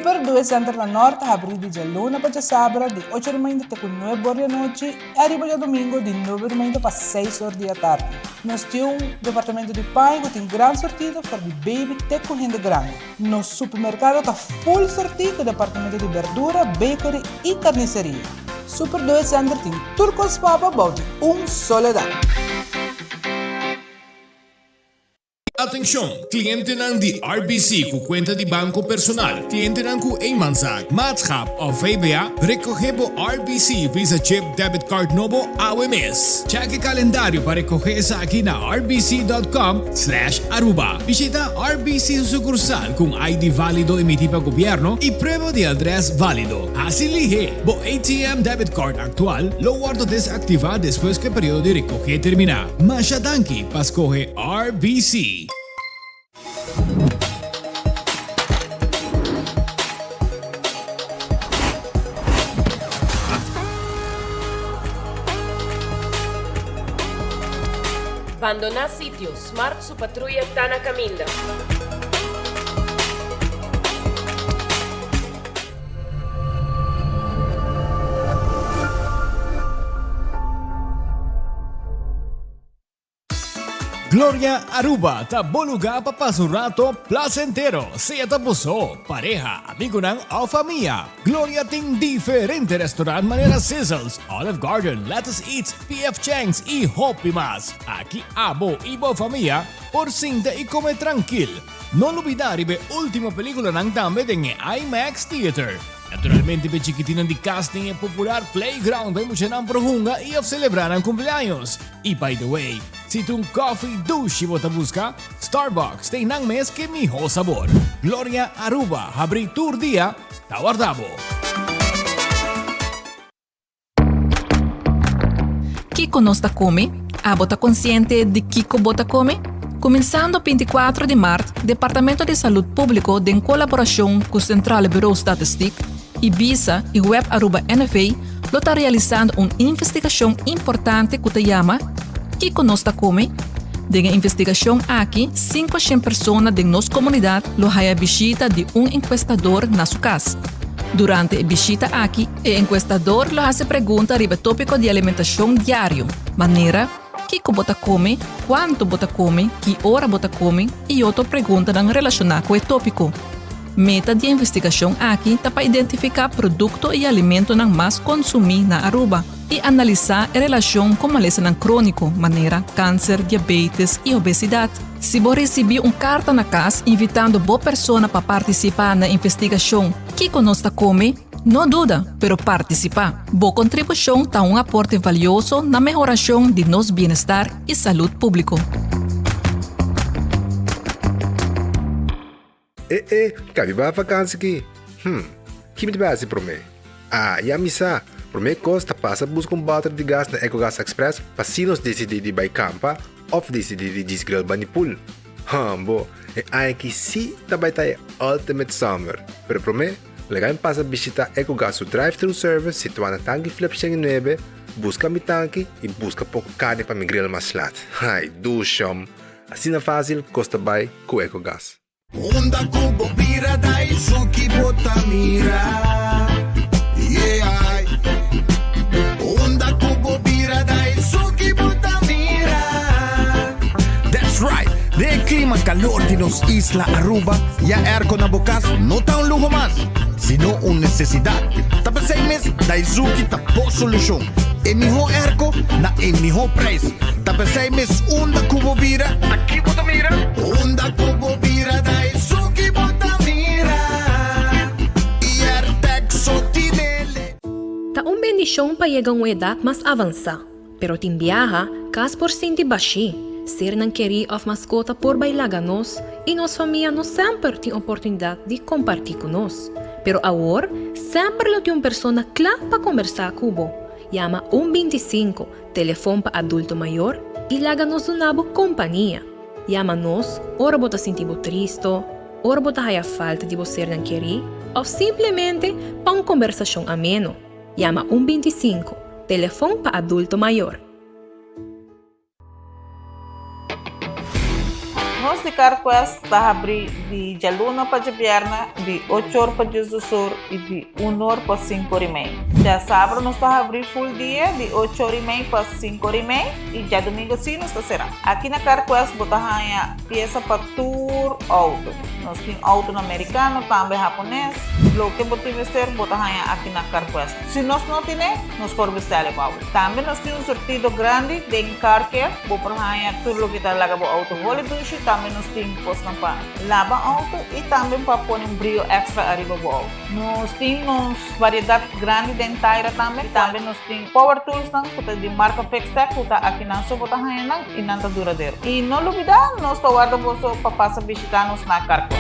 Super 2 Center da Norte abre de luna para sábado de 8h30 até 9h da noite e arriba de domingo de 9h30 para 6h da tarde. Nós temos departamento de pão que tem grande sortido para de baby até com renda grande. Nosso supermercado está full sortido com departamento de verdura, bakery e carniceria. Super 2 Center tem turcos papa balde soledad. Atenção, cliënten ng die RBC ku kwenta di banco personal, cliënten ng ku eenmanszaak, maatschap of VBA, recogibo RBC Visa Chip Debit Card Novo AWMS. Check el calendario para recoger sa akin na rbc.com/aruba. Visita RBC sucursal kung ID válido emitido pa gobyerno y prueba de adres válido. Así lihe, bo ATM Debit Card actual, lo guardo desactiva después que periodo de recoger termina. Masyadanki, paskohe RBC. Abandonar sitio, Smart su patrulla está na caminda. Gloria Aruba, taboluga papasurato placentero, sea tapuso, pareja, amigo ng o familia. Gloria ting diferente restaurant manera Sizzles, Olive Garden, Lettuce Eats, PF Chang's y Hopi Mas. Aquí abo ibo familia, por cinta y come tranquil. No olvidar ibe última película ng dame ng IMAX Theater. Naturalmente, be chiquitinan di casting e popular playground ay mucha ng prohunga i of celebrar ang cumpleaños. Y by the way, si tung coffee douche bota busca, Starbucks tem nang mes que miho sabor. Gloria Aruba, habri tour dia, tawardabo. Kiko nos ta come? Bota consciente de Kiko bota come? Começando 24 de março, Departamento de Saúde Público, em colaboração com o Central Bureau Statistique, Ibiza e Web Aruba NFA, está realizando uma investigação importante que se chama Kiko nos ta come? De a investigação aqui, 500 pessoas de nossa comunidade lo a visita de encuestador na sua casa. Durante a visita aqui, o encuestador lo hace pergunta sobre o tópico de alimentação diário, maneira Kiko bota come, quanto bota come, que hora bota come e outra pergunta não relacionada com o tópico. Meta de investigação aqui é para identificar produto e alimento não mais consumir na Aruba e analisar a relação com maleza não crônico, maneira câncer, diabetes e obesidade. Se você receber carta na casa invitando boa pessoa para participar na investigação Kiko nos ta come, não duda, pero participar. Boa contribuição está aporte valioso na melhoração de nosso bem-estar e saúde público. Cabe ba vakansi ki? Kimi ba si prome? Yamisa, prome costa passa busca bater de gás na EcoGas Express para sinos decidir de by campa of decidir de disgrel banipul. Bo, ai que si tabay tayo ultimate summer. Pero prome, legal passa visita EcoGas o drive-thru service situado na Tangi Flip 9, busca mi tanque e busca pouco carne para mi grill mas lat. Ai, dushom. Assim na fácil, costa by com EcoGas. Onda kubo bira dai suki botamira. Yeah. Onda kubo bira dai suki botamira. That's right. De clima calor de nos Isla Aruba, ya aircon na bukas, no ta un lujo más, sino una necesidad. Tapos 6 meses, dai suki tapo solusyon. E miho airco na e miho price. Tapos 6 meses, onda kubo bira, aquí botamira. Onda kubo bira dai suki botamira. Iar texo tinele. Ta un bendición pa llegar a una edad más avanzada, pero tin viaja cas por sinti baixi. Ser não querer of mascota por bailaganos e nossa família não sempre tem oportunidade de compartilhar conosco. Pero agora, sempre lo tem uma pessoa clara para conversar com você. Llama 125, telefone para adulto maior e laga-nos uma boa companhia. Llama-nos, ora bota sentir triste, ora bota a falta de você não querer, ou simplesmente para uma conversação ameno. Llama 125, telefone para adulto maior. Nós de Carquest está abrir de Jaluna para Viernes, de 8 horas para Jesus e de 1 hora para 5 horas e meia. Já sábado nós está abrir full dia, de 8 horas e meia para 5 horas e meia, e já domingo sim nós está será. Aqui na Carquest botar a peça para tour auto. Nós temos auto americano, também japonês. Lo que botar vestir botar aqui na Carquest. Se nós não temos, nós podemos vestir para auto. Também nós temos um sortido grande de car care, botar tudo que está lá para auto. Vale duche, também nós temos posto para lavar auto e também para pôr brilho extra arriba do auto. Nós temos variedade grande de Taira também. Também nós temos power tools que de marca Fextec, que está aqui na sua botar e não está duradouro. E não olvidar, nós estamos guardando para passar visitar-nos na Carquest.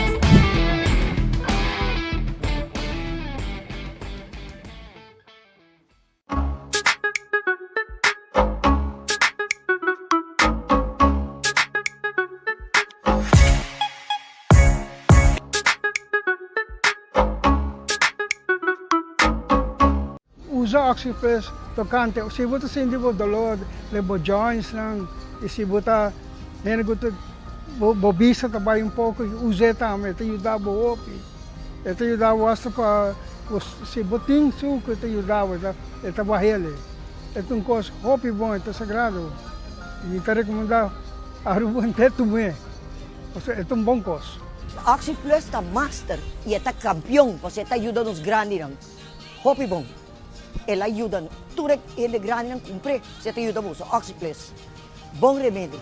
Usa Oxypress tocante. Se você sente dolor, leva joints lang. E se você bobisa também pouco, use também. Te ajuda a te ajuda para se botin suco, te ajuda a barrele. É coisa hobby bom, é sagrado. E te recomendo a Aruba inteiro também. É bom coisa. Oxyplus está master e está campeão, você está ajudando os grandes. Hobby bom. Ela ajuda, tudo ele grande não cumpre, você te ajuda muito. Oxyplus, bom remédio.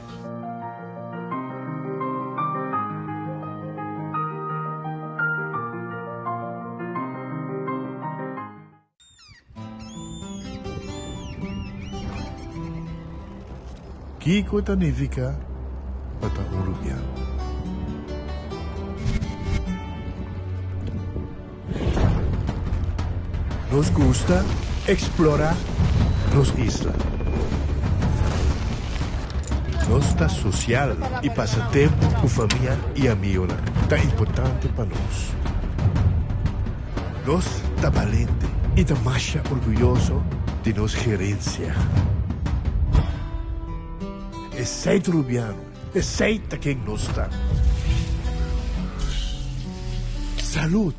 Kiko significa para Uruguaiano. Nos gusta explorar las islas. Nos está social y pasa tiempo con familia y amigos. Está importante para nos. Nos está valiente y está más orgulloso de nos gerencia. Es ser uruguaiano, es ser quien nos está. Salud,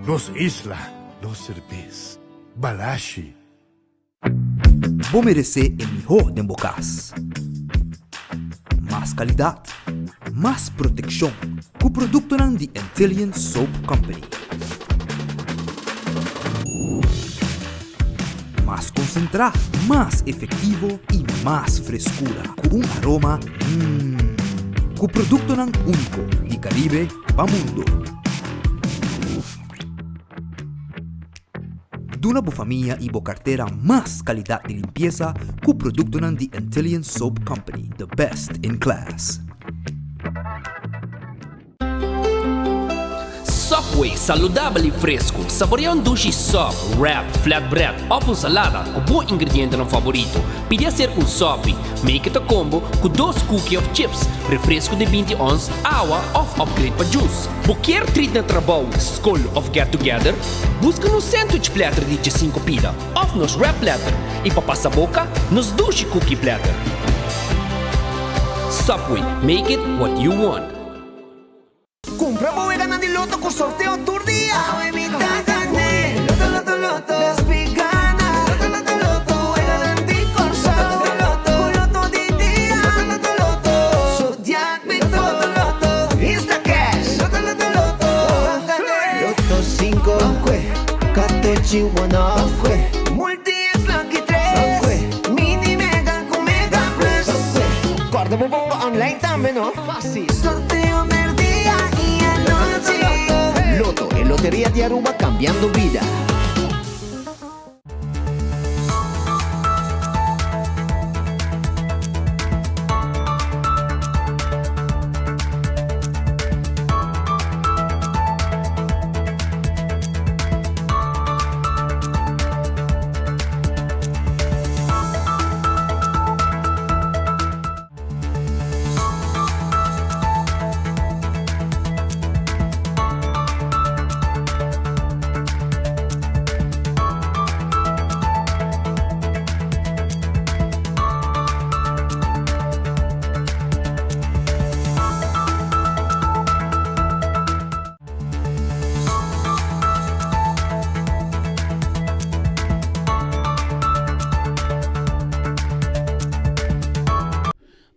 nos isla. Nos cerveza, balashi. Vou merecer o melhor de bocas. Mais qualidade, mais proteção, com o produto de Intelligent Soap Company. Mais concentrado, mais efetivo e mais frescura, com aroma com o produto único de Caribe para o mundo. Duna bo família e bo carteira mais qualidade de limpeza com o produto de Intelligent Soap Company, the best in class. Subway, saudável e fresco. Saboreia um duche sub, wrap, flatbread, ou salada com bom ingrediente no favorito. Pide ser um sop, make it a combo com 2 cookies of chips, refresco de 20 ons, água ou upgrade para juice. Qualquer treat na trabalho, school of get together, busca no sandwich platter de 5 pida, ou nos wrap platter, e para passar boca, nos duche cookie platter. Subway, make it what you want. Compra boa e gana de loto com sorteio todo dia. Evita gané. Loto, loto, das picanas. Loto, loto, é garantir com sorte. Loto, loto de dia. Loto, Zodiac Big Loto, Insta Cash. Loto, Loto 5, Catechi 1, Multi X Lucky 3, Mini Mega com Mega Plus. Guarda bomba online também, não? Fácil. Sorteio del día y anoche. Loto, en Lotería de Aruba, cambiando vida.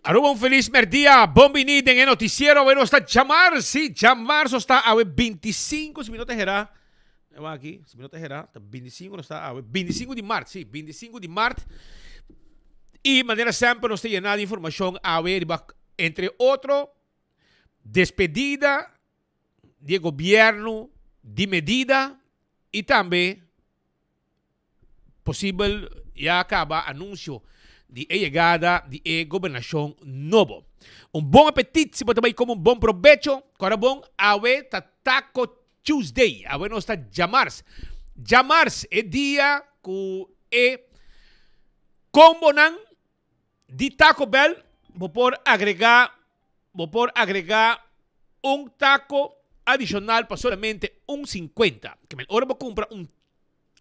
Aruba, un feliz merdia. Bienvenido en el noticiero. Bueno, está Jamar. Sí, Jamar está a 25 minutos será. Vamos aqui, se minutos será. 25 está a 25 de março. Sí, 25 de março. Y maneira sempre nos está llenando de información a ver, entre otro, despedida de gobierno de medida y también posible ya acaba anuncio de llegada de gobernación novo. Un bom apetite, se também como un bom provecho. Agora bom, awe Taco Tuesday. Awe não está Jamars. Jamars é dia que é combonan de Taco Bell. Vou por agregar un taco adicional para solamente 1.50. Que me hora vou comprar un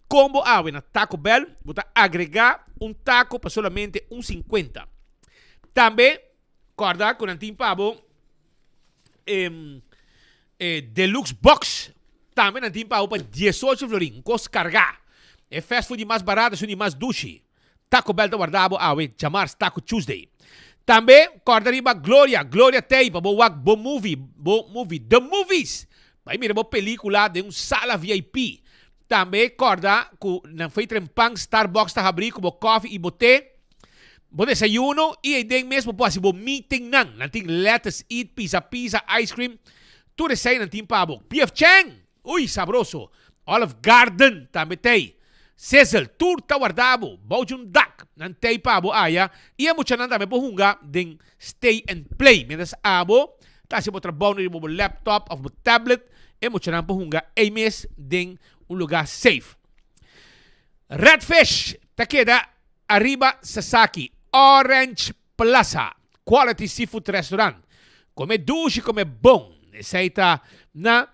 combo awe na Taco Bell, vou agregar un taco para solamente 1.50. Também, corda com antim pavo Deluxe Box, também antim pavo para 18 florin, cost cargar. É fast food mais barato, é mais duche. Taco Bell tá guardado awe, Jamar's Taco Tuesday. Também, corda riba Gloria Tei, para bom movie, The Movies. Vai mirar uma película de sala VIP. Também, corda, que não foi trempang Starbucks tá abrir como coffee e boté. Bom desayuno e aí tem mesmo pode ser meeting não tem lettuce, eat, pizza, ice cream. Tudo isso aí não tem pabo. P.F. Chang, ui, sabroso. Olive Garden também tem. Cecil, tudo tá guardado. Baujun Duck, não tem pabo aya. E é muito não também por hunga den stay and play. Mientras abo, tá se botar bom no laptop ou tablet, é muito não por hunga mes den un lugar safe. Redfish, te queda arriba Sasaki, Orange Plaza, Quality Seafood Restaurant. Come duche, come bom. Aceita na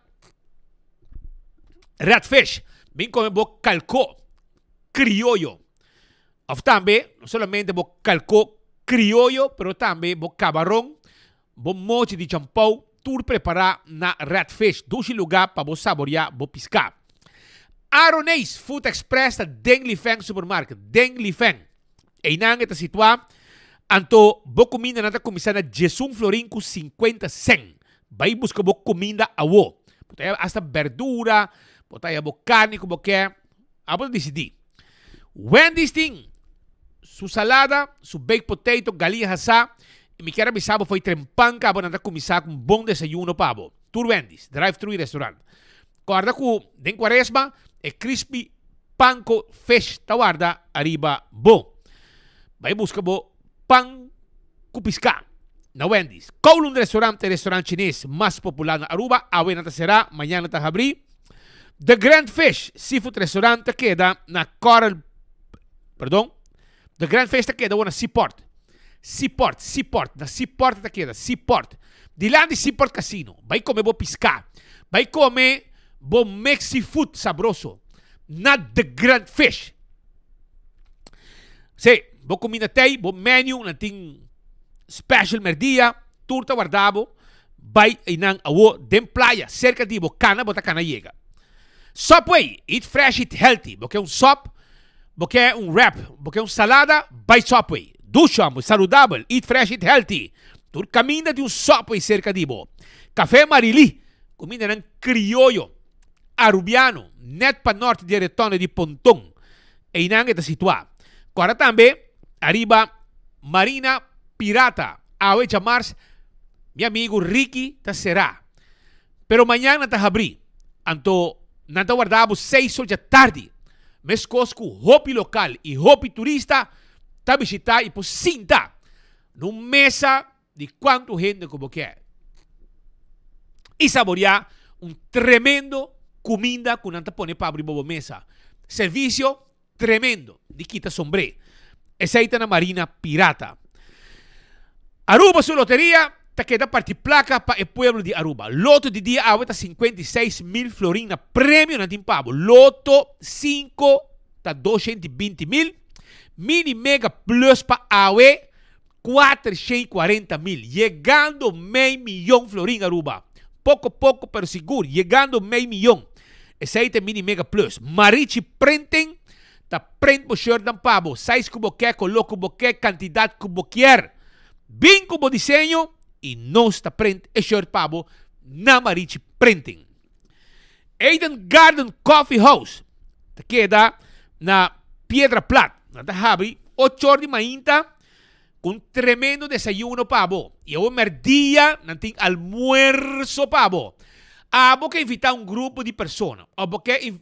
Redfish. Bem come bo calco criollo. Of também, não somente bo calco criollo, pero também bo camarão, bo mochi de champão, tudo preparar na Redfish. Duche lugar para bo saborear, bo piscar. Aronese Food Express da Deng Lifeng Supermarket. Deng Lifeng. E nang ita sitwa, anto bo comida nata comisana Jesum Florin com 50 cent. Vai buscar bo comida awo. Botaya hasta verdura, botaya bo carne como quer. Abo decidir. Wendy's thing. Su salada, su baked potato, galinha assá. E me quero avisar, foi trempanca, abo nata comisar com bom desayuno pabo. Tour Wendy's, drive-thru e restaurant. Guarda ku, den quaresma, e crispy panko fish tawarda arriba bo. Vai busca bo pan kupiska na Wendy's. Kowloon restaurant chinês mais popular na Aruba. Awe na será, mañana ta abrir. The Grand Fish Seafood Restaurant ta queda na Coral. Perdão. The Grand Fish ta queda na Seaport. Na Seaport ta queda. Seaport. Di lá de Seaport Casino. Vai comer bo piscar. Vai comer bo Mexi food sabroso. Not the Grand Fish. Sí, bo comida tei, bo menu, nating special merdia, turta guardabo, vai inang awo den playa, cerca di bo cana, bota cana llega. Subway, eat fresh, eat healthy. Bo que un sop, bo que un wrap, bo que un salada, vai Subway. Dusham, saudável, eat fresh, eat healthy. Tur camina de un Subway cerca di bo. Café Marili, comida nang criollo. Arubiano, net pa norte di Retone di Pontong. E inang ita situa. Agora também, arriba, Marina Pirata. Awe Jamars, mi amigo Ricky ta será. Pero mañana ta abrir. Anto, nanta guardamos 6 horas da tarde. Mes cosco, hopi local e hopi turista, ta visitar e por cinta. Num mesa de quanto gente como quer. E saborear um tremendo comida que nanta pone para abrir bobo mesa. Servicio tremendo de quita sombré. Esa na Marina Pirata. Aruba su lotería, te queda partir placa para el pueblo de Aruba. Loto de día ahorita 56,000 florina. Premio na timpabo. Loto 5 ta 220,000. Mini Mega Plus para AWE 440,000. Llegando meio milhão florin Aruba. Poco pero seguro. Llegando meio milhão. Ese é Mini Mega Plus. Marichi Printing. Ta print po shirt ng pabo. Size kubo quer, coloco kubo quer, quantidade kubo quer. Bingo bo diseño e não está print e shirt pabo na Marichi Printing. Eden Garden Coffee House. Te queda na Piedra Plat. Na Tahabri, 8 horas de manhã com tremendo desayuno pabo. E o merdia nanting almuerzo pabo. Porque invitar um grupo de pessoas. Ou porque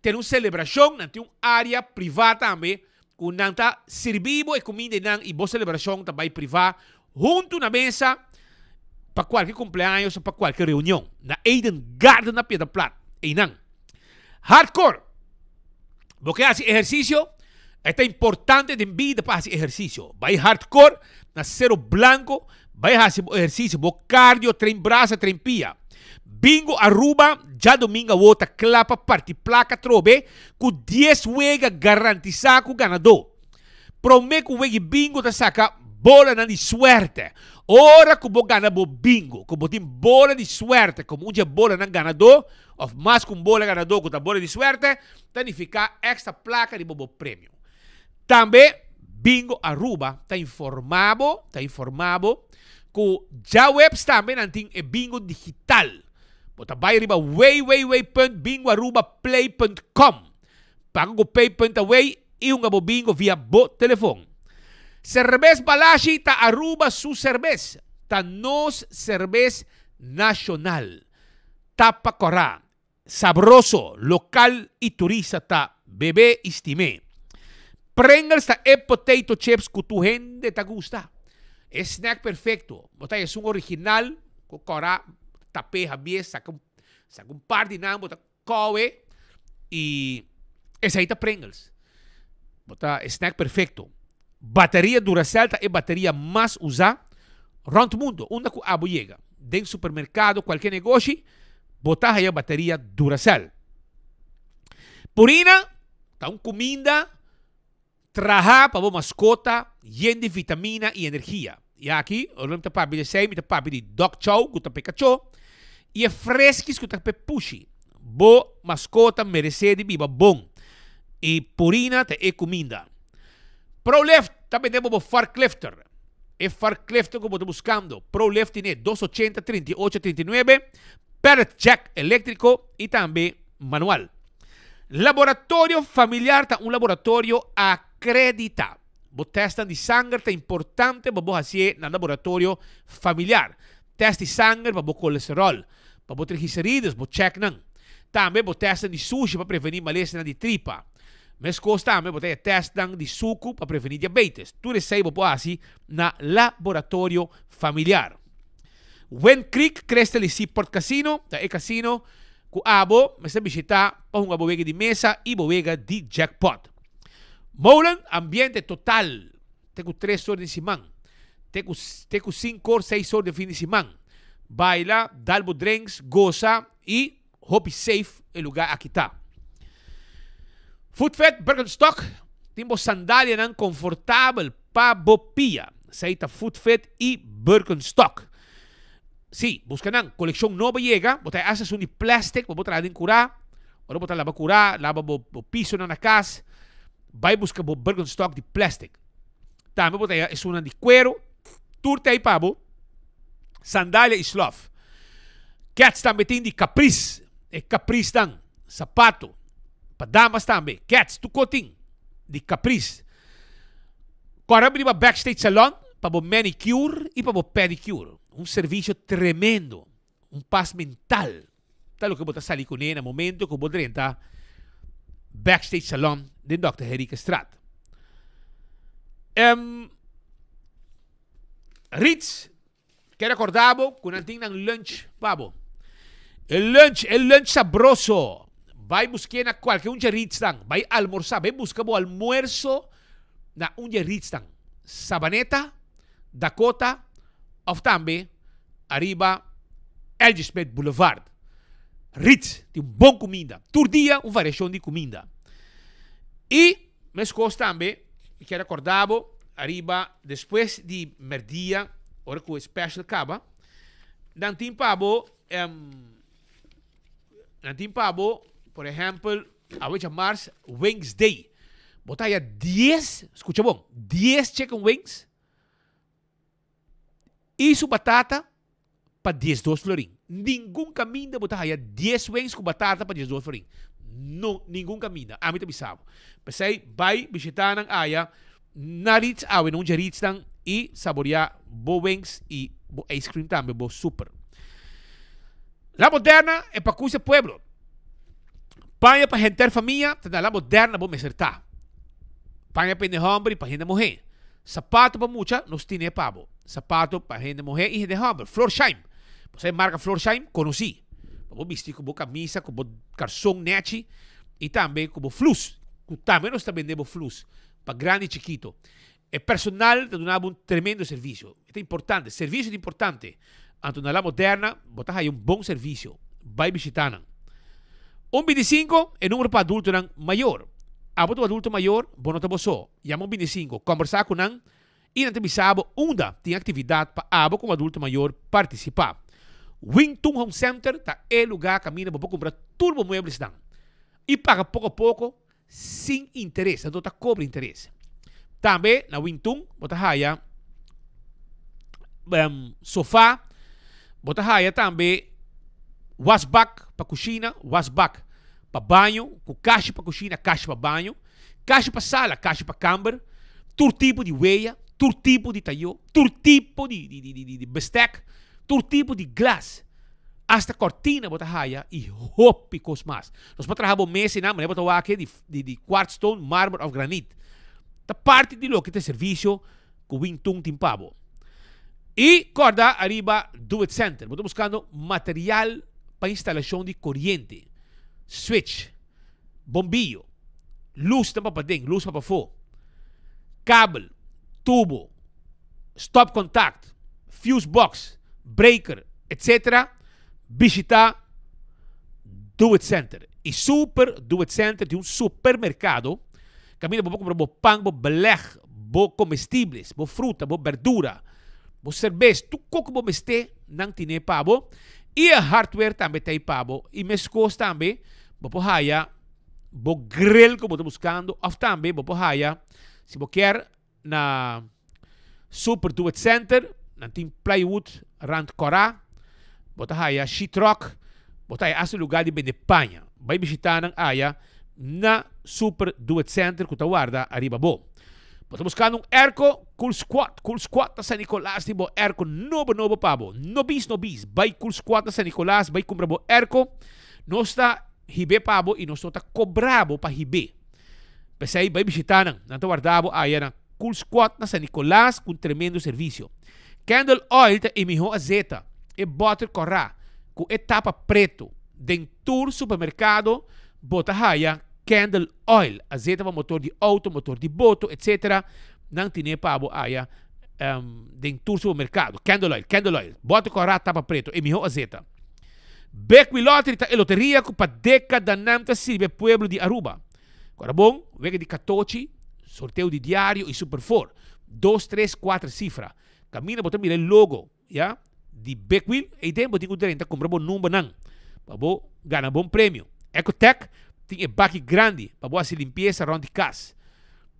ter uma celebração, nanting uma área privada também, com nanta servibo e comida e boa celebração também privada, junto na mesa, para qualquer cumpleaños ou para qualquer reunião. Na Eden Garden na Piedra Plat. E não. Hardcore. Porque hace exercício, é importante de vida para fazer exercício. Vai hardcore, na cero blanco, vai fazer exercício, bo cardio, trem braço, trem pia. Bingo Aruba, já domingo outra clapa, parte placa, trobe, com 10 wega garantizar com o ganador. Promete que o wega bingo ta saca bola na de suerte. Ora que o gana bo bingo, que o tem bola de suerte, como um bola na ganador, ou mais com bola ganador com a bola de suerte, tanificar extra placa de bobo prêmio. Também, Bingo Aruba está informado que já webs também não tem bingo digital. Bota vai riba www.bingoarubaplay.com. Paga o pay.away e um bo bingo via bo telefone. Cerveza Balashi ta Aruba su cerveza. Ta nos cerveza nacional. Tapa corá. Sabroso, local y turista ta bebé estimé. Pringles ta potato chips que tu gente ta gusta. Es snack perfecto. Bota es un original. Corá, tapé jabies, saca un par de nang, bota cowe. Y es ahí ta Pringles. Bota snack perfecto. Bateria Duracell é a bateria mais usada around o mundo. Onde que abo chega? Dentro do supermercado, qualquer negócio, botar aí a bateria Duracell. Purina, tá uma comida, trabalhar para a mascota, llena de vitamina e energia. E aqui, eu não estou para beber, me para de Doc Chow, que está para cachorro, e é fresquis que está para puxi. Boa mascota merece de biba bom. E Purina é comida. ProLift, também temos o forklifter. É forklifter que eu estou buscando. ProLift tem 280, 38, 39. Pallet jack elétrico e também manual. Laboratório familiar é um laboratório acreditado. O teste de sangue é importante para fazer no laboratório familiar. Teste de sangue para o colesterol, para os triglicéridos, para check não. Também o teste de sushi para prevenir malestar de tripa. Mas costa também botar teste de suco para prevenir diabetes. Tudo isso aí pode fazer no laboratório familiar. Wen Creek Crystal e Port Casino, é casino que abo, mas visitar para uma bodega de mesa e bodega de jackpot. Molen, ambiente total. Tenho 3 horas de semana. Tenho 5 horas, 6 horas de fim de semana. Baila, dalbo drinks, goza e hope safe o lugar aqui está. Footfet Birkenstock, temos sandália não confortável para bopia. Saíta Footfet e Birkenstock. Sim, busca não, coleção nova chega, botar essas de plástico, para botar em curar, ou botar lava curar, lava o piso na casa, vai buscar o Birkenstock de plástico. Também botar é uma de cuero, turta aí pabo, sandália e sloth. Cats também tem de Caprice, Caprice dan, sapato. Para damas também. Cats, tucoting. De Caprice. Corre para Backstage Salon, para o manicure e para o pedicure. Um serviço tremendo. Um paz mental. Tal que você sair com ele no momento que você entra Backstage Salon de Dr. Henrique Strat. Ritz, quero acordar com um ting ng lunch, pabo. El lunch sabroso. Vai buscar na qualquer Ritz tang. Vai almorzar. Vai buscar o almuerzo na Ritz tang. Sabaneta, Dakota, ou também arriba Elgisbeth Boulevard. Ritz, tem boa comida. Todo dia, uma variação de comida. E, mas costa também, quero acordar, arriba, depois de merdia, hora que o special acaba, não tem pabo, por exemplo, a 8 de março, Wings Day. Botar aí 10, escuta bom, 10 chicken wings E su batata para 10 florin. Ningún camina bota haya 10 wings com batata para 10 florin. Não, ninguém caminha. A mim também sabe. Pensei, vai visitar na área, narits awe não jarits tang e saborear bo wings e bo ice cream também, bo super. La moderna é para cuisa pueblo. Panha para gente família, tá la moderna bo meserta. Panha para gente hombre para gente mulher. Sapato para mucha, nos tiene pavo. Sapato para gente mulher e gente hombre. Florsheim. Você marca Florsheim, conheci. Bo vestir com camisa, com calção net e também com flus. Também nós também vendemos flus para grande e chiquito. É personal te donava tremendo serviço. É importante, serviço é importante. Anto na la moderna, botar aí bom serviço. Vai visitar. 25 é número para adulto maior. Aboto adulto maior, bono te boso. Yamo 25, conversar com nan e não te bisabo onda tem atividade para abo como adulto maior participar. Wingtung Home Center tá é lugar caminha para comprar turbo muebles dan. E paga pouco a pouco sem interesse, não tá cobre interesse. Também na Wingtung bota haya sofá, bota haya também washback para cozinha, washback para banho, com caixa para cozinha, caixa para banho, caixa para sala, caixa para camber, todo tipo de weia, todo tipo de talho, todo tipo de besteck, todo tipo de glass. Hasta cortina bota haya e hópicos mais. Nós podemos trabalhar mês na maneira botar aqui de quartz stone, mármore ou granite. Da parte de lo que tem serviço com Wingtung timpabo. E corda arriba do it center. Estou buscando material para instalação de corrente, switch, bombillo, luz para dentro, luz para fora, cable, tubo, stop contact, fuse box, breaker, etc. Visita Do It Center. E super Do It Center de supermercado. Camina para comprar bo pão, bo beleg, bo comestíveis, bo fruta, bo verdura, bo cerveja, tu coco bo meste, não tiene pabo. E a hardware também tem pabo. E mescos também, bo pohaya, bo grill que bo buscando, ou também bo pohaya, se bo quer na super Do It Center, na tem plywood, rand cora, bota haya sheetrock, bota haya esse lugar de vender panha. Vai visitar na área na Super Do It Center que guarda arriba bo. Bota buscando erco cool squat na San Nicolás, tipo erco novo pabo. No bis. Vai cool squat na San Nicolás, vai comprar bo erco. Não está hibe pabo e não está cobrabo para hibe. Pensei, vai visitar na guardabo área na cool squat na San Nicolás com tremendo serviço. Candle oil te emiho azeta. E butter corra com etapa preto dentro supermercado bota haya candle oil azeite para motor de auto, motor de boto, etc. Não tem pabo haya dentro supermercado candle oil butter corra tapa preto e miho azeite Beckwith Lottery ta loteria com para década namta sirve pueblo de Aruba. Agora bom, vega de 14 sorteio de diário e super 4 2, 3, 4 cifra camina bota mira logo, ya de Beckwith e tempo tem o direito a comprar bom número não para bo ganhar bom prêmio. Ecotech tem baque grande para boa se limpeza around the casa.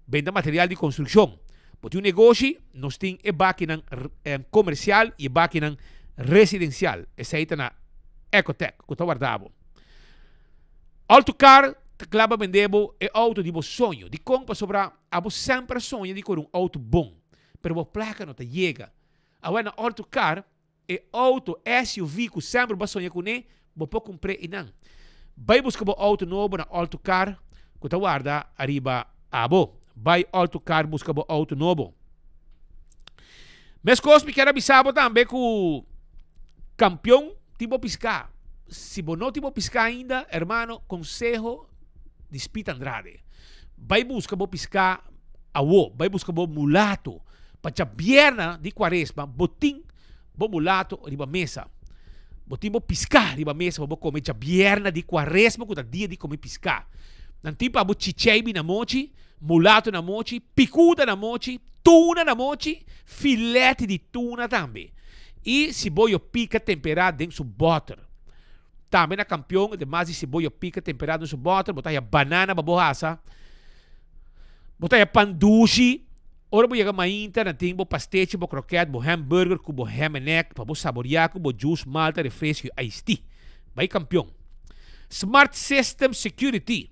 Venda material de construção. Porque um negócio nós tem baque comercial e baque residencial. Essa aí está na Ecotech que está guardado. Autocar te clava vendebo é auto de bo sonho. De compra sobra abo sempre sonho de ter um auto bom. Pero bo placa não te chega. Agora na autocar é auto SUV que sempre ba sonha com ele, bo pode comprar e não. Vai buscar bo auto novo na autocar que te guarda arriba abo. Vai autocar busca bo auto novo. Mas coisa me quero avisar também que o campeão tipo piscar. Se bo não tipo piscar ainda, hermano, consejo de Spita Andrade. Vai buscar bo piscar awo, vai buscar bo mulato. Para a bierna de quaresma, botim bo mulato riba mesa. Botim bo piscar riba mesa, bo comer a bierna de quaresma, que dia de comer piscar. Nanti pa bo chicheibi na mochi, mulato na mochi, picuda na mochi, tuna na mochi, filete de tuna também. E cebolla pica temperada dentro do butter. Também na campeão, demais de cebolla pica temperada dentro do butter, botar a banana babohasa, botar a pandushi, Ora bo llegar mainta na ting bo pasteche, bo croquete, bo hamburger, bo ham and egg, bo saborear, bo juice, malta, refresco, iced tea. Vai campeão. Smart System Security.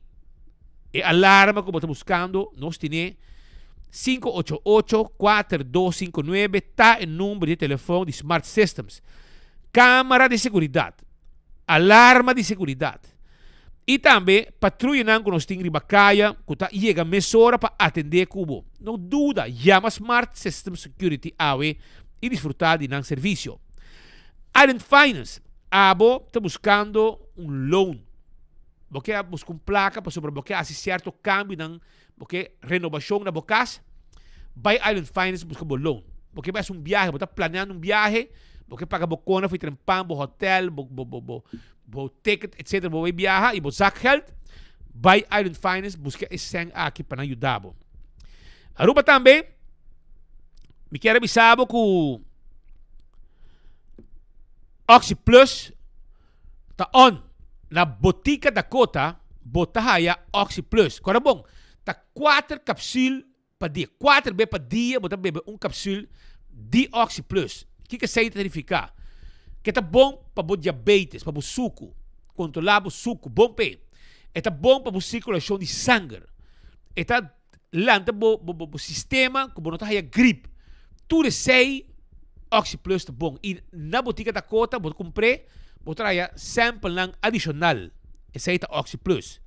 E alarma que você está buscando, nós temos 588-4259, está o número de telefone de Smart Systems. Câmara de segurança, alarma de segurança. E também, patrulha que nós temos ribacaia, que está chega meia hora para atender cubo. Não dúvida, chama Smart System Security AWE e desfrutar de nosso serviço. Island Finance, abo está buscando loan. Porque busca placa para sobrebloquear certo câmbio porque renovação na bocas. By Island Finance busca loan. Porque vai ser viagem, você está planeando viagem, porque paga bocona, foi trempar, hotel, ticket, etc. Vai viajar e você saca geld. By Island Finance busca esse aqui para ajudar. Aruba também, me quero avisar que Oxy Plus está on. Na botica da Cota, botahaya Oxy Plus. Agora bom, tá 4 capsules para dia. 4 vezes para dia, você bebe capsule de Oxy Plus. O que você significa? Que tá bom para o diabetes, para o suco, controlar o suco, bom pé. É bom para a circulação de sangue. É lanta o sistema, como não tá gripe. Tudo sei, Oxy Plus tá bom. E na botica da Cota, você comprei, você traia sample ng adicional. Esse é o Oxy Plus.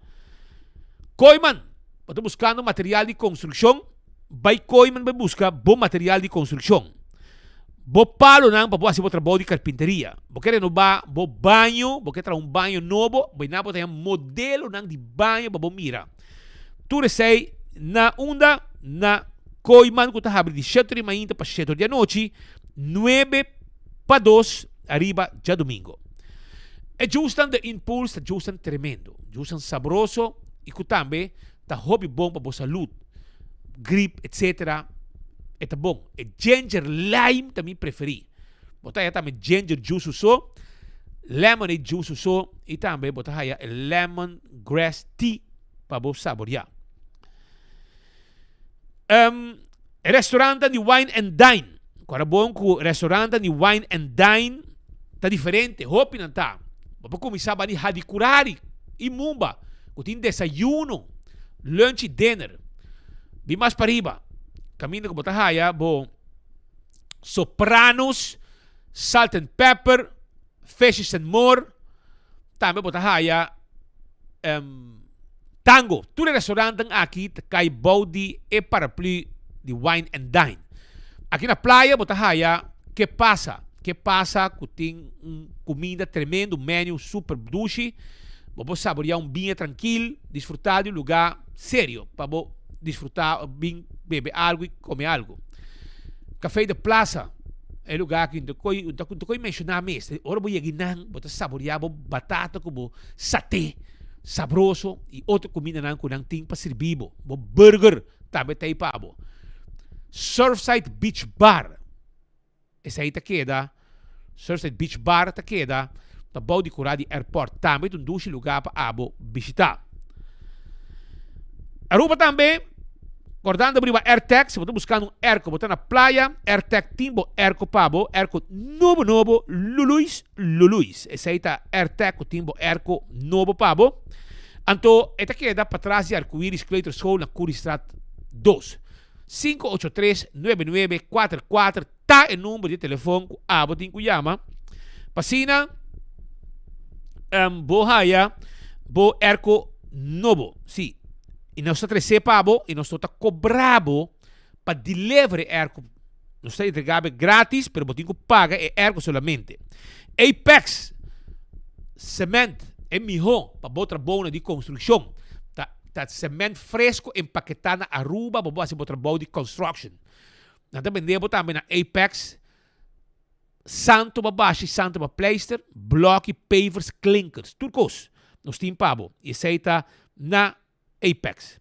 Koiman, você buscando material de construção, vai Koiman vai buscar bom material de construção. Bo palo nang para você trabalho de carpinteria. Porque renovar bo banho, porque tra banho novo, vai na botar modelo nang de banho para mira. Tudo sei na onda na Koiman que tá abre de 7h30 para 7h da noite, 9 para 2 arriba já domingo. É justan de impulso, justan tremendo, justan sabroso e que também tá hobby bom para a saúde, gripe, etc. É bom. É ginger lime também preferi. Botar também ginger juice uso, lemonade juice uso e também botar lemon grass tea para você saborear. Restaurante de wine and dine. Agora bom que o restaurante de wine and dine tá diferente, hopi não tá. Vamos começar a hadikurari e mumba. Que tem desayuno, lunch e dinner. Di mais para riba. Caminho que botar haya, bom. Sopranos, salt and pepper, fishes and more. Também botar haya tango. Tudo restaurante aqui cai body e paraplu de wine and dine. Aqui na praia botar haya, que passa? Que passa que tem comida tremendo, menu super duche, vamos saborear vinho tranquilo, desfrutar de um lugar sério, para desfrutar, beber algo e comer algo. Café de Plaza é lugar que eu mencionar mesmo. Ora vou chegar, vou saborear batata com satê, saboroso e outra comida que não tem para servir, burger também tem para Surfside Beach Bar. Essa aí tá queda. Surfside Beach Bar tá queda. Tá bom de curar de airport. Também tem dois lugares para abo visitar. Aruba também. Acordando para AirTag. Se você buscando um airco, botar na praia. AirTag timbo airco pabo. Airco novo. Luluis. Essa aí tá AirTag timbo airco novo pabo. Então, esta queda para trás de Arco-Íris Clayton School na Curry Strat 2. 583-9944 tá o número de telefone que abo tem que chama. Pasina bohaya bo erco novo. Sim. E nós está trece pabo e nós está cobrabo para delivery erco. Nós está entregando grátis, pero botinho paga é erco solamente. Apex Cement é melhor para botar bona de construção. Tá cimento fresco empaquetado na Aruba para você botar trabalho de construction. Nós também botar na Apex santo babashi, santo ba pleister, block, pavers, clinkers, turcos. Nós temos pabo. E aceita na Apex.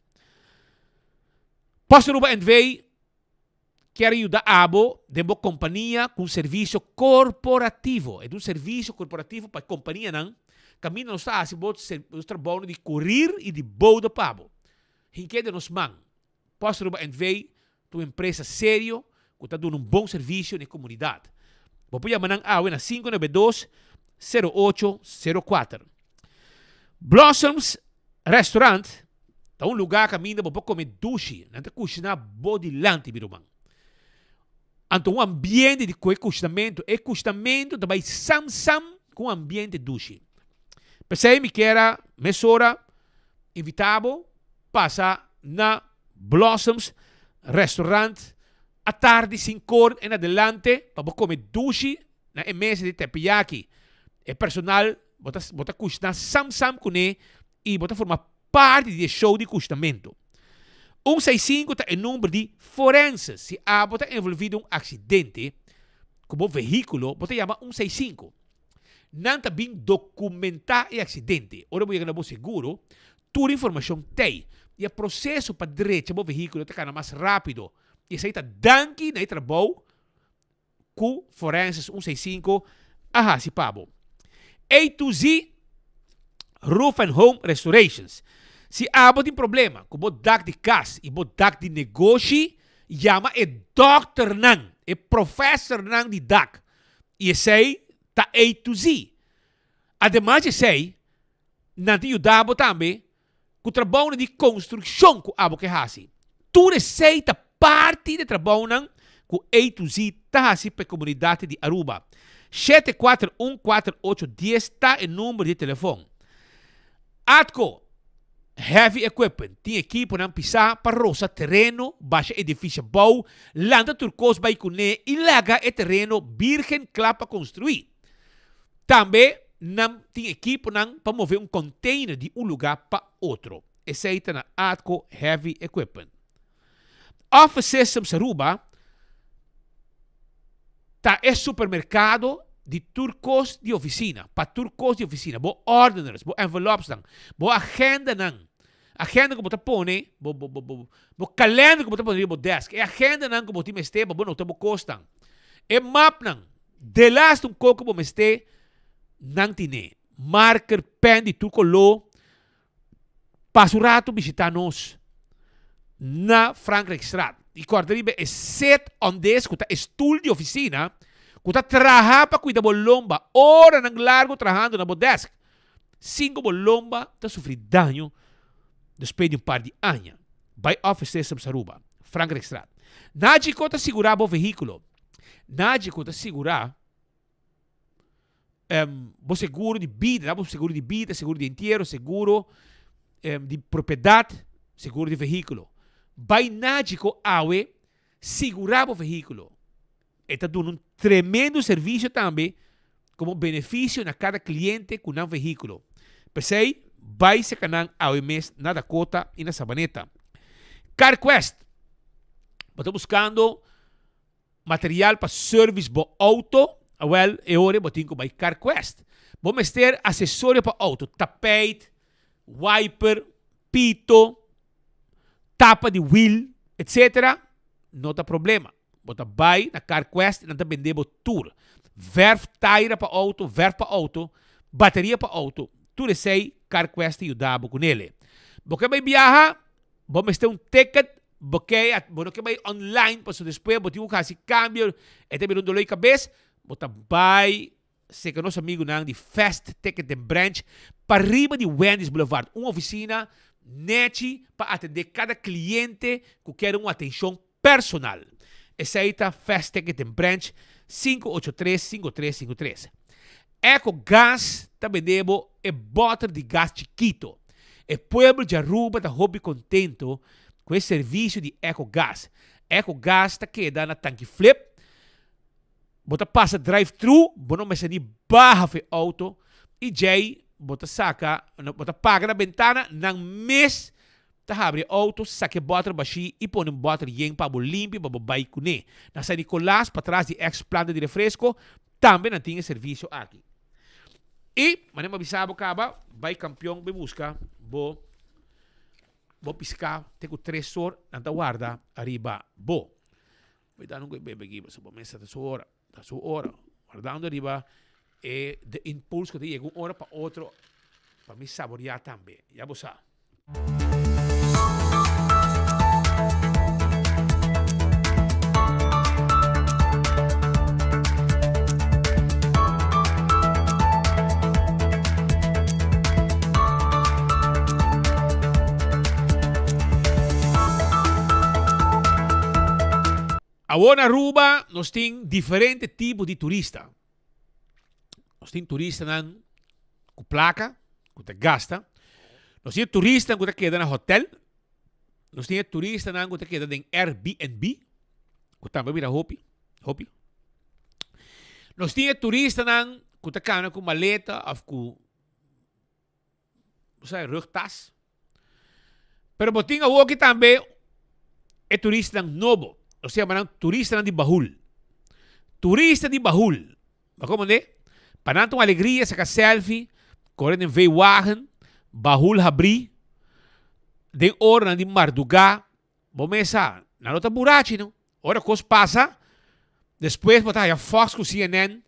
Posso Aruba NV quer ajudar abo de uma companhia com serviço corporativo. É um serviço corporativo para a companhia não. Caminho não está assim, o trabalho de correr e de boda pabo. Hinquede nos man. Posso Aruba NV tu empresa sério, que está dando um bom serviço na comunidade. Vou pôr chamar na 592-0804. Blossoms Restaurant é um lugar que ainda vou comer sushi, não tem cozinhar bodilante, birumang. Então, um ambiente de custamento também sam com ambiente sushi. Pensei me que era mesora invitável passa na Blossoms Restaurant à tarde, 5 horas em adelante, para comer sushi na mesa de teppanyaki. É personal, bota custar sam com ele e bota formar parte do show de custamento. 165 está em número de forenses. Se há bota envolvido um acidente, como veículo, bota chama 165. Não está bem documentar o acidente. Ora, vou chegar no seguro, toda a informação tem. E o processo para direito do veículo está mais rápido. E isso aí está danke na trabalho com forenses 165 a se pabo. A to Z Roof and Home Restorations. Se há tem problema com o dak de casa e o dak de negócio, chama o doctor nan, o professor nan de dak. E esse aí está A to Z. Ademais, esse aí, não te ajuda também com o trabalho de construção que há que fazer. Tudo esse aí está parte do trabalho com A to Z está assim para a comunidade de Aruba. 7414810 está o número de telefone. Atco Heavy Equipment tem equipe para pisar para roça terreno, baixa edifício bom, landa turcos vai cune e laga o terreno virgem para construir. Também não tem equipe para mover um container de um lugar para outro. Esse aí está na Atco Heavy Equipment. Office Systems Aruba está é supermercado de turcos de oficina, para turcos de oficina, bo ordiners, bo envelopes, bo agenda nan. Agenda que você põe, bo calendar que você põe no desk, e agenda nan que você meste, bo não te bo costan. E map nan, de last coco bo meste, nan tine, marker, pen de turco lo, pasurato visitar nos na Frankrijkstraat. E quarteribe é set on desk, que é stool de oficina, que está trabalhando para cuidar da lomba, hora nang largo trabalhando na desk. 5 lomba está sofrendo dano depois de par de anos. By Office Systems Aruba, Frankrijkstraat. Nadie conta segurar o veículo. Nadie conta segurar o seguro de vida, seguro de vida, seguro de inteiro, seguro de propriedade, seguro de veículo. By nadie co awe segurar o veículo. Está dando um tremendo serviço também, como benefício na cada cliente com um veículo. Pensei, vai se canang ao mês na Dakota e na Sabaneta. CarQuest. Estou buscando material para serviço para auto. Well, é hora de ter com CarQuest. Vamos ter acessório para auto. Tapete, wiper, pito, tapa de wheel, etc. Não tem problema. Bota vai na CarQuest e não está vendendo tour. Verf tire para auto, bateria para auto. Tudo isso aí, CarQuest ajuda com ele. Porque vai viajar, vamos ter um ticket, porque vai online, para depois, botar um caso de câmbio, e também um dolor de cabeça, bota vai, sei que nosso amigo não de Fast Ticket and Branch, para riba de Wendy's Boulevard, uma oficina net para atender cada cliente que quer uma atenção personal. Esse aí está Fast Ticket and Branch 583-5353. Eco Gas está vendendo e bottle de gás chiquito. O povo de Aruba está hobby contento com esse serviço de Eco Gas. Eco Gas está quedando na tanque flip. Bota passa drive-thru, não mais nem barra de auto. E Jay, bota saca, bota paga na ventana, não mês. Tá abre auto, saque bottle baixi e põe bottle yen para limpo para babai cune. Na San Nicolás, para trás de ex-planta de refresco, também não tinha serviço aqui. E, mas não avisava acaba, vai campeão, vai buscar, vou piscar, tenho 3 horas, não guarda, arriba, vou dar um bebê aqui, mas vou mesa da sua hora, guardando arriba, e de impulso que te chega uma hora para outra, para me saborear também. Já vou saber. Agora na Aruba, nós temos diferentes tipos de turista. Nós temos turista com placa, que você gasta. Nós temos turista que você queda no hotel. Nós temos turista que você queda em Airbnb, que também vira hobby. Nós temos turista que você queda com maleta ou com rugtas. Pero boting aqui também é turista novo. Ou seja, turista de bahul. Turista de bahul. Mas como é? Para uma alegria, sacar selfie, correndo em veewagen, bahul abrir, de hora de Mardugá, bomesa, na nota burachi, não? Ora, coisa passa, depois botar a Fox com CNN,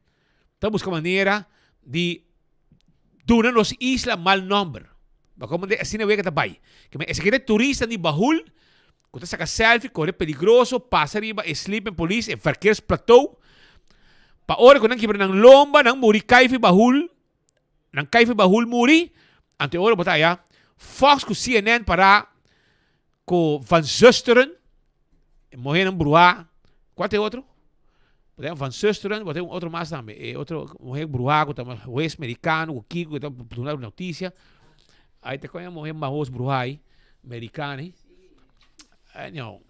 então busca maneira de donar nos isla mal número. Mas como é? Assim não é que está bem. Esse aqui é turista de bahul, quando você saca selfie, corre perigoso, passa riba, sleep em polícia, em verkeersplatô. Pa ora kung nang kibra ng lomba ng muri kaifi bahul, ng kaifi bahul muri, ante ora botaya, Fox com CNN para com Van Susteren, morrer ng Bruá, qual é outro? Botaya Van Susteren, botaya outro mais também, outro morrer Bruá, com também West Americano, com Kiko, que tá dando notícia. Aí te conhece morrer Mahos Bruá, americano. Não.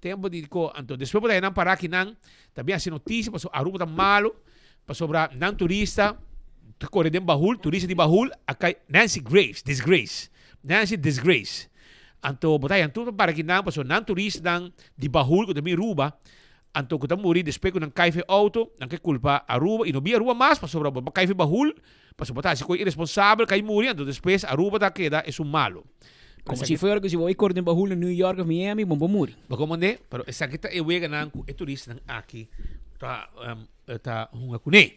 Tempo de ko anto después pode não parar aqui não também assim notícia passou Aruba tá malo para sobrar não turista corre de bahul turista de bahul acai Nancy disgrace anto botai anto para aqui não passou não turista de bahul que também Aruba anto que tá morrer depois que não caife auto não que culpa Aruba e não via Aruba mais para sobrar caife bahul para botar se coi irresponsável cai morrer anto depois Aruba tá queda é um malo. Como se fuera que si voy a correr en Bahul en New York o Miami, vamos a morir. Como é? Pero essa aqui é wega nang é turista aqui tá uma cune.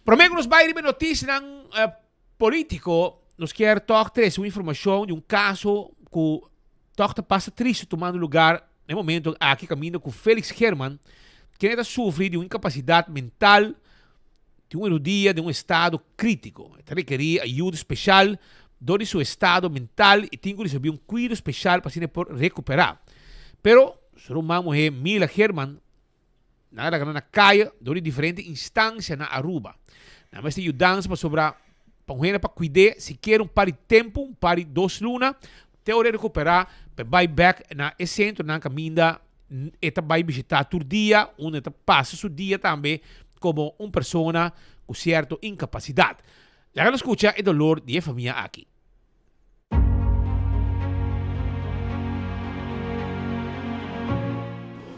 Prometo nos vai receber notícia nang político, nos quer tocar uma informação de caso que toca passa triste tomando lugar no momento aqui caminho com Felix Herman, que ainda sofre de uma incapacidade mental, de uma dia, de um estado crítico. Requeria ajuda especial donde su estado mental y tengo que recibir un cuidado especial para así por recuperar. Pero, solo uma mulher, Mila Herman, na calle, donde diferentes instancias na Aruba. Na mais de ajudança para sobrar, para cuidar, se quer par de tempo, par de 2 lunas, até hora recuperar, para vai back na centro, na caminha, eta vai visitar todo dia, onde eta passa seu dia também, como uma pessoa com certa incapacidade. La que nos escucha el dolor de familia aquí.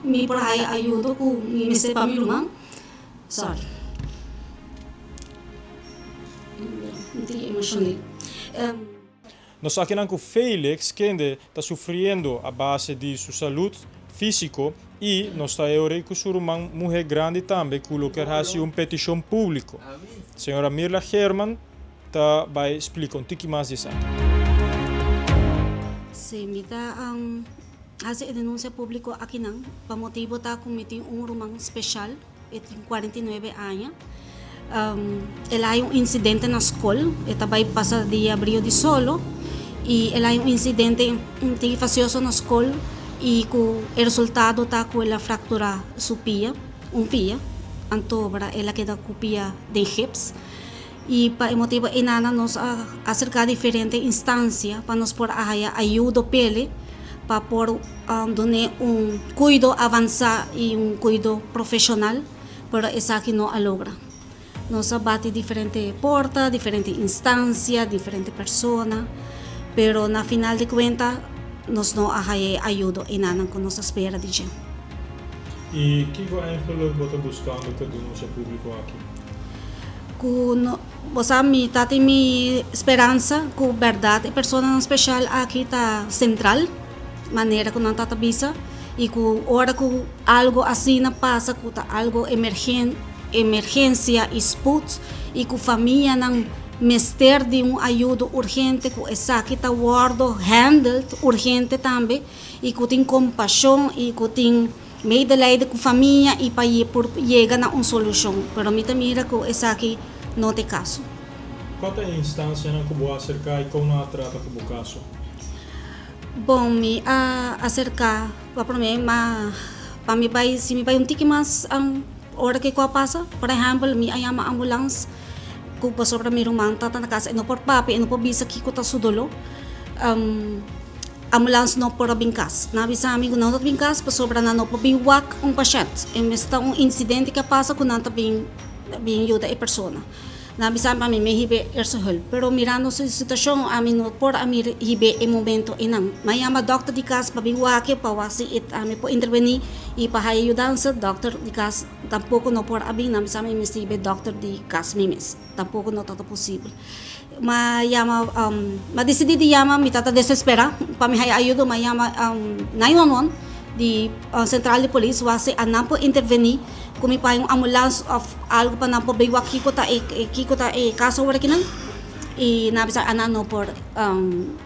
Mi por ahí ayudo con mi sepa mi rumang. Sorry. Não emocionei. Nós aqui com Felix, que está sofrendo a base de sua saúde físico e nós está agora com sua mulher grande também, que quer fazer uma petição pública. Senhora Mirla Herman vai explicar um pouco mais disso. Sim, me dá fazer denúncia pública aqui não, para motivo tá cometer rumang especial, tem 49 anos. Ela é incidente na escola, ela vai passar de abril de solo, e ela é incidente que fazioso na escola, e o resultado tá com ela fracturar sua pia, pia, antobra ela queda com pia de hips. E para o motivo inana nos acercar a diferentes instâncias para nos por ajuda pele para por donar cuidado avançar e cuidado profissional, pero essa aqui não a logra. Nos abate diferentes portas, diferentes instâncias, diferentes pessoas, pero na final de conta nos não ajuda inana com nossa espera de gente. E que eigenlijk você buscando que denúncia pública aqui? Mi tati mi esperança com verdade pessoa especial aqui tá central maneira que não tá visa e com hora que algo assim passa que tá algo emergência exput e com família não mister de ajuda urgente que essa aqui tá guardo handled urgente também e que tem compaixão e que tem meio de lei com família e para chegar a uma solução. Pero me mira que essa aqui não tem caso. Qual é a instância que você acercar e como não trata com o caso? Bom, me acercar para mim, para me vai, se me vai tiki mas ang hora que passa, por exemplo, me ayama ambulance, kung pa sobra mi rumanta na casa, no por papi, no por bisa kiko ta sudolo, ambulance no por bingkas. Na bisa amigo não tá bingkas, pa sobra na no por biwak pasyente. E mesta incidente que passa com nanta bing yuda e persona. Na bisa pa mi hibe ersohol. Pero mirando sa sitwasyon, no por hibe e momento inang. Mayama doktor di kas pa biwake pa wasi it po interveni e pa hayudan sa doktor di kas. Tampoco no por abing na bisa mi hibe doktor di kas mimis. Tampoco no tato posible. Mayama madesidi di yama mi tata desespera pa mi hayayudo mayama 911 di Central de Police wasi anam po interveni kumi pa yung ambulance of algo pa na po biwak kiko ta kaso wala kinang i nabisa anano por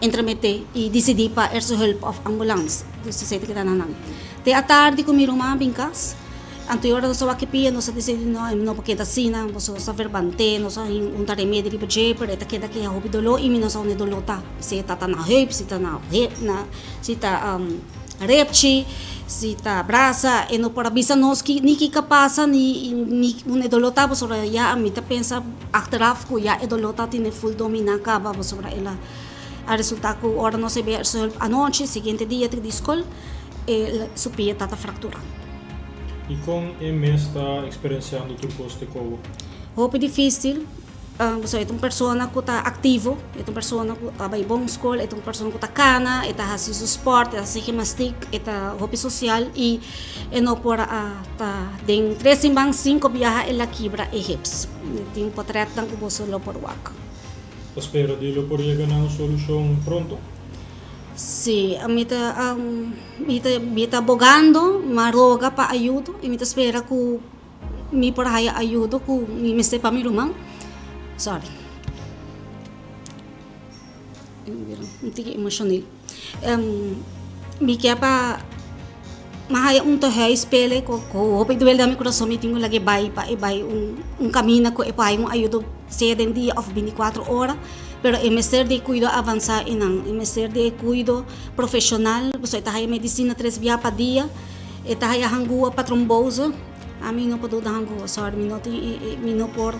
intermete i decidi pa erso help of ambulance sa sete kita nanan te atardi kumi ruma bingkas anterior no sa wakipia no sa decidi no pakita sina no sa verbante no sa un taremedi di budget per eta keda ki hobi dolo i no sa ne dolota si tata na help si tata na si ta repchi sita brasa e no para bisa nos ki ni kapasa ni un edolota bo sobre ya amita pensa aktraf ko ya edolota tine full domina kaba bo sobre ela a resulta ko ora no se ve anoche siguiente dia te discol e supia tata fractura. E com MS está experienciando tu poste como? Hope difícil. So itong persona ko ta aktivo, itong persona ko abay bong school, itong persona ko ta kana, ita hasi su sport, ita si gymnastic, ita hobby social y no por ta ding 3 5 viaja en la quibra Egypt. Ting potret lang ko solo por wak. Espero dilo por llegar a una solución pronto. Sí, mita bogando, maroga pa ayudo, y mita espera ko mi por haya ayudo ko mi meste pa mi rumang. Sorry. Hindi emotional. Mi kaya pa mahaya tahay spele ko hope duel dami coração mi tingo lagi bay camina ko e pa yung ayudo 7 dia of 24 horas pero MSR de cuido avançar inang MSR de cuido profissional so itahay medicina 3 via pa dia itahay hangua pa trombose ami no podo hangua sorry mi no por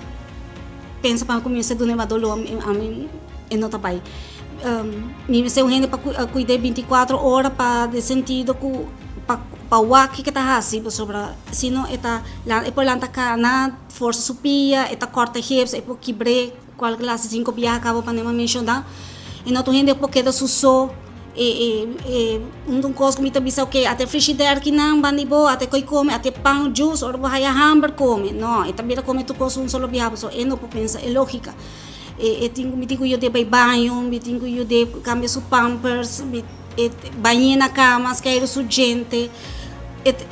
pensa pa começar do nemadolo amin enota pai mi se uhene pa cuidar 24 horas pa de sentido ku pa waki kita hasi sobra sino eta e por lanta kana força supia eta corta hips e po kibre qual classe 5 via acaba pa nema mencionar e não tu rende porque da suso cos comida bisa okay até frigidaire que não banibo até coi come até pão juice or bahaya hamburger come no eta bira come tu cos solo via so e não pensa é lógica me tenho eu de banho me tenho eu de cambio su pampers banho na cama cair su gente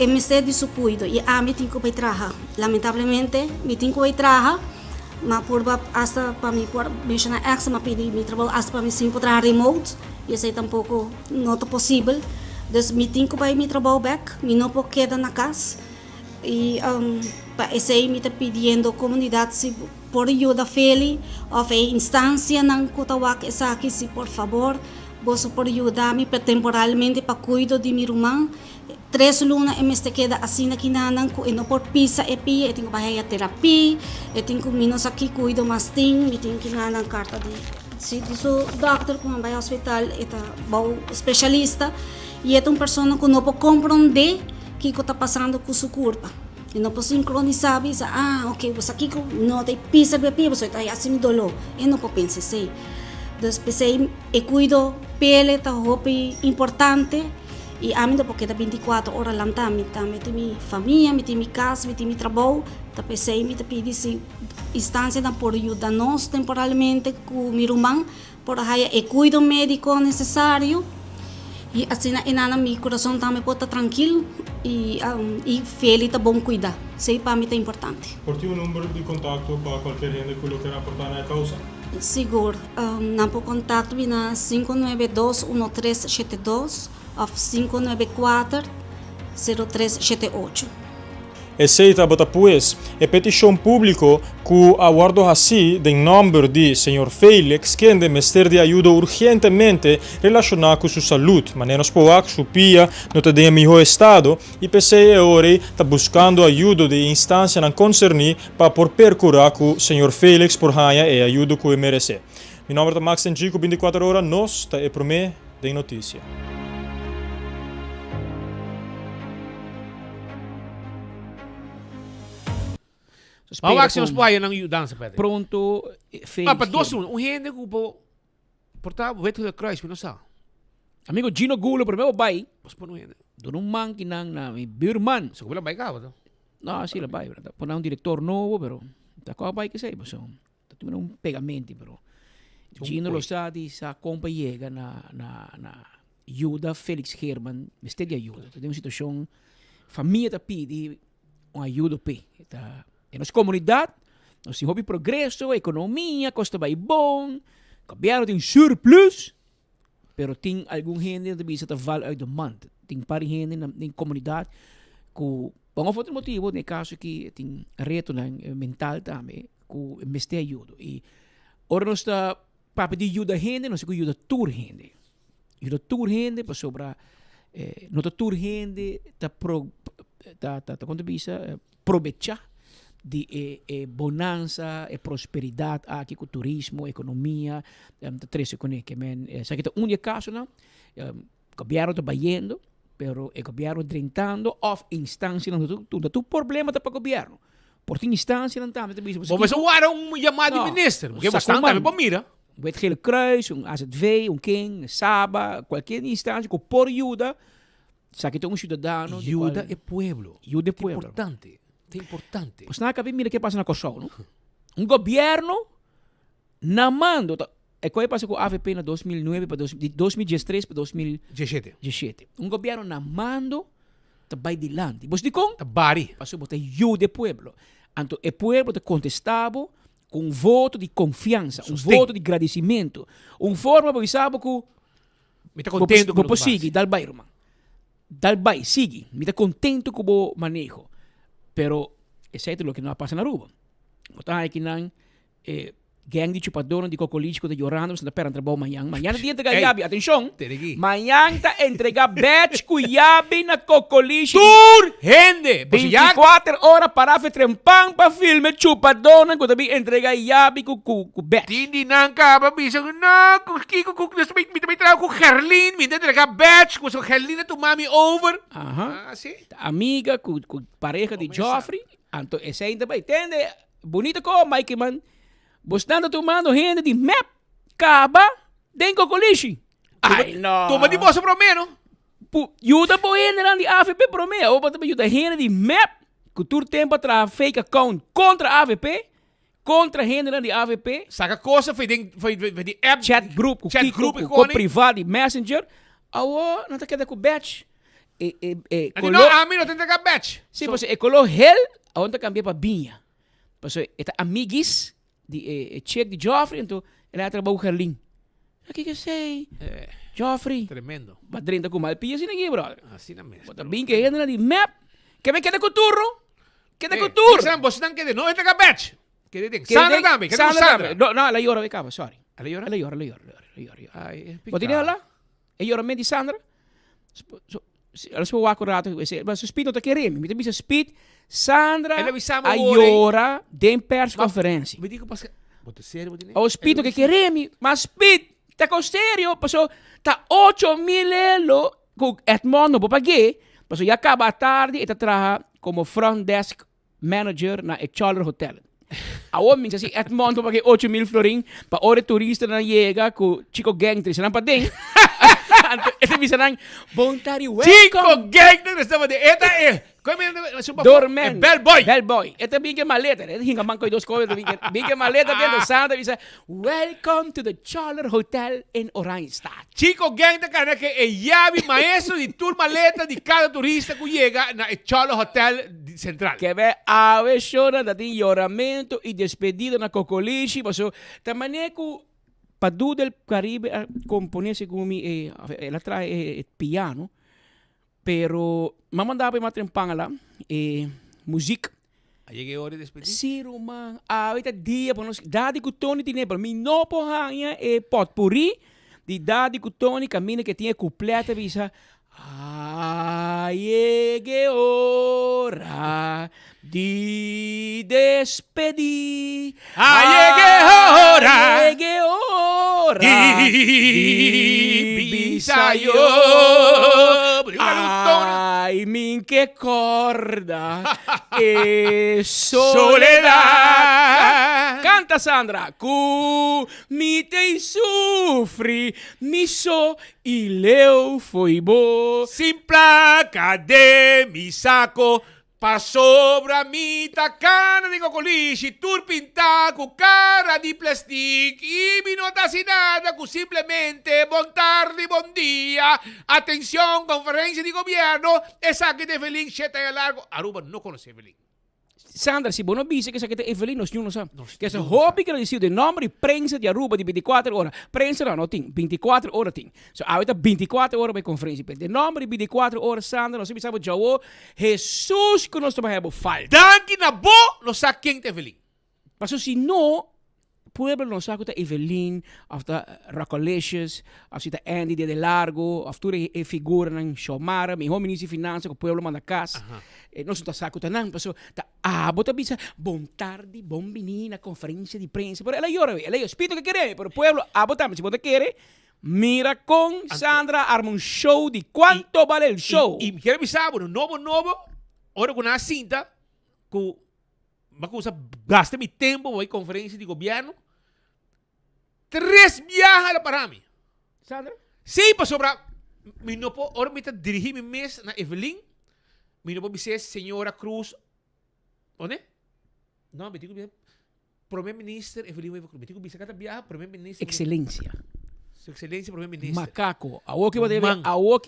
me sei de su cuido e me tenho que trabalhar lamentavelmente me tenho que trabalhar mas por hasta para mim por mencionar ex me pedi me trabalho hasta para mim sim para remote e sei tampouco não é possível dus me tenho que vai me trabalho back me não pode quedar na casa e para esse me está pedindo comunidade se por ajuda feli ou instância não kutawak essa aqui se por favor você pode ajudar-me temporalmente para cuidar de minha irmã 3 lunas e me queda assim aqui na nanco e não por pisa e pia e tenho que fazer terapia e tenho que menos aqui cuido mais tem e tenho que na carta de se disso doctor quando vai ao hospital é bom especialista e é uma pessoa que não pode compreender o que está passando com sua curva e não pode sincronizar e ok você aqui não tem pisa e pia você está assim dolor e não pode pensar assim pensei e cuido pele tá roupa importante e a mim porque tá 24 horas lá tá me tem minha família me tem minha casa me tem meu trabalho tá pensei me tá pedir se instância da por ajudar nós temporalmente com meu irmão por aí e cuido médico necessário e assim na meu coração também pode estar tranquilo e feliz tá bom cuidar sei para mim é importante por ti número de contato para qualquer gente que queira aportar na causa seguro não por contato na 592-1372 ou 594-0378. aceita botapues e petição público que aguardo assim de nome de Sr. Felix que de mester de ajuda urgentemente relacionado com sua saúde, maneras poak sua pia não está em melhor estado e PC ora está buscando ajuda de instância não concerni para por percurar com Sr. Felix por ganhar e ajuda que merece. Meu nome é Max Tenchico, 24 horas, nós está para mim de notícia. Mas o action spy não dança, Pedro. Pronto, fez. Para 2-1, gente que po portava o da Christ, não sabe. Amigo Gino Gulo, primeiro bai. Mas por não gente. Doon um man kinang na may Birman. Sa kulang bay ka ba? No, sila bai. Puna un director novo, pero tako bai kasi ba so. Tatu un pegamenti, pero Gino lo sa di sa companhia na ajuda Felix Herman, meste de ajuda. Tem uma situação família tá pedi uma ajuda pe. Tá em nossa comunidade, nós houve progresso, economia, custa vai bom, governo tem surplus, pero tem algum gente que bisa tá val uit de mand. Tem pari gente na comunidade que por um outro motivo, no caso que tem reto mental também, que meste ajuda. E ora nós está para pedir ajuda gente, nós que ajuda tur gente. Ajuda tur gente para sobra não tá tur gente tá quanto bisa provecha de bonança e prosperidade aqui com turismo, economia, três com que men, sa kita única caso não, governo tá bayendo, pero o governo drentando of instância não tu problema tá para governo. Por tem instância não tá, Mas o era chamado de ministro, porque bastante também para mira. O Gele Kruis, AZV, King, Saba, qualquer instância que por ajuda, sa kita cidadano, ajuda é pueblo. Ajuda é pueblo. Importante. É importante. Pues nada, mira o que passa na Kosovo, não? Um governo na mando, é que passa com a AVP na 2009 para 2013 para 2017. Um governo na mando tá vai dilante. Você diz como? Tá bari. Passou botar ajuda do pueblo. Então, o pueblo tá contestado com um voto de confiança, um voto de agradecimento, uma forma para saber que me tá contento com o que sigue, dal bairro, man. Dal bairro, sigue. Me tá contento com o manejo. Pero es lo que no pasa en Aruba. Está aquí nan gang de chupadores de cocolítico de llorando, se esperan trabajo mañana. Mañana te entrega yabi, atención. Mañana te entrega batch cu yabi na cocolítico. Tour, gente. 24 horas para hacer trempang pa filme chupadores cu tabi entrega yabi cu batch. Hindi nang ka ba bisa na kung kiko kung nasa may trabaho ko Herlin, minta entrega batch ku so Herlin na tu mami over. Aha. Amiga cu pareja de Joffrey. Anto ese ainda vai entende. Bonito ko Mikey man. Bostando tomando gente de map, caba, den cocolishi. Ai, não. Toma de bolsa promeno. Yuda po gente de AVP promeno. Ou também yuda gente de map, que tur tempo tra fake account contra AVP, contra gente de AVP. Saca coisa, foi de app. Chat group, com privado e messenger. Awo, não tá querendo com batch. Não, a mim não tem que batch. Sim, pois é colou hell, aonde cambiar para binha. Pois é, amiguis. De check de Joffrey, então ele vai trabalhar o Herlin. O que sei? Joffrey. Tremendo. Madrinda com malpia assim aqui, brother. Assim na mesa. Bota bem que entra de map. Que me queda com turro? Queda com turro. Você não quer não entra com batch. Que tem. Sandra também. Que tem Sandra. Não, ela llora, cava, sorry. Ela llora. Ai, pode ir lá? Ela llora mesmo de Sandra. Ela se vai acordar, mas o speed não tá querendo. Me tem speed. Sandra a llora de press conferência. Me digo para bote sério, bote. O speed que queremos, mas speed tá com sério, passou tá 8.000 elo com Edmondo para pagar, passou já acaba a tarde e tá trabalha como front desk manager na Charler Hotel. A homem assim Edmondo para pagar 8.000 florin para hora turista na chega com Chico Gang 3 não para dentro. Esse bisa nang voluntary welcome. Chico Gang estava de eta dormen. Bellboy. Bellboy. Esta bem que maleta, né? Hinga man com dois coisas, bem que maleta dentro Santa bisa. Welcome to the Charler Hotel in Oranjestad. Chico Gang da cara que é yabi maestro de tour maleta de cada turista que chega na Charler Hotel Central. Que ve a ver chora da tin lloramento e despedida na Cocolichi, passou tamane ku Padu del Caribe componesse come ela trae piano, pero mamandava uma trempanga lá e muziek. Llegué hora de despedir. Sí, Roman. Ahorita dia para nós. Dadi que Tony tinha para mim não porranha e potpourri. De dadi que Tony caminha que tinha completa visa. Llegué hora de despedir. Llegué hora de bisayo. Ay, min que corda e soledad. Canta, Sandra. Cu mi te sufri, mi so e leu foi bo. Sin placa de mi saco, pa sobra mi tacana di cocolisci, tur pinta con cara di plastic, y mi nota sin nada, con simplemente bon tardi, bon dia, atención, conferencia di gobierno, esa que de Evelyn, cheta y largo. Aruba no conoce Evelyn. Sandra, se você dice que essa aqui é Evelyn, nós não sabemos. Que essa hobby que ela disse de nome de prensa de Aruba de 24 horas. Prensa não tem, 24 horas tem. So, ahorita 24 horas para conferência. De nome de 24 horas, Sandra, nós sabemos já o Jesus que nós estamos falta. Danke na bo, não sabe quem é Evelyn. Mas se não, pueblo não sabe que é Evelyn, of the Racolicious, of the Andy de Largo, of toda a figura na Xomara, meu ministro de Finanças, que o pueblo manda casa. Não se sabe que não, mas bota bisa, bom tarde, bom menina, conferência de prensa. Pero ela llora, ela é o espírito que quer, pero o pueblo, bota, se você quer, mira com Sandra, arma show de quanto vale o show. E quero avisar, novo, hora com a cinta, com gasta mi tempo, voy a conferencia de gobierno. 3 viajes para mí. Sandra? Sí, para sobra. Mi no puedo, ahora me dirigir mi mes na Evelyn. Mi no puedo decir, señora Cruz. ¿Dónde? No, me digo bien. Primer ministro, Evelyn, me digo, cada viaje, primer ministro. Excelência. Su excelencia, primer ministro. Macaco. Awoki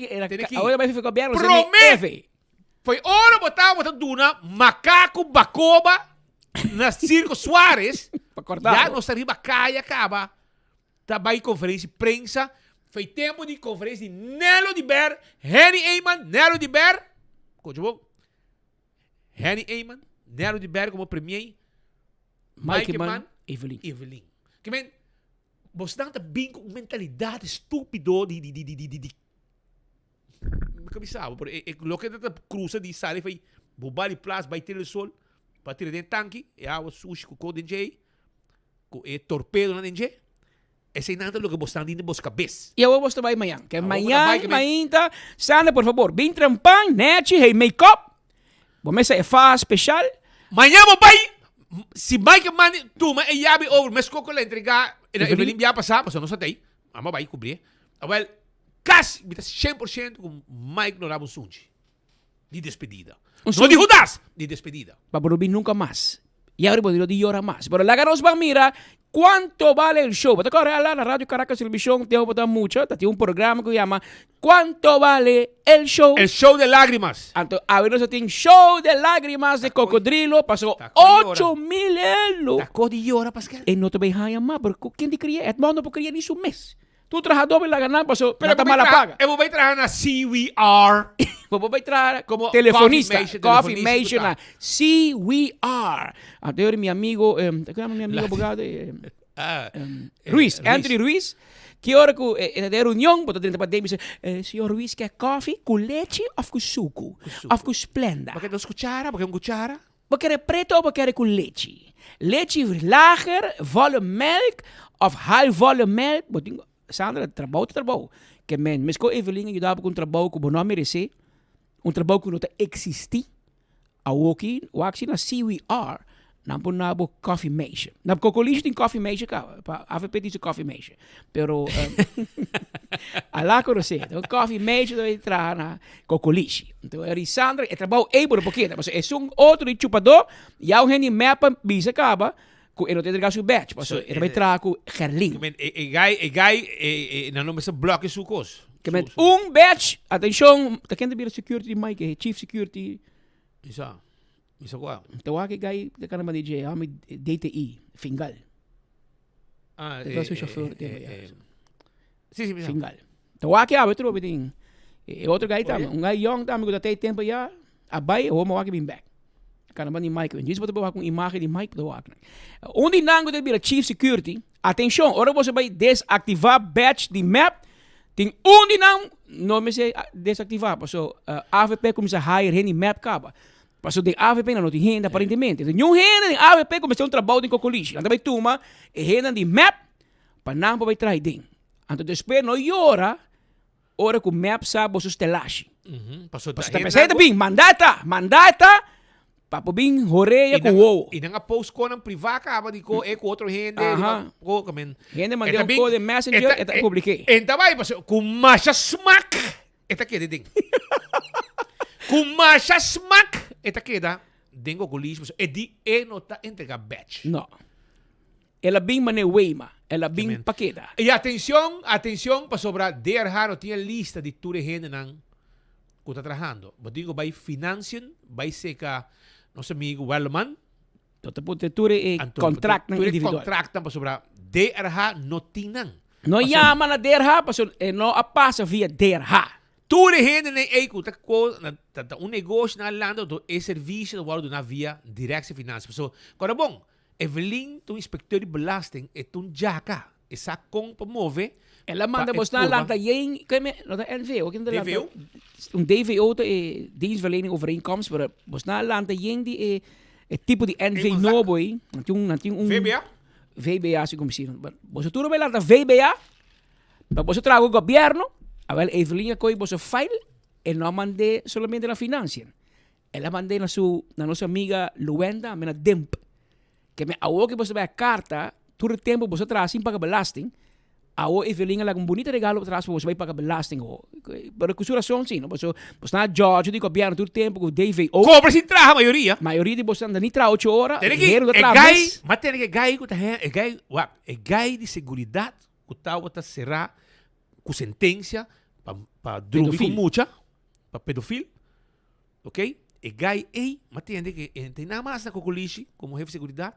era. Ahora vai ficar gobierno. Promete. Foi hora botava duna macaco bacoba na Circo Soares. Já nós arriba caia acaba. Também conferência de prensa. Foi tempo de conferência de Nelo de Ber, Henny Eyman, Nelo de Ber. Continua. Henny Eyman, Nelo de Ber como premier. Mike Man, Evelyn. Que men, você não tá bem com mentalidade estúpido de Kabisabo, porque lo que está cruza de sale foi bobali plus vai ter o sol para tirar dentro tanque e água sushi com o DJ com o torpedo na DJ. Esse é nada lo que você está dentro da sua cabeça. E eu vou estar amanhã, que amanhã, Sandra, por favor, bem trampan, net, hey, make-up. Vamos é faz especial. Amanhã vou vai, se Mike Man, tu, mas é yabe over, mas coco la entregar, Evelyn já passar, mas eu não sei, vamos vai cobrir. Well, casi 100% com Mike Norabo Sunji. De despedida. No de Judas, de despedida. Para nunca más. Y ahora podría llorar más. Pero la nos va a mirar cuánto vale el show. Porque ahora la Radio Caracas Televisión tengo que mucho. Tiene un programa que se llama ¿Cuánto vale el show? El show de lágrimas. Entonces, a ver, tiene show de lágrimas de cocodrilo. Pasó 8,000 euros. Tacó de llora, Pascal. Y no te veía más. Pero ¿quién te quería? Edmundo no quería ni su mes. Tu trabajador la ganar, pasó, pero no mala paga. Eu vou trabalhar na CWR. Vou trabalhar como telefonista. Coffee Mation na CWR. Até meu amigo, meu amigo abogado, Ruiz, Anthony Ruiz, que hora que é da reunião, botou dentro da pandemia, senhor Ruiz quer coffee com leite ou com suco? Ou com Splenda? Porque não cuchara, porque cuchara? Porque é preto ou porque é com leite? Leite lager, volume milk, of high volume milk, Sandra, trabalho. Que mas com Evelyn ajudava com um trabalho que não merece, trabalho que não existe. O aqui na CWR, não por Coffee Mation. Na Cocoliche tem Coffee Mation, para AVP diz Coffee Mation. Pero, lá que você, então Coffee Mation deve entrar na Cocoliche. Então, a Sandra, trabalho por pouquinho, mas é outro de chupador, e há gente mapa, bisa acaba, ele não tem que seu batch, mas ele vai entrar com Gerling. E gai, não nome esse bloco sucos. Batch, atenção, tá quem deve security, Mike, chief security. Isso qual? Então, aqui gai, da caramba DJ, DTI, Fingal. Então, seu chauffeur, sim, Fingal. Então, aqui, outro, outro gai também, gai young também, que tem tempo já, abai, vamos aqui bem back. Kan naman ni Mike. Hindi sa patabawa kung imahe ni Mike patawa. Onde nango de bira chief security. Atenção, ora você vai desativar batch de map. Tem onde não me sei desativar. So, AVP começa a hire hen map kaba. Paso de AVP não tem renda aparentemente. Yung renda de AVP começa trabalho de cocolixi. Anda vai tuma e renda de map para não vai trai ding. Anto después no llora. Ora com map sabe os telashi. Paso tá pensando bem, mandata, papo bem horeia com o. E nang post ko ng privada acaba de ko com outro rende, ko kamen. Rende mandei um code messenger eta publiquei. Enta vai paso com masha smack. Eta que ding. Com masha smack. Eta queda dengo colismo e di nota entrega batch. No. Ela bem mane weima. Ela bem paqueda. E atenção para sobrar DRH no tinha lista de tudo gente nang que está trabalhando. Mas digo, vai financiar, vai ser que nosso amigo Wellman. Tota pute tudo é contract ng individual. Contract para sobrar DRH no tinang. No llama na DRH, paso no passa via DRH. Tudo gente na eco tá negócio na landa do serviço do walo na via direct finanças. So, quando bom, Evelyn, tu inspector de belasting, é tu jaca. Essa com para mover. Ela manda você na lanta yen, no da NVO, que não DVO. DVO é dienstverlening overeenkomst, maar você na lanta yen die é tipo de NV novo aí, não VBA. VBA se como se. Você tudo vai lanta VBA. Para você trago o governo, a ver Evelyn coi você file, e não mande solamente la financia. Ela mande na nossa amiga Luenda, na DEMP. Que me awo que você vai a carta, todo o tempo você traz sem pagar belasting, awo Evelyn ela com bonito regalo traz para você vai pagar belasting. Para costuração sim, você na George de governo todo o tempo com DVO. Cobra sem trabalho a maioria. Maioria de você anda nem tra 8 horas. Tem que mas tem que gai que é gai de seguridade que tá será com sentença para droga com mucha, para pedofil. OK? E gai mas tem nada mais na cocolixi como jefe de seguridade.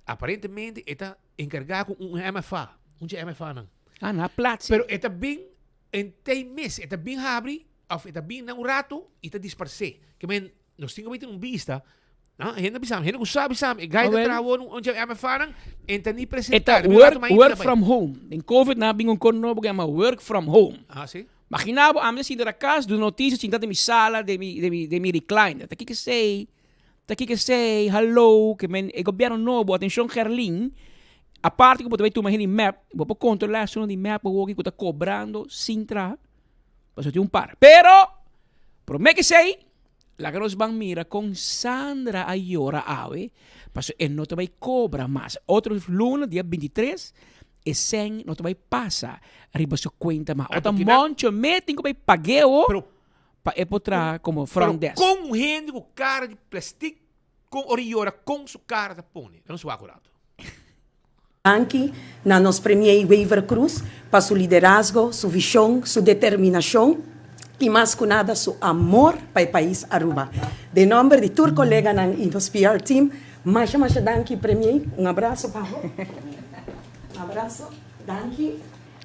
Aparentemente está encarregado com MFA, MFA não. Na plaza. Pero está bem em 3 meses, está bem abre, ou está bem num rato e está dispersado. Que men nós temos que ter vista. A gente não sabe, e gai está trabalhando onde MFA não, está nem apresentar. Work from home. Em COVID na bing kon no programa work from home. Sim. Imaginava a minha da casa do notícias em da minha sala de mi recliner. Tá aqui que say hello que men e governo novo atenção Gerlin. A parte que você vai tomar map, vou controlar a zona de map o que está cobrando sem tra. Para ter par. Pero promete que sei la que nos van mira com Sandra Ayora Awe, para não te vai cobrar mais. Outro luna dia 23 e sem não te vai passar arriba sua conta mais. Outra monte meeting que vai pagar para poder como front desk. Com gente com cara de plástico, com oriora, com sua cara de pone. Não sou acurado. Aqui, na nos premier Weaver Cruz, para seu liderazgo, sua visão, sua determinação e mais que nada, seu amor para o país Aruba. De nome de todos os colegas do PR Team, mais danke, premier. Abraço, Pablo. Abraço, danke.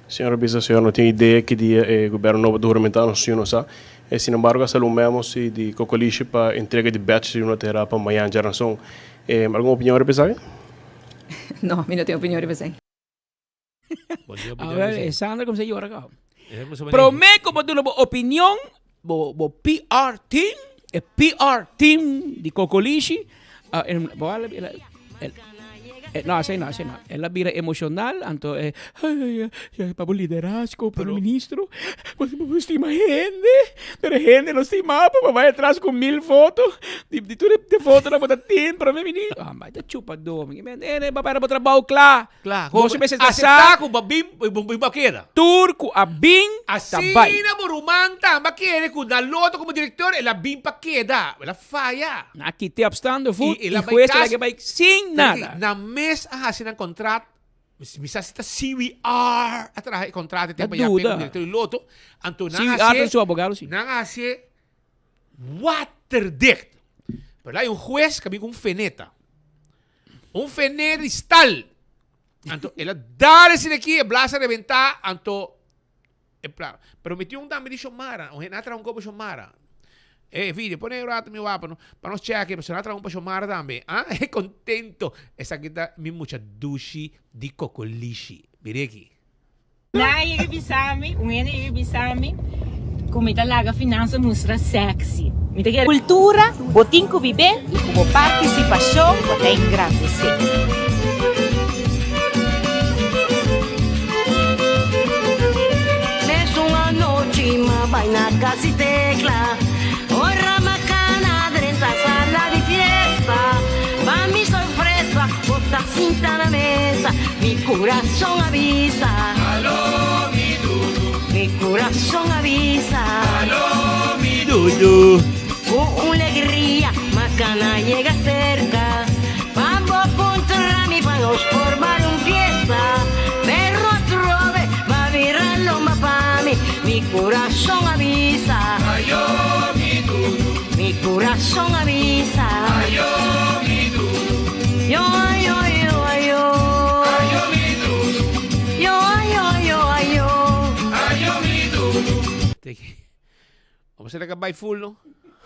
Senhora Bisa, a senhora não tem ideia que o governo novo do Rumental não se usa. Sin embargo, salumemos de cocolixi para entrega de batch de uma terra para amanhã de geração. Alguma opinião, Bisa? No, mi no tengo opinión, Bisa. A ver, Sandra, ¿cómo se llora acá? Promete como tu opinión, bo PR team de cocolixi. No. Ela vira emocional, então para o liderazgo, para o ministro, você estima gente, pero gente não estima, vai atrás com 1000 fotos, de tudo de foto na botar tem para mim ministro. Mas tá chupa do, para trabalho claro. Você vai aceitar com babim baqueda. Turco a bim, assim na borumanta, baqueda com da loto como diretor, ela bim baqueda, ela falha. Aqui te abstando food e juez que vai sem nada. Na mês ng contrato, misa sita CWR atrás o contrato tem para o diretor do loto, anto nangasi waterdicht. Pero hay un juez que vive un feneta estal, anto ela dá esse daqui e blasa reventar, anto pero metió un dame de Xomara, o genatra un copo Xomara. Filho, põe aí o rato meu para nós checar aqui, para nós trazer um para chamar também. Ah, é contento. Essa aqui tá me mucha dushi de cocolishi. Vire aqui. Na ibisami, ibisami, comita laga finança mostra sexy. Mita que cultura, botin ko bibe, e como participação, botin grande sim. Nessuna noite, ma vai na casa e tecla. Ora macana dentro a sala de fiesta. Va mi sorpresa, bota cinta na mesa. Mi coração avisa. Alô, mi dudu. Mi coração avisa. Alô, mi dudu. Con alegría, macana llega cerca. Vamos a encontrarme, vamos a formar un fiesta. Perro trove, va a virar lomba pa' mí. Mi corazón avisa. Ayo, mi dudu. Mi corazón avisa. Ayo, mi dudu. Yo, ayo, ayo, ayo. Ayo, mi dudu. Yo, ayo, ayo, ayo. Ayo, mi dudu. Vamos a acabar full, no?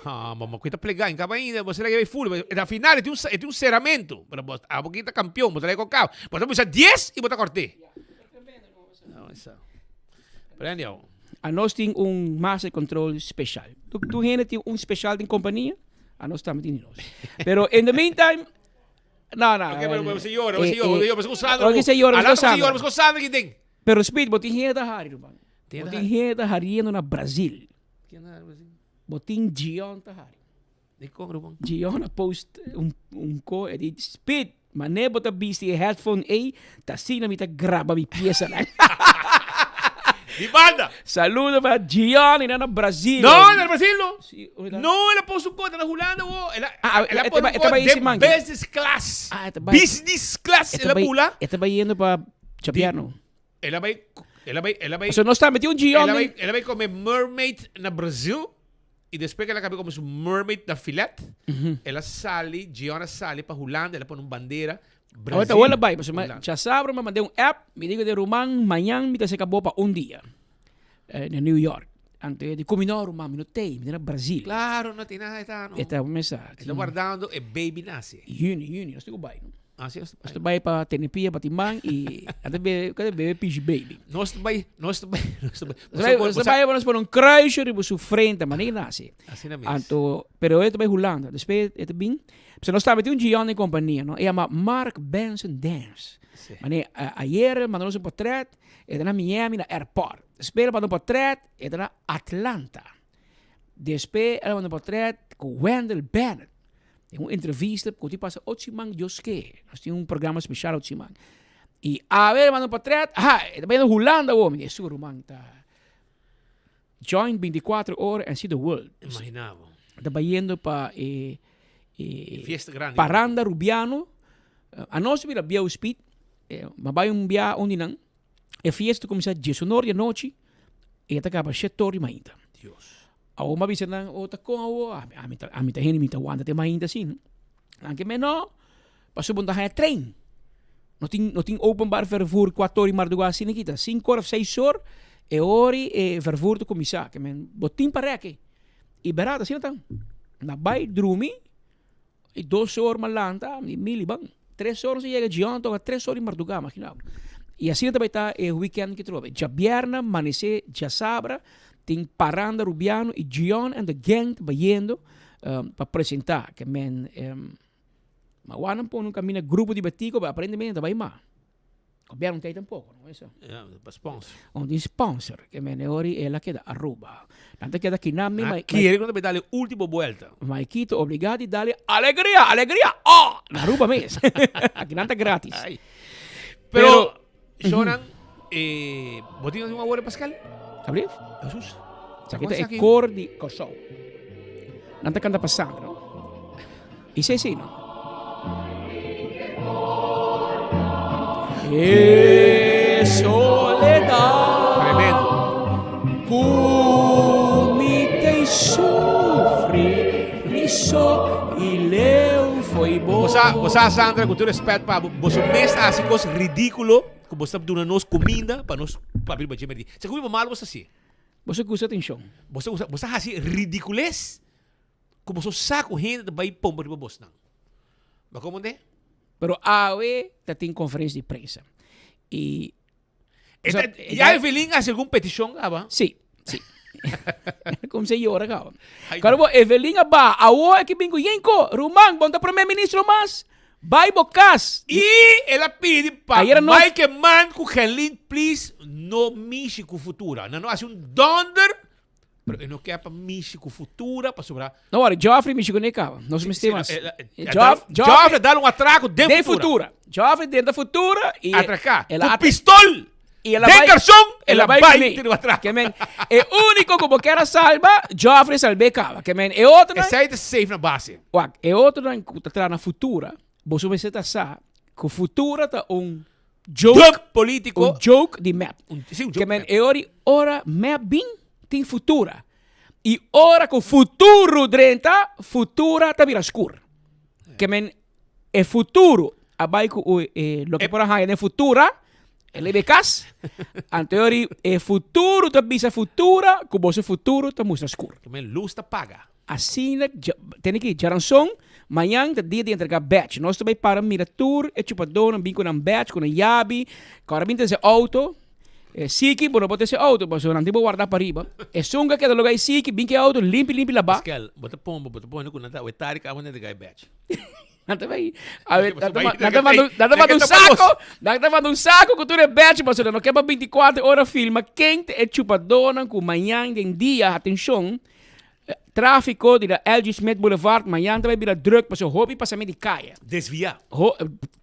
Ah, vamos a plegar em capa ainda, você vai full. Na final tem um ceramento, para a boquita campeão, você vai colocar, você vai 10 e botar corte. Não, essa. Prende. A nós tem massa control special. Tu gente tem special em companhia, a nós também tem nós. Pero in the meantime, não. Ok, pero você llora, você usando. Ok, você llora, você usando que tem. Pero speed, botin gente da Hari, irmão. Botin gente da Hari no Brasil. Que na Brasil? Botin Gion Tahari. De como, bom? Gion na post co e dit speed, maar ne bota bisti headphone ta sina mi ta graba mi pieza na. Di banda. Saludo para Gion na Brasil. No, no Brasil no. Sí, no, ela posto conta na Holanda, ela pone business class. Business class, ela pula. Ela vai indo para Chapiano. Ela vai. So nós está metido Gion. Ela vai comer mermaid na Brasil. E depois que ela acabou como um mermaid da filet, ela sale, Giona sale para Holanda, ela põe uma bandeira Brasil. Olha bem, mas já sabe, eu mandei app, me digo de Román, amanhã me se acabou para dia. Na New York. Antes de combinar Román, me notei, me na Brasil. Claro, não tem nada, não. Esta mensagem. Está guardando, e baby nasce. Juni, nós temos bem. Ah, sim, nós temos bem para Tenepia, para Timbang, e até bebê PG Baby. Nós também. Você vai para crusher e você frente, mas nem nasce. Assim na mesa. Anto, pero eu também Holanda. Depois, eu também, você não está metido Gion em companhia, não? É uma Mark Benson Dance. Mas ayer mandou um portrait, é na Miami, na airport. Depois mandou um portrait, é na Atlanta. Depois ela mandou um portrait com Wendell Bennett. Uma entrevista que tipo passa Otsimang Joske. Nós temos programa especial Otsimang. E a ver, mano, portrait, está bem na Holanda, homem. É seguro, man, tá. Join 24 horas and see the world. Imaginava. Está indo para Fiesta grande. Paranda Rubiano. A nós vira Biao Speed. Mas vai Bia onde não. A fiesta começa às 19 da noite. E até acaba às 7 horas da manhã. Deus. Ako mabisa ng otak ko, amita hini, mita wanda te mahinta sin. Anke meno, pasubunta kaya train. Noting open bar vervoer 4 ore marduga sin kita. 5 of 6 ore, e ori vervoer to komisa. Ke men, botin pareke. Iberata sin tang. Nabay drumi, 2 ore malanta, mili bang. 3 ore sa llega Gion, toka 3 ore marduga, makinab. E assim também está o weekend que trove. Já vierna, amanhecer, já sabra, tem Paranda Rubiano e Gion and the gang bayendo para apresentar. Que men, mawanan po nung kami na grupo de batico para aparentemente vai ma. Copiaram tayo tampoco, não é isso? Sponsor. Onde sponsor, que men ori ela queda Aruba. Tanto queda que nami quiere que dale último vuelta. Maikito obrigado e dale alegria, alegria. Oh, na Aruba mes. Aqui nanta gratis. Ay. Pero Jonan, botinho de uma hora Pascal? Sabe? Jesus. Sakita é cor de Kosovo. Nanta kanta passando, no? Isso é assim, no? E soledad. Tremendo. Comitei sofre, riso e leu foi bom. Você, Sandra, com todo respeito para você, mesmo assim, coisa ridículo, que você está dando nos comida para nós, para abrir para gente. Você come mal, você assim. Você usa atenção. Você assim, ridiculez, como so saco gente vai pombo de bobos não. Mas como é? Pero awe tem conferência de prensa. E Já Evelyn hace alguma petição, aba? Sim. Como se llora, cabrón. Claro, Evelyn ba, awo que bingo yenko, Rumang, bonta primeiro-ministro mas. Vai bocas. E ela pede para Mike Man com Helene, please, no mixe com futura. Não hace donder, pero eu não quero para mixe com futura, para sobrar. Não, olha, Joffrey mixe com necava. Nós me estimamos. Joffrey dá atraco dentro da futura. Joffrey dentro da futura e atracar. Com pistol. E ela vai garçom, ela vai ter o atraco. Que men, é único como que era salva, Joffrey salve cava. Que men, é outro. Essa aí tá safe na base. É outro não tá na futura. Você vai estar sa que o futuro tá joke político, joke de map. Sim, que men é ora map bem tem futura. E ora que o futuro drenta, futura tá vira escuro. Que men é futuro, abai que lo que por aí é futura, ele becas. Anteori é futuro tá visa futura, que você futuro tá mostra escuro. Que men luz tá paga. Assim, tem que geranção. Manhã, dia de entregar batch. Nós também para miratur, é tipo dona, bem com um batch, com um yabi. Agora, bem esse auto. Siki, bom, botar esse auto, mas eu não tenho guardar para riba. É sunga que é do lugar siki, bem que auto, limpe lavar. Pascal, bota pombo, com nada, o etário que a mulher de batch. Nada vai. Nada manda um saco que tu é batch, mas não quer para 24 horas filma. Quente é tipo dona, com manhã, em dia, atenção. Tráfico de LG Smith Boulevard, manhã também vira druk, mas o hobby passa meio de caia. Desviar.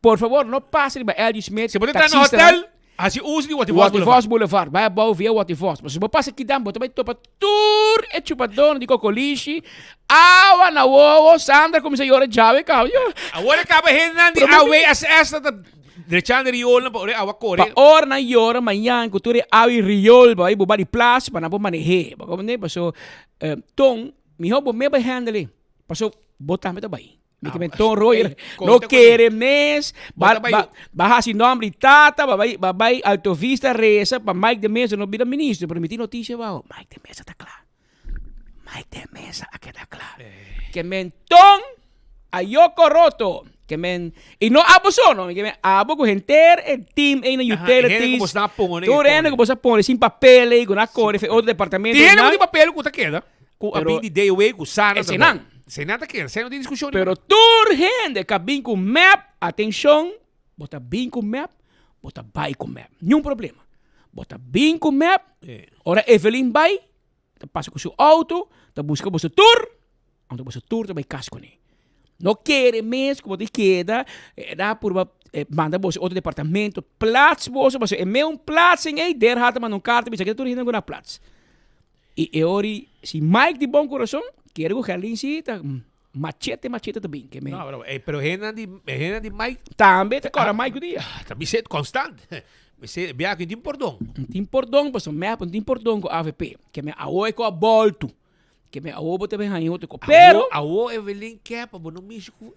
Por favor, não passe de LG Smith. Se você entrar no hotel, assim usa de Waterfalls Boulevard. Vai a via Waterfalls. Mas se você passa aqui dentro, também topa tour e chupadona de cocolixe. Awa na uo, Sandra, como se llora jave, cara. Agora acaba rendendo a way as esta da Drechando riol na pore awa kore. Pa or na yora manhã, cultura awi riol, ba ibo bari plus, pa na po manehe. Ba como ne, paso tong mi hobo me ba handle. Paso botar me tabay. Mi que ton royer no quere mes, baja sin nombre tata, babay Alto Vista reza pa Mike de Mesa no bida ministro, pero mi ti noticia ba, Mike de Mesa ta claro. Mike de Mesa a queda claro. Que mentón ayoko roto. Que men e no abo sono que men abo com enter el team em utilities tu rende que você põe sem papel e com a cor outro departamento tem um papel que tá queda com a bem de day way com sana sem nada que sem não discussão pero tu rende que bem com map atenção bota bem com map bota vai com map nenhum problema bota bem com map ora Evelyn vai passa com seu auto tá busca você tour onde você tour tá vai casco né. No quer mais como te queda, dá por manda você outro departamento, plats você é meu plats em aí der hata man um carta, bisa que tu rindo na plats. E ori se Mike de bom coração, quero que Helene se tá machete também, que não, pero rena de Mike também tá agora Mike o dia. Também ser constante. Você via que tem pordão. Tem pordão, passo map, tem pordão com AVP, que me aoi com a volto. Que me awo também hay outro pero awo Evelyn quer para no México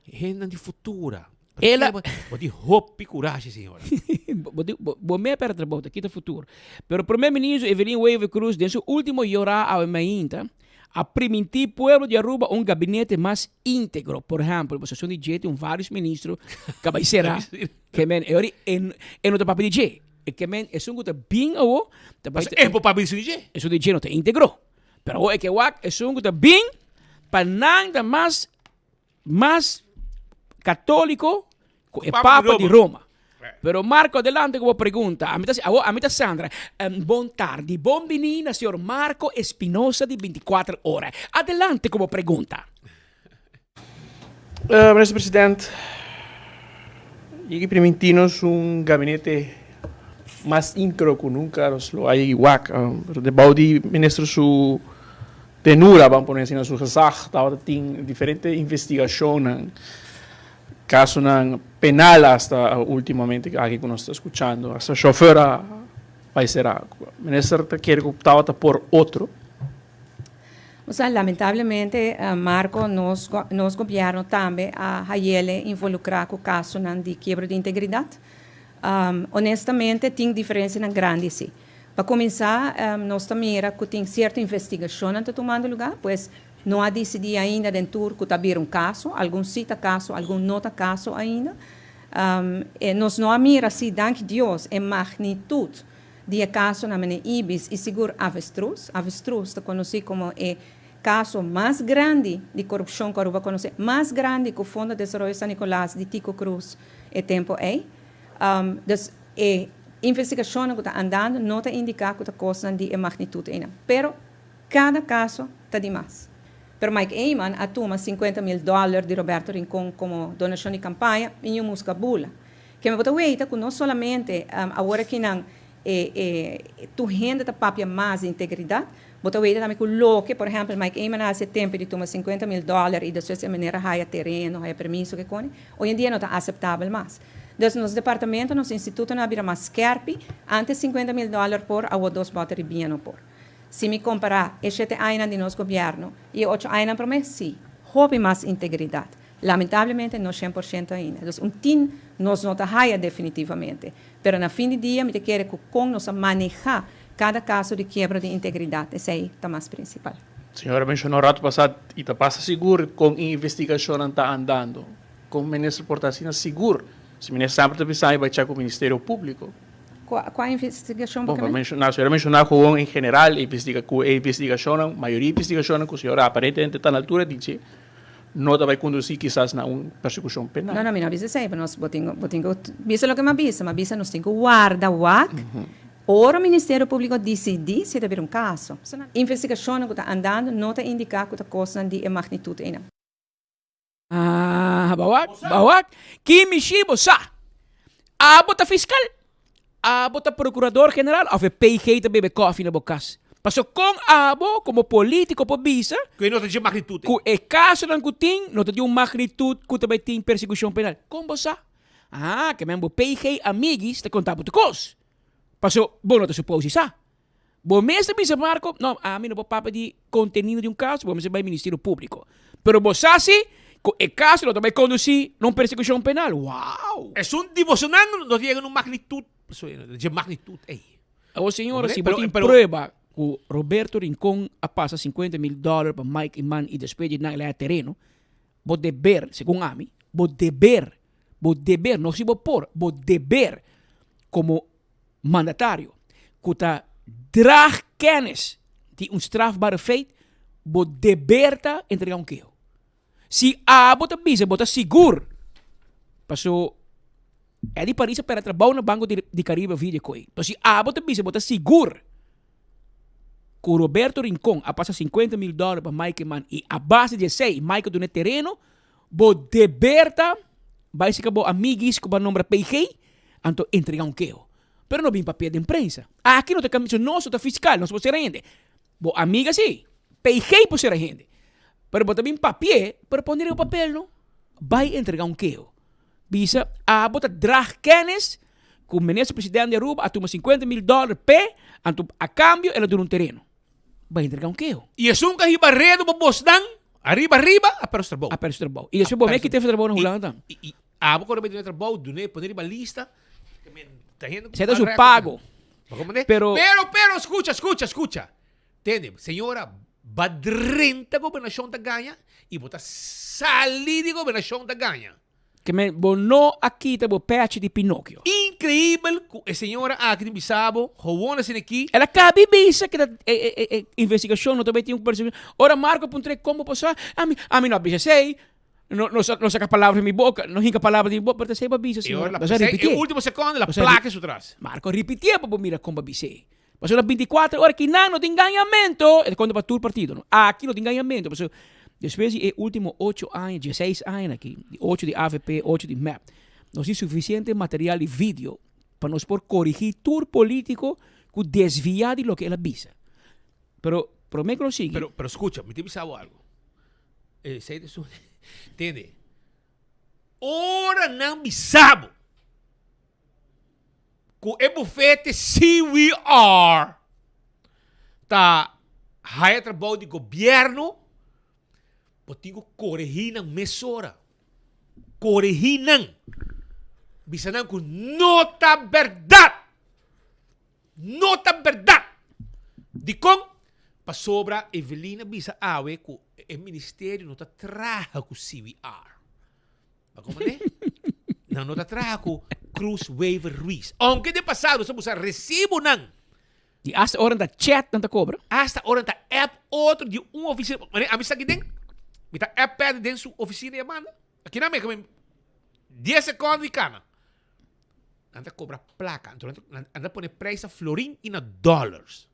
renda de futura ela pode hope coragem senhora bo me para trabalhar aqui do futuro pero o primeiro-ministro Evelyn Wave Cruz em seu último llorar ao mainta a permitir pueblo de Aruba um gabinete mais íntegro por exemplo você são de jeito vários ministros que vai ser que men eu não papel de jeito que men é um que bem awo é papel de jeito isso de jeito não te íntegro. Pero é que wak é um que bem para nada mais católico que o Papa de Roma. Pero Marco, adelante com a pergunta. A mim tá Sandra. Bom tarde. Bom menina, senhor Marco Espinosa de 24 horas. Adelante com a pergunta. Ministro Presidente, permitimos gabinete mais íntegro que nunca. Lo hay igual. De Baudi, ministro, su tenura, vamos poner assim, na sua razão, tem diferente investigação, caso penal hasta ultimamente aqui que nós estamos escutando, hasta chofer vai ser o ministro quer optar por outro. O sea, lamentablemente, Marco, nos gobierno também a Hayele involucrar com o caso de quebra de integridade. Honestamente, tem diferença grande, sim. Para começar, nós também que tem certa investigação que está tomando lugar, pois não há decidido ainda dentro que está um caso, algum cita caso, algum nota caso ainda. Nós não mira assim, danke Deus, a magnitude de caso na minha Ibis e seguro avestruz. Avestruz está conhecido como o caso mais grande de corrupção que Aruba conhece, mais grande que o Fundo de Desenvolvimento San Nicolás de Tico Cruz e tempo aí. Dus a investigação que está andando não está indicando que está causando de magnitude ainda. Pero cada caso está demais. Pero Mike Eyman atuma $50,000 de Roberto Rincón como donação de campanha e uma música bula. Que me botou que não somente agora que não tu renda da papia mais integridade, botou também que o que, por exemplo, Mike Eyman há tempo de tomar $50,000 e depois de maneira raia terreno, raia permisso que cone, hoje em dia não está aceitável mais. Então, nos departamentos, nos institutos, não havia mais carpe, antes $50,000 por, a 2 botas de binho por. Se me comparar, 7 anos de nosso governo e 8 anos para mim, sim, houve mais integridade. Lamentavelmente, não 100% ainda. Então, team nós não está raia definitivamente. Mas, no fim do dia, me quero que com nós manejar cada caso de quebra de integridade. Esse aí está mais principal. A senhora mencionou rato passado e está passa seguro com a investigação está andando. Como o ministro Portacina seguro. Se o ministro sempre está pensando vai chegar com o Ministério Público. Qual investigação? Bom, a senhora mencionou que em geral a investigação, a maioria da investigação que a senhora aparentemente está na altura de não vai conduzir quizás a uma persecução penal. Não, não avisa sempre. Nós botingo visa o que me avisa nós temos que guardar o Ora o Ministério Público decide se deve um caso. A investigação que está andando não está indicando que está causando de magnitude ainda. Bawak, Kimishi bosa. Abota fiscal. Abota procurador general. Of PG te bebe coffee na bokas. Paso com abo como político po bisa. Que não tem magnitude. Ku e caso ng kuting, não tem magnitude ku te tem persecução penal. Com bosa. Que membo PG amigos te contabo te cos. Paso, bom não te supose sa. Bom mesmo bisa Marco, não, a mim não vou papo de contenido de caso, bom mesmo vai Ministério Público. Pero bosa si e caso não vai conduzir numa persecução penal. Uau! É devocionando, não tem uma magnitude, de magnitude. O senhora, se botem prova que Roberto Rincón passa $50,000 para Mike Iman e despede na ilha terreno, vou dever, segundo a mim, vou dever, não se vou pôr, vou dever como mandatário, que está drag kennis de strafbare feit, vou dever entregar queijo. Se bota bisa, bota seguro. Passou é de Paris para trabalhar no Banco de Caribe Video Coi. Então, se bota bisa, bota seguro. Que o Roberto Rincón passa $50,000 para Mike Man e a base de 6, Mike do terreno, vou deberta, vai se acabar amigos que o nome PG, então entregar queijo. Pero não vem papel de imprensa. Aqui não tem camisa, nosso tá fiscal, não se pode ser gente. Bo amiga sim, PG pode ser gente. Pero bota bem papel, para poner o papel, não? Vai entregar queijo. Bisa, bota drag kennis, que o ministro presidente de Aruba toma $50,000 a cambio, ela dura terreno. Vai entregar queijo. E é um carro barredo para Bosdan, arriba, a perstrabou. A perstrabou. E esse bom que teve trabalho na Holanda. E a boca de trabalho, do ne, poder balista, se é o pago. Pero, escucha. Entende? Senhora, badrenta governação da ganha e bota salir de governação da ganha. Que me bonou aqui tá o patch de Pinóquio. Incrível que a senhora aqui de Bissabo, Rowona sin aqui. Ela cabe bisa que investigação não também tem perseguição. Ora Marco puntre como passar? A mim não bisa sei. Não saca palavras de minha boca, não rinca palavras de minha boca, para você babisa, senhor. E o último segundo, a placa isso atrás. Marco, repetia para mira como babisa. Passou nas 24 horas que não tem ganhamento. É quando para todo partido. Aqui não tem ganhamento. Passou, depois de último 8 anos, 16 anos aqui, 8 de AVP, 8 de MAP, nós temos suficiente material e vídeo para nós por corrigir todo político que desviar de lo que ela visa. Pero prometo que não sigue. Pero escucha, me tem algo. Sei de isso. Entende? Ora não bisabo. Com o bufete CWR tá high trabalho de governo, potigo corrigir na mesora. Corrigir não. Bisanang com nota verdade. Nota verdade. De como para sobra Evelina bisa awe com o ministério não está traga com CVR. Como é? Não está traga com Cruz Waiver Ruiz. Aunque de passado, somos a recibo não. E hasta hora da chat não cobra. Hasta hora da app outro de oficina. A mim está aqui dentro. Me tá app pede dentro sua oficina e manda. Aqui na minha 10 segundos de cana. Anda cobra placa. Anda põe preço florim e na dólares.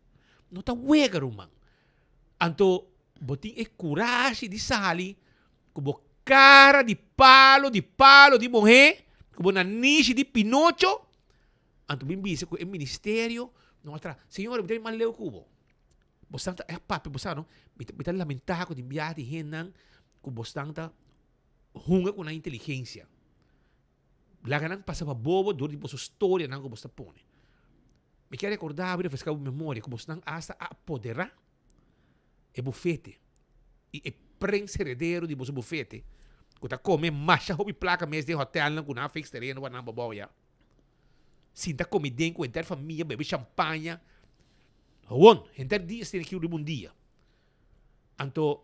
Não está wega, man. Anto, botin é coragem de sair como cara de palo de morrer, como na niche de Pinocho. Anto, bem bicho, com o ministério, não atrás. Senhora, me tem mal leu cubo. Bostang ta, papi, bostang, no? Mita lamentar ko, dimbiya di henang, kung bostang ta, hunga ko na inteligensya. Laga nang pasababobo, doon di po sa story nang kung bosta po ni. Me quer recordar, abrir a memória, como estão hasta a apoderar e bufete. E prensa herdeiro de você bufete. Quando come macha hobby placa mês de hotel não com na fix terreno na baboia. Sinta comida com enter família, bebe champanhe. Hon, enter dias tem que ir um dia. Anto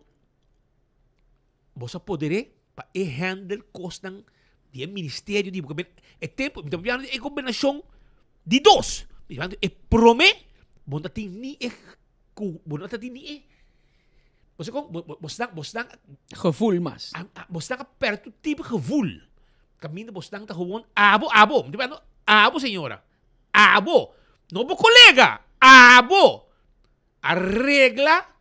você poderé para handle costan de ministério de porque é tempo, então é combinação de dois. E promê, bonta ting ni bonta ting ni Você bostang gevoel mas. Bostang perto tipo gevoel. Caminho bostang ta gewoon abo, abo senhora. Abo, não bo colega. Abo. A regla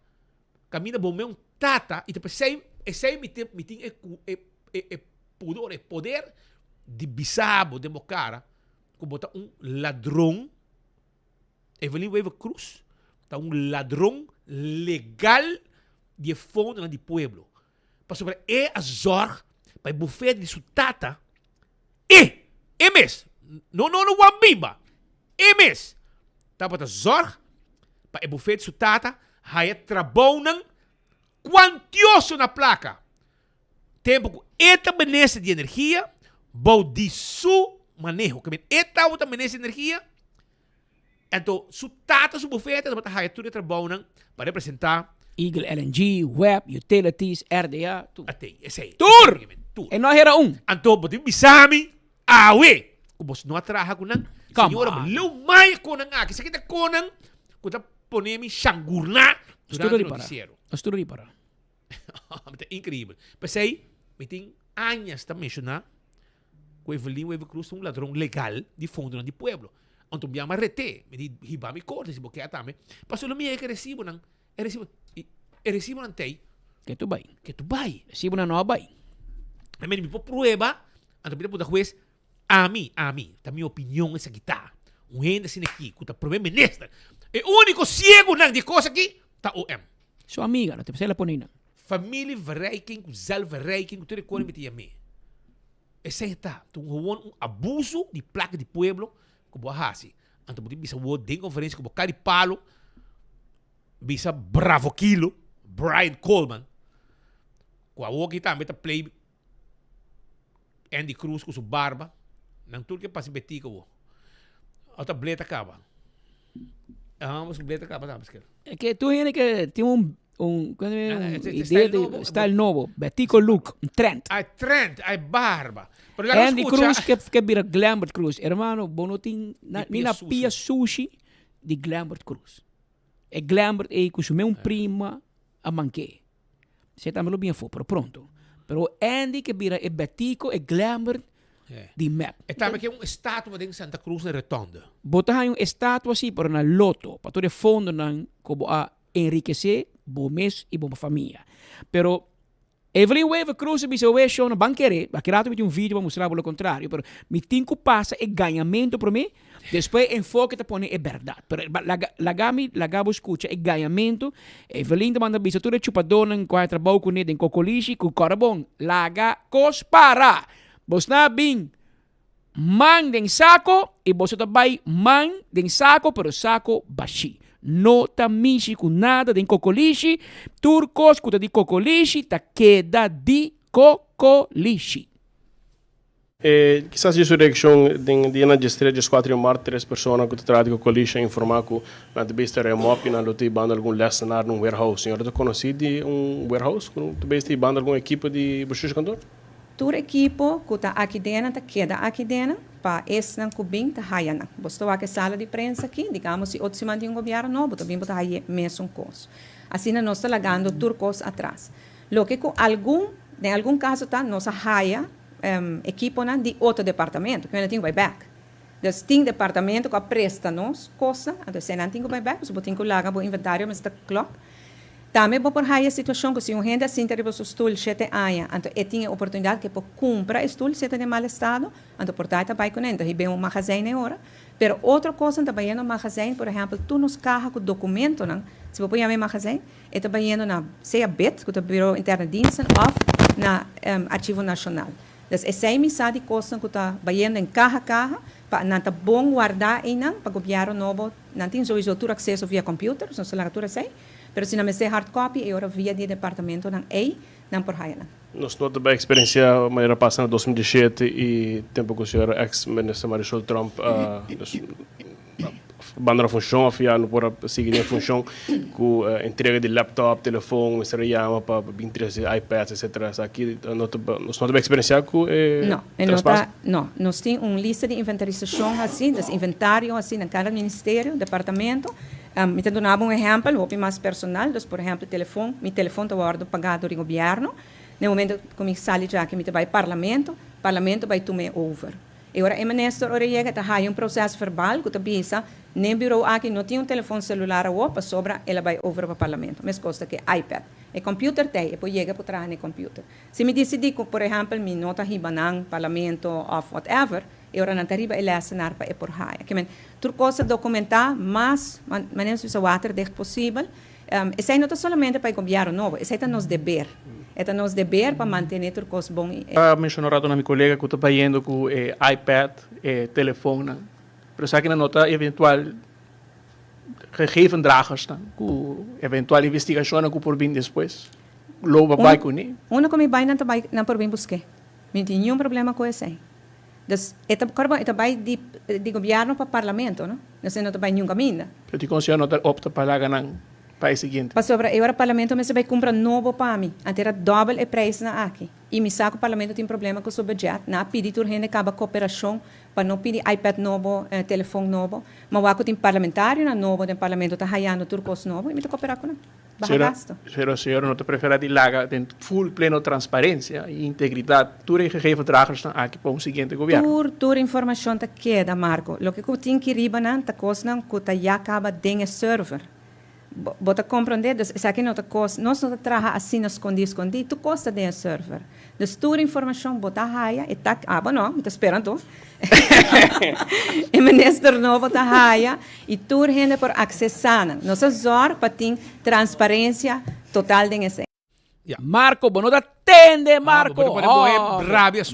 caminho bom meu tata e depois sei miting poder de bisabo de mocara como botar ladrão Evelyn Waiver Cruz está ladrão legal de fundo do pueblo. Para sobre a zorg para o bufete de sua tata mes não wambimba mes tá para zorg para o bufete de sua tata há trabalho quantioso na placa tempo com esta benesse de energia bom de su manejo que esta outra benesse de energia. Então, su tata, su bufete, dapat haya tudo trabalho para representar Eagle LNG, Web, Utilities, RDA, tudo. Até, esse aí. Tur! E não era Então, botin bisami, awe. Kung não atraha ko nang, senhora, lumay ko nang aki. Sakita ko nang, kung ta ponemi shanggurna, durante o noticiero. Estudo para. Incrível. Pensei, miting años ta mencionar, que Evelyn Waiver Cruz um ladrão legal de fundo do pueblo. Então, me amarrete, me di hiba mi corte, se porque atame. Passo lo mie que recibo nang, recibo nang tei. Que tu vai. Recibo nang no vai. A mim me pô prueba, então pida puta juez, a mim, ta minha opinião essa aqui tá. Gente assim aqui, que tá problema nesta. O único cego nang de coisa aqui, tá OM. Sua amiga, não te precisa pôr nina. Família verreiking, zelverreiking, tudo que me tinha me. Esse tá, um abuso de placa de pueblo. Como assim, então você bisa o de conferência como Cari Palo, bisa Bravo Kilo, Brian Coleman, com a outra também tá play Andy Cruz com sua barba, não tudo que passa betica o, outra bleta acaba, mas bleta acaba também esquece. É que tu que tem ideia de style novo, betico look, trend. Trend, barba. Andy Cruz que vira Glambert Cruz. Hermano, bonotin na pia sushi de Glambert Cruz. E Glambert é consumir prima a manque. Você também lo bem for, pero pronto. Pero Andy que vira é betico e Glambert de map. E também que estátua de Santa Cruz na Retonda. Botar estátua assim para na loto, para todo fundo nan como a enriquecer bom mês e boa família. Pero Evelyn Waiver Cruz me disse show no banqueiro, aqui rato me um vídeo para mostrar o contrário, pero me tinco passa e ganhamento para mim, depois enfoque te pone é verdade. Pero lagabo escuta é ganhamento, Evelyn te manda bisa tudo chupadona com a trabalho com ele em cocolishi, com carbon, laga cos para. Bos na bing man den saco e bos também man den saco, pero saco baixi. No tamishi com nada de cocolishi, turcos kuta di cocolishi, ta queda di cocolishi. Quizás essa reação de na gestão de 4 de março, 3 pessoas que trabalham com a colícia informar que na besta remop na luta banda algum lessonar num warehouse. Senhora, tu conhece de warehouse? Tu besta banda alguma equipe de buchos cantor? Tur equipo que está aqui dentro, queda aqui dentro, para esse não cubim, tá haiana. Bostou aqui sala de prensa aqui, digamos, se outro se mantém um governo novo, também botar aí mesmo coisa. Assim, nós estamos lagando turcos atrás. Lo que em algum caso, tá, nós haia equipo de outro departamento, que não tem buyback. Então, tem departamento que presta-nos coisa, então, se não tem buyback, você tem que lagar o inventário, mas está clock. Também por aí a situação que se um renda assim ter o stool 7 anos, então tem oportunidade que por comprar stool 7 de mal estado, então por aí também com ele, tem um magazine agora. Pero outra coisa também no magazine, por exemplo, tu nos carro com documento, não? Se você põe a magazine, é também na seja BIT, que é o Bureau Interno de Diensten, ou na Arquivo Nacional. Então, essa é a de coisa que está baiando em carro, para não estar bom guardar e não, para o governo novo, não tem sowieso todo acesso via computer, não sei lá que sei. Pero se não me sei hard copy, eu via de departamento não por aí. Nós também experienciamos a maneira passada em 2017 e tempo que o senhor ex-ministro Marisol Trump banda função, afia no por seguir a função com entrega de laptop, telefone, Instagram, para 23 iPads, etc. Aqui nós também experienciamos com não, nós temos lista de inventarização assim, dos inventário assim em cada ministério, departamento. Me tento dar exemplo, vou mais personal, então, por exemplo, meu telefone está pagado do governo. No momento que me sale já que me vai parlamento vai tomar over. E agora, o ministro chega a processo verbal que pensa, nem bureau aqui não tem telefone celular ou para sobra, ela vai over para o parlamento. Mas costa que iPad. E computer tem, e depois chega para trás no computer. Se me decidir que, por exemplo, me nota riba ng parlamento of whatever, eu não teriba elecionar para por aí. Que men, tur coisa documentar, mas maneira se water de possível. Esse aí não é somente para o governo novo, esse é nosso dever. É nosso dever para manter tur coisa bom. Mencionou rato na minha colega que está indo com iPad, telefone, mas aqui na nota eventual gegevendragers, com eventual investigação que por vir depois. Loba vai com ele. Uma que me vai não por vir buscar. Não tem nenhum problema com esse aí. Então, vai de governo para o parlamento, não? Não vai nenhum caminho. Eu te considero não opta para lá ganhar país seguinte. Para sobre agora o parlamento me vai comprar novo para mim, até era double o preço na aqui. E me sabe que o parlamento tem problema com o seu budget, na pedir tur gente acaba cooperação para não pedir iPad novo, telefone novo, mas o tem parlamentário na novo, tem parlamento está haiando turcos novo e me cooperar com ele. Senhora, não te prefere de laga tem full pleno transparência e integridade. Tu regeven dragers aqui para o seguinte governo. Tur informação tá queda, Marco. Lo que eu tenho que riba nan tá coisa que tá já acaba dentro server. Bota compreender, isso aqui não tá coisa, nós não trabalha assim escondi, tu costa dentro server. Dus tur informação bota raia e tá, não, me tá esperando. E ministro novo tá raia e tur gente por acessar. Nossa zor para ter transparência total dentro. Marco, não tá atende, Marco.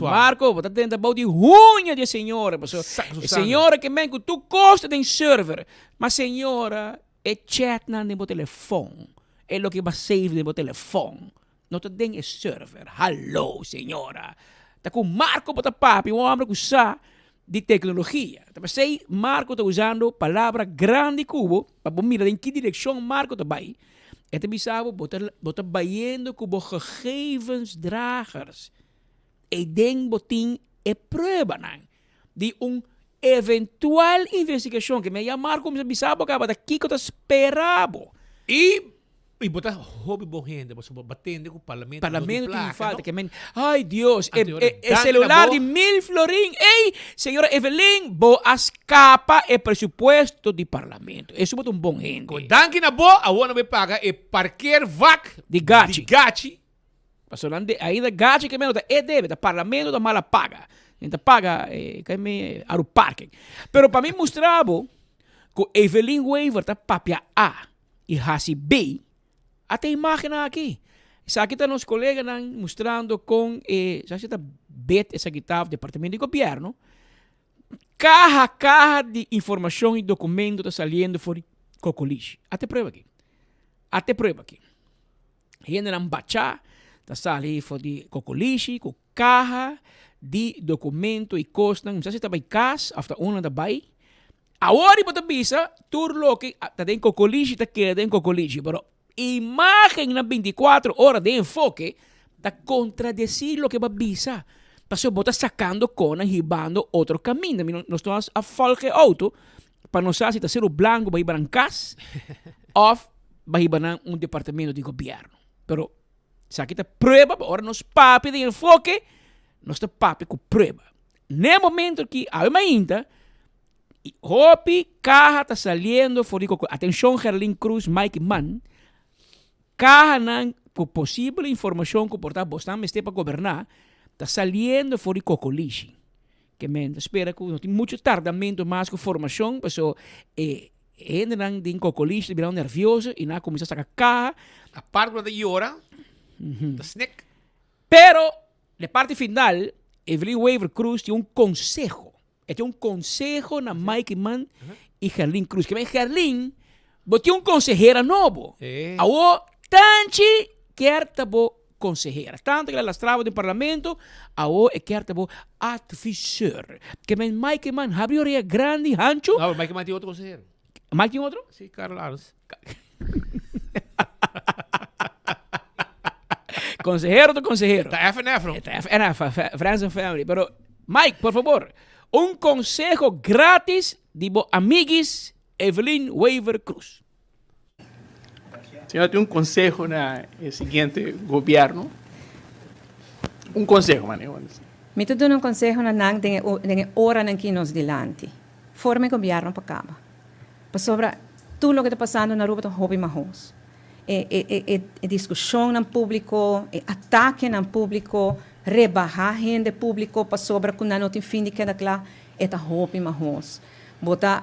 Marco, você atende about de unha de senhora. Senhora que men que tu costa de server, mas senhora é chat na meu telefone. É o que vai save no meu telefone. Não tá dentro do server. Hello, senhora. Tá com Marco para papi, um homem que usa de tecnologia. Tá sei Marco tá usando palavra grande cubo para mirar em que direção Marco tá vai. É te bisabo bota baiendo com os gegevensdragers. E den botin é prova de eventual investigação que me chama Marco me bisabo acaba daqui que eu esperava. E botar hobby bom renda, você batendo com o parlamento. Parlamento tem falta, que men. Ai, Deus, é celular de 1.000 florim. Ei, senhora Evelyn, as capa é presupuesto de parlamento. Isso é um bom renda. Danke na boa, a ona me paga é parquear vac de gachi. Passando ainda gachi que menos é deve, da parlamento da mala paga. Ainda paga que me ao parking. Pero para mim mostrava que Evelyn Waiver tá papia A e Hasi B. Até imagem aqui. Aqui está nos colegas mostrando com já está BET executivo departamento de governo. Caja de informação e documento está saindo fora cocoliche. Até prova aqui. Ainda não bachar ta sali for di kokolishi, ku kaha, di documento e costan, não sei se tá by cas, after una da by. Awari pa bisa, turlo que ta den kokolishi ta queda den kokolishi, pero imagen na 24 horas de enfoque ta contradecir lo que va bisa. Pasó bota sacando conan, hibando otro camino. Nós estamos a falque auto, para não saber se está sendo blanco, vai ir cas, ou vai ir um departamento de governo. Pero, se aqui está prueba, agora nós papi de enfoque, nós está papi com prueba. No momento que a ainda, Hopi, caja está saliendo, atenção, Gerlin Cruz, Mike Mann, caja não, com possível informação que portar bastante este para governar, está saliendo fora de Cocolishi. Que men espera que não tem muito tardamento mais com formação, pessoal entram em Cocolishi, viram nervioso e não começa a sacar caja. A parte de hora, da snack. Pero, na parte final, Evelyn Weaver Cruz tem consejo. Tem consejo na Mike Mann e Gerlin Cruz. Que men Gerlin, botou consejera novo. Awo, tanti, quer tabo consejera. Tanto que ela lastrava do parlamento, awo quer tabo advisor. Que men Mike Mann, abriu a grande hancho. Não, Mike Mann tem outro consejero. Mike tem outro? Sim, Carlos Aros. Consejero do consejero. Está FNF, não? Está FNF, Friends and Family. Pero, Mike, por favor, consejo grátis de amigos Evelyn Weaver Cruz. Senhor, tem consejo na seguinte governo. Consejo, mano. Me tu dou consejo na nang de hora na que nos dilante. Forme governo para cá. Para sobre tudo o que está passando na rua do hobby mahos. Discussão no público, ataque no público, rebajar gente público para sobre que não tem fim de cada claro, é hobby mahos. Bota,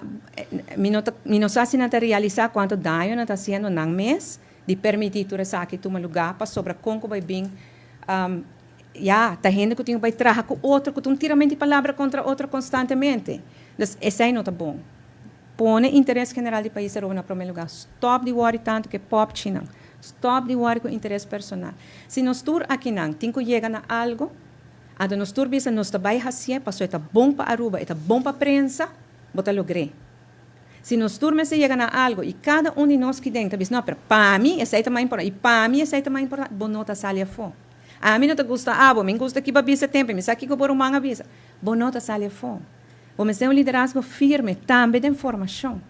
não sabe se não realizar quanto dano não está sendo nang mês de permitir tu resa que tu lugar para sobre como vai bem tá gente que tem vai trabalhar com outro que tu tira mente palavra contra outro constantemente. Então esse aí não tá bom. Põe interesse general do país no primeiro lugar. Stop de worry tanto que pop china. Stop de worry com interesse personal. Se nós tur aqui não tem que chegar a algo, a nós tur bisa nós trabalha assim, passou é bom para Aruba, é bom para prensa, bota logre. Se nós turmas chega a algo e cada de nós que dentro diz não, para mim essa é mais importante e para mim essa é mais importante, bom nota salia fo. A mim não te gusta me gusta que babisa tempo, me sabe que por uma avisa. Bom nota salia fo. Vamos ter liderazgo firme também de informação.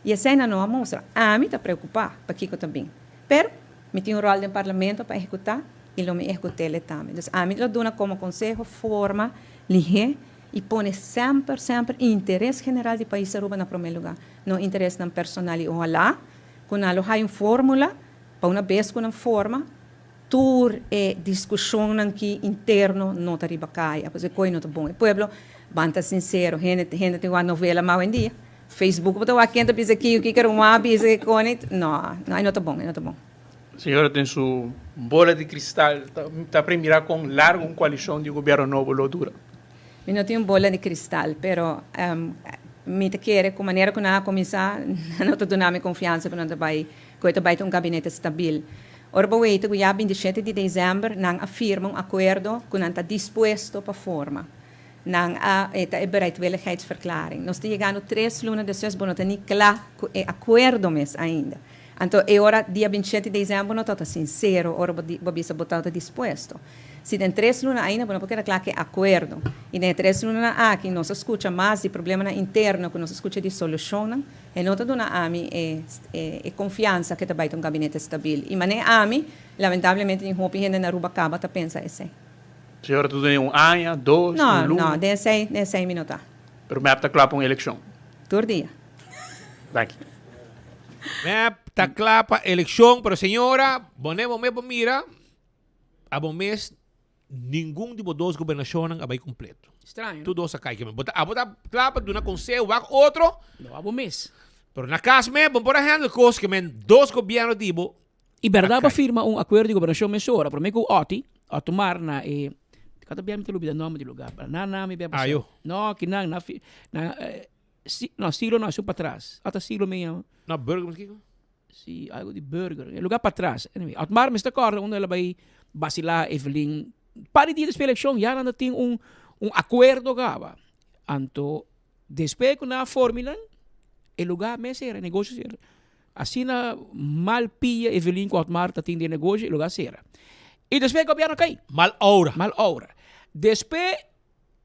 E essa não mostra. A mim está preocupado para que eu também. Pero, me tem rol no parlamento para executar e eu me executei também. Então, a mim eu dou como conselho, forma, lige e põe sempre interesse general do país Aruba no primeiro lugar. Não interesse no personal. E ojalá, quando ela tem uma fórmula, para uma vez com uma forma, tour e discussão aqui interno não está ribacaia. Porque coisa não está bom. O povo banta sincero, gente tem uma novela mal em dia. Facebook, botou aqui, então pensa aqui, o que quer uma, pensa que não está bom, não está bom. A senhora tem sua bola de cristal, está para mirar com larga coalição de governo novo, lo dura. Eu não tenho bola de cristal, pero me quer com maneira que não começar, não estou dando confiança para não trabalhar, que eu trabalho um gabinete estável. Ora, que dia 27 de dezembro, não afirma acordo que não está disposto para forma. Nang bereidwilligheidsverklaring. Nós estamos chegando 3 lunas depois, não tem claro acordo mes ainda. Então, é hora dia 27 de dezembro, não está sincero, ora, você botar disposto. Se tem 3 lunas ainda, não porque é claro que é acordo. E tem 3 lunas aqui, não se escuta mais de problema interno, que não se escuta de solução, e não está dando a mim confiança que está um gabinete estável. E mané a mim, lamentavelmente, em roupa ainda na Aruba acaba, está pensando assim. Senhora, tu tem ano, 2, Não, de 6 minutos. Pero me está claro para uma eleição. Todo dia. Daqui. Me está claro para eleição, pero senhora, bonemos me mira, a bom mês, nenhum de dois governações vai completo. Estranho. Tudo isso cai que me bota claro para dar conselho, outro. Não, a bom mês. Pero na casa me, bom por exemplo, coisa que men dois governos dibo. E verdade firma acordo de governação mesora, para mim que o tomar na Kata biar minta lubida nome de lugar. Na me biar Ayo. No, que não siglo não, isso para trás. Até siglo meio. Na burger mas kiko? Si algo de burger. Lugar para trás. Anyway, at mar Mr. Carter onde ela vai Basila Evelyn, para dia da eleição, já não tem acordo gava. Anto, depois que na fórmula, o lugar mesmo era negócio era. Assim na mal pia Evelyn com Marta tem de negócio, o lugar era. E depois o governo cai. Mal hora. Mal hora. Depois,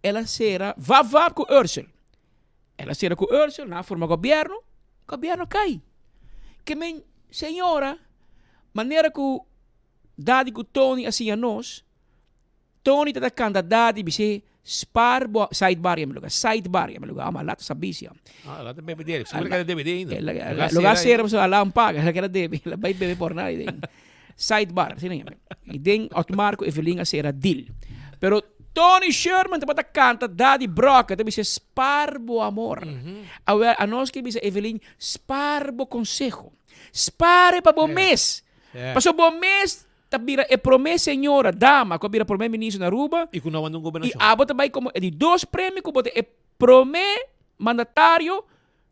ela será, vá com Ursula. Ela será com Ursula, na forma governo cai. Que men, senhora, maneira que dadi que Tony assim a nós, Tony está candidato bise sidebar ya lugar, ama lato sabi siya. Lá também dele, seguro que era DVD ainda. Lugar será para ela paga, ela quer debe, ela vai beber por nada. Sidebar, sino yan. E den automarco Evelyn será deal. Pero Tony Sherman te canta Daddy Broca, te bise sparbo amor. A nós que bise Evelyn sparbo consejo. Spare para bom mês. Passou bom mês, tabira e promessa senhora dama, que bira promessa ministro na Aruba. E que não mandou um governo. E abota vai como de 2 prêmios que bote e promessa mandatário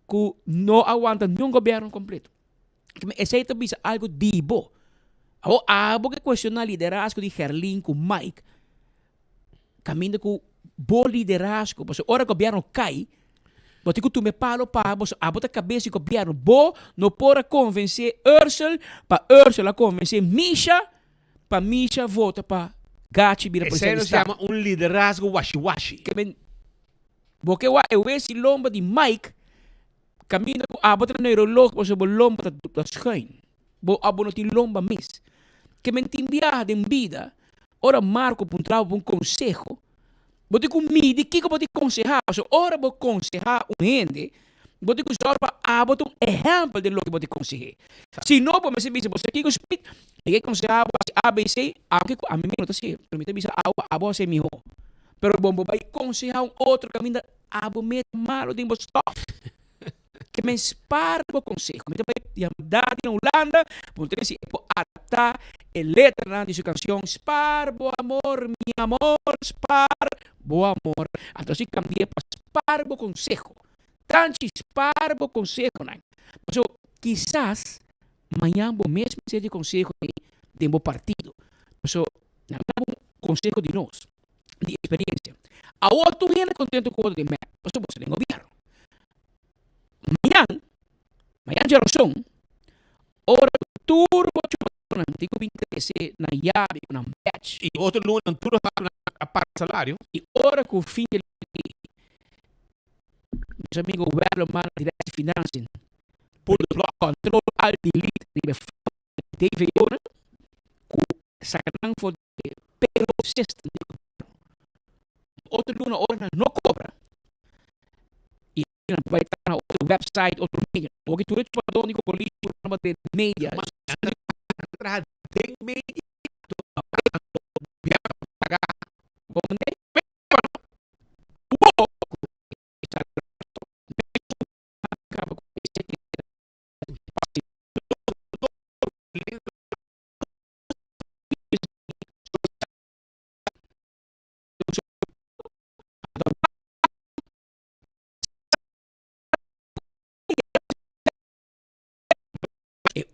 que não aguenta nenhum governo completo. Esse aí também é algo dibo. Abo que questiona liderazgo de Herlin com Mike. Caminho com bom liderazgo, porque ora o governo cai, bote que tu me palo para a bota cabeça do governo, não pode convencer Ursula, para Ursula convencer Misha, para Misha vota para Gachi vira presidente. Isso se chama liderazgo washi-washi. Porque eu esse lomba de Mike, caminho com a bota neurológico, porque o lomba da schijn, a bota de lomba mis, que me timbiar de vida. Ora Marco puntrava um conselho. Bote com midi que bote aconselhar. Ora vou aconselhar gente. Bote com usar para bote exemplo de lo que bote aconselhar. Se não pode me dizer você aqui com speed, eu aconselhar ABC, a mim não tá assim. Permite me dizer a você melhor. Pero bom vai aconselhar outro caminho a bom met malo de stop. Que me espar o conselho. Me vai dar na Holanda, por ter se adaptar a letra de sua canção Spar, bo amor, mi amor, spar, bo amor. Então se cambia para Spar, bo consejo. Tanto Spar, bo consejo, né? Mas quizás amanhã bo mesmo ser de consejo de bo partido. Mas não um consejo de nós, de experiência. A outro viene contento com o de mim. Mas você tem governo. Mayan geração, ora turbo não tem que interesse na llave, na batch. E outro lugar não tudo a parte salário. E ora que o fim de meus amigos, o velho mano direto de finanças, por control alt delete, David Ora, que sacanagem foi pelo system. Outro lugar ora não cobra. Vai estar na outro website, outro mídia. Porque tudo isso é único político para ter mídia. Mas tem mídia.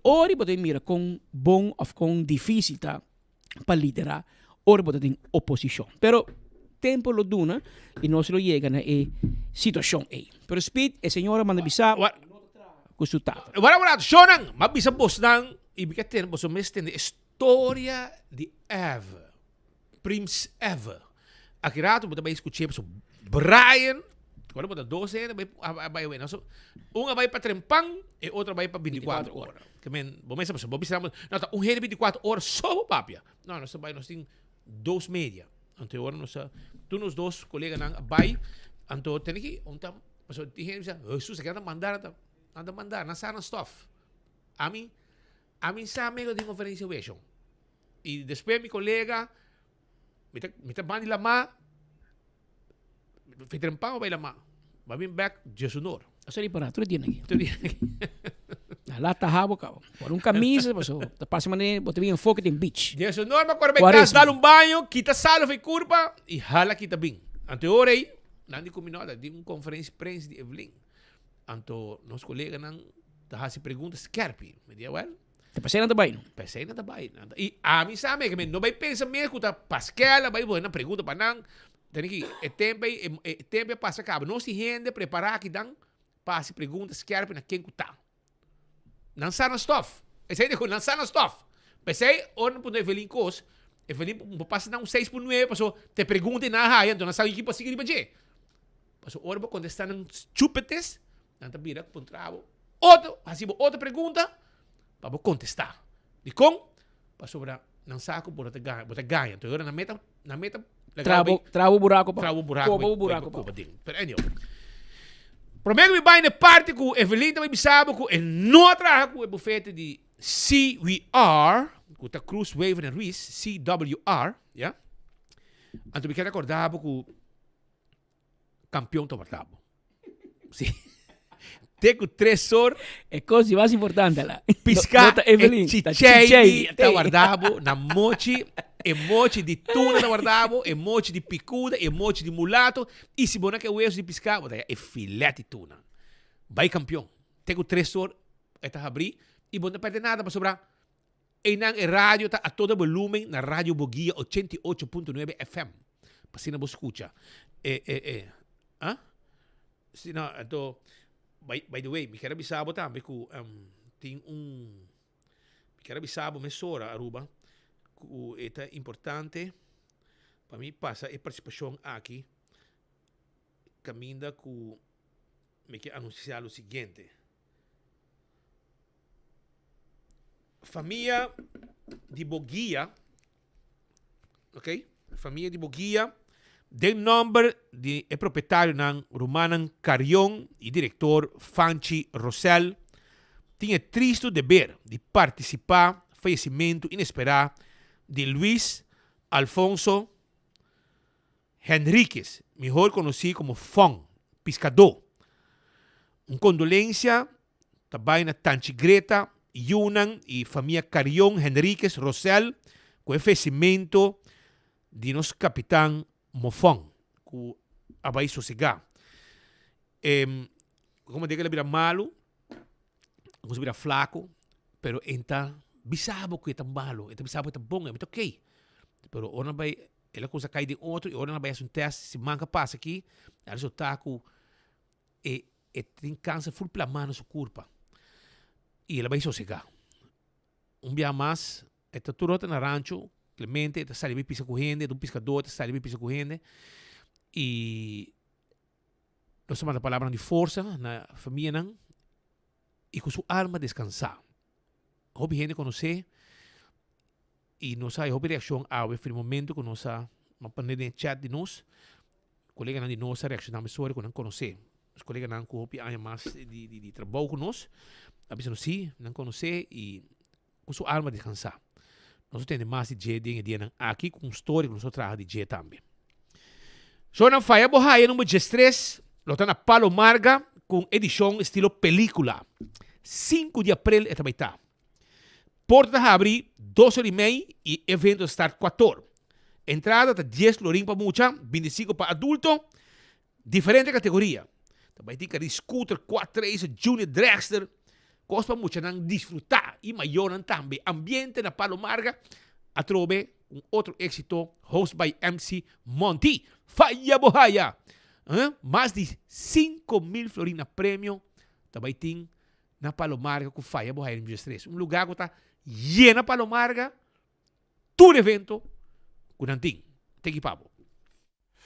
Ora pode mira com bom ou com difícil tá para liderar, ora pode ter oposição. Pero tempo lo duna e nós lo chega na situação aí. Pero speed a senhora manda bisa resultado. Wala shonan, mabisa boss nang ibigatan boss mestin de história de Eva. Prince Eva. Akirato botar vai escutar so Brian. Quando botar 12 vai ver, so uma vai para trempang e outra vai para 24 horas. Que men, bomesa so bobisa não, hele 24 horas só papia. Não, nós vai nós tem 2:30. Anterior nós tu nos dois colegas nang vai, anto tem que onta, so dihen bisa, Jesus, quero mandar anda mandar na sana stuff. A mim sa amigo de conferência hoje. E depois meu colega me tá bandi lama Fitrempang o ba lama? Babing back, Jesunor. Sorry para, tuloy din lagi. Lata habo ka. Por um camisa, so tapos man bote bem enfoque em beach. Jesunor makorbe kas dá banho, kita salo foi curva e hala kita bing. Anteor aí, nandi combinada de conferência prensa de Evelyn. Anto nos colega nang tahasi perguntas skerpi. Me dia well. Te pasei na tabay, no? Pasei na tabay. E a mim sabe que não vai pensar mesmo que Pascal vai boa na pergunta para não. Tem que tempo passa acaba. Não se rende preparar que dan passe perguntas que na quem que tá. Não sabe na stuff. Esse aí não sabe na stuff. Pensei, onde por Evelyn Cos, Evelyn passa um 6.9, passou te pergunta na raia, então não sabe o que passa aqui para você. Passou hora para contestar num chupetes, não tá vira com travo. Outra pergunta, para contestar. E com, passou para não saco por te ganha. Então agora na meta Travo buraco. Travo buraco. Cobo buraco. Pero anyway. Prometo que vai na parte que Evelyn também sabe que não traga com o bufete de CWR, que está Cruz Wave and Ruiz, CWR, yeah? Então me quero acordar que o campeão está guardado. Sim. Tenho 3 horas. É coisa mais importante lá. Piscar, Evelyn, chichei, está guardado, na mochi, emoji de tuna está guardado, emoji de picuda, emoji de mulato, e se boneca é o de piscar, é filete de tuna. Vai campeão. Tenho 3 horas, está abrir. E não perde nada para sobrar. E na rádio está a todo volume na Rádio Boguia 88.9 FM. Para se não escuta. Se não, então, by the way, me quero avisar também que tem me quero avisar a emissora Aruba que é importante para mim passa a participação aqui. Caminda que me quer anunciar o seguinte. Família de Boguia, ok? Família de Boguia, de nome de proprietário ng Romanan Carion e diretor Fanchi Rosel, tinha triste dever de participar no falecimento inesperado de Luis Alfonso Henriquez, melhor conhecido como Fong, pescador. Uma condolência também na Tanchi Greta, Yunan e família Carion Henriquez Rosel com o falecimento de nosso capitão Mofong, que abai sossegado. Como digo, ele vira malo, como vira flaco, pero enta bisabo que é tão malo, enta bisabo que é tão bom, é muito ok. Pero ora vai, ela coisa cai de outro, e ora vai fazer teste, se manca passa aqui, o resultado tem câncer full plamano sua culpa. E ela vai sossegar. Dia mais, esta turota na rancho, Clemente, esta sai bem pisa correndo, um pescador, esta sai bem pisa correndo. E nós chamamos a palavra de força na família, não? E com sua alma descansar. Houve gente conhecer, e nós houve reação ao momento que nós mandamos em chat de nós, colega de nós reacionamos sobre que não conhecer. Os colegas não conhecem mais de trabalho com nós. A pessoa sim, não conhece e com sua alma descansar. Nós temos mais de dia aqui com história que nós trazemos de dia também. Só na Faia Bohaia número 13, nós estamos na Palomarga com edição estilo película. 5 de abril é também tá. Porta abre 2h30 e evento start 4. Entrada está 10 florim para mucha, 25 para adulto, diferente categoria. Também tem que scooter 4-3, junior dragster. Costa mucho não disfrutar e maior também. Ambiente na Palomarga a trove um outro êxito host by MC Monty. Faia Bohaia. Mais de 5.000 florina prêmio também tem na Palomarga com Faia Bohaia número 3. Um lugar que está llena Palomarga. Todo evento com Nanting. Tem que papo.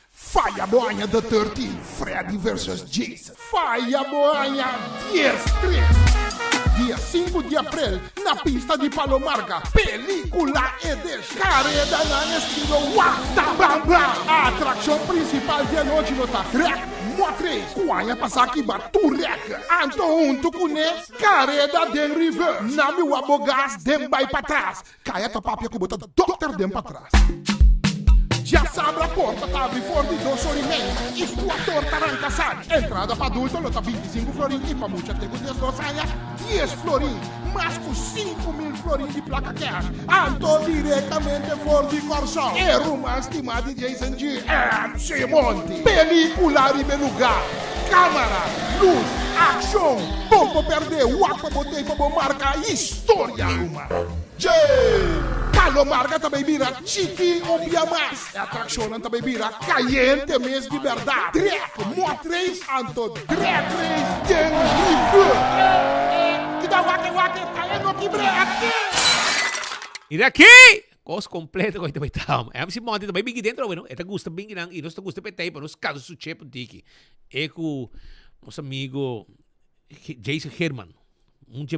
Faia Bohaia the 13, Freddy versus Jason. Faia Bohaia 10-3. Dia 5 de abril, na pista de Palomarga, película é de carrera na estilo Wata Bam Bam. A atração principal de noite nota Rec Motrês, Kuanya Pasaki Baturek, Anton Tukune, carrera de river, Nami Wabogas, dem vai para trás, Caia Tapapia que bota Dr. dem para trás. Já sabe a porta, tá abre fora de 2h30 e tua torta arranca sai. Entrada para adulto, lota 25 florim e para mucha tem 10 doçanha, 10 florim, mas com 5.000 florim de placa cash. Anto diretamente fora de Corsão. É uma estimada de Jason G. MC Monty. Película em lugar. Cámara, luz, ação. Bombo perder, wapa botei para marca história, Ruma. Palomarga também vira chique ou mais. Atração também vira caliente mês de verdade. Trap, motrês, anto drag race, tem river. Que dá wake, talento que break. E daqui, cos completo ko ito may tao. Ayam si Monty também bingi dentro, bueno, ita gusta bingi nang inos ta gusta petay pa nos caso su chepo tiki. Eko nosso amigo Jason Herman.